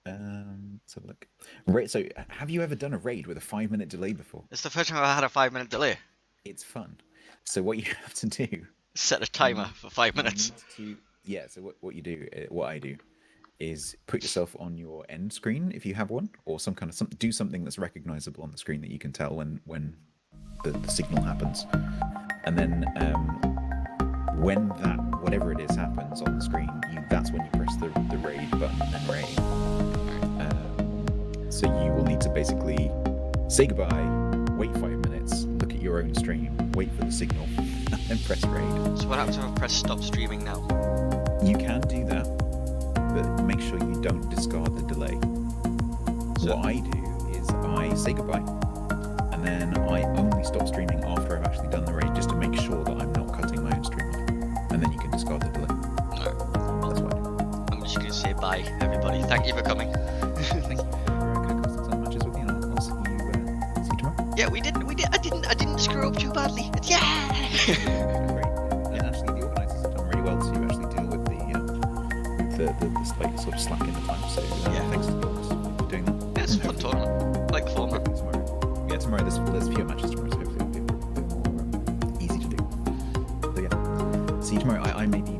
Let's have a look. Right. So, have you ever done a raid with a 5-minute delay before? It's the first time I had a 5-minute delay. It's fun. So what you have to do, Set a timer for 5 minutes. yeah. So what you do, what I do, is put yourself on your end screen if you have one, or do something that's recognizable on the screen that you can tell when the signal happens, and then when that whatever it is happens on the screen, that's when you press the raid button and raid. So you will need to basically say goodbye, wait 5 minutes, look at your own stream, wait for the signal, and then press raid. So what happens if I press stop streaming now? You can do that, but make sure you don't discard the delay. So- What I do is I say goodbye, and then I only stop streaming after I've actually done the raid, just to make sure that I'm not cutting my own stream off, and then you can discard the delay. No, That's what I do. I'm just gonna say bye, everybody. Thank you for coming. Thank you for casting some matches with me, and I'll see you tomorrow. Yeah, we did. I didn't screw up too badly. Yeah. Great. And actually, the organisers have done really well to actually deal with the slight sort of slack in the time. So Yeah. thanks to the orgs for doing that. Yeah, it's a fun tournament. Like the format. Tomorrow. Yeah, tomorrow there's fewer matches tomorrow, so hopefully it'll be a bit more easy to do. So yeah, see you tomorrow. I may be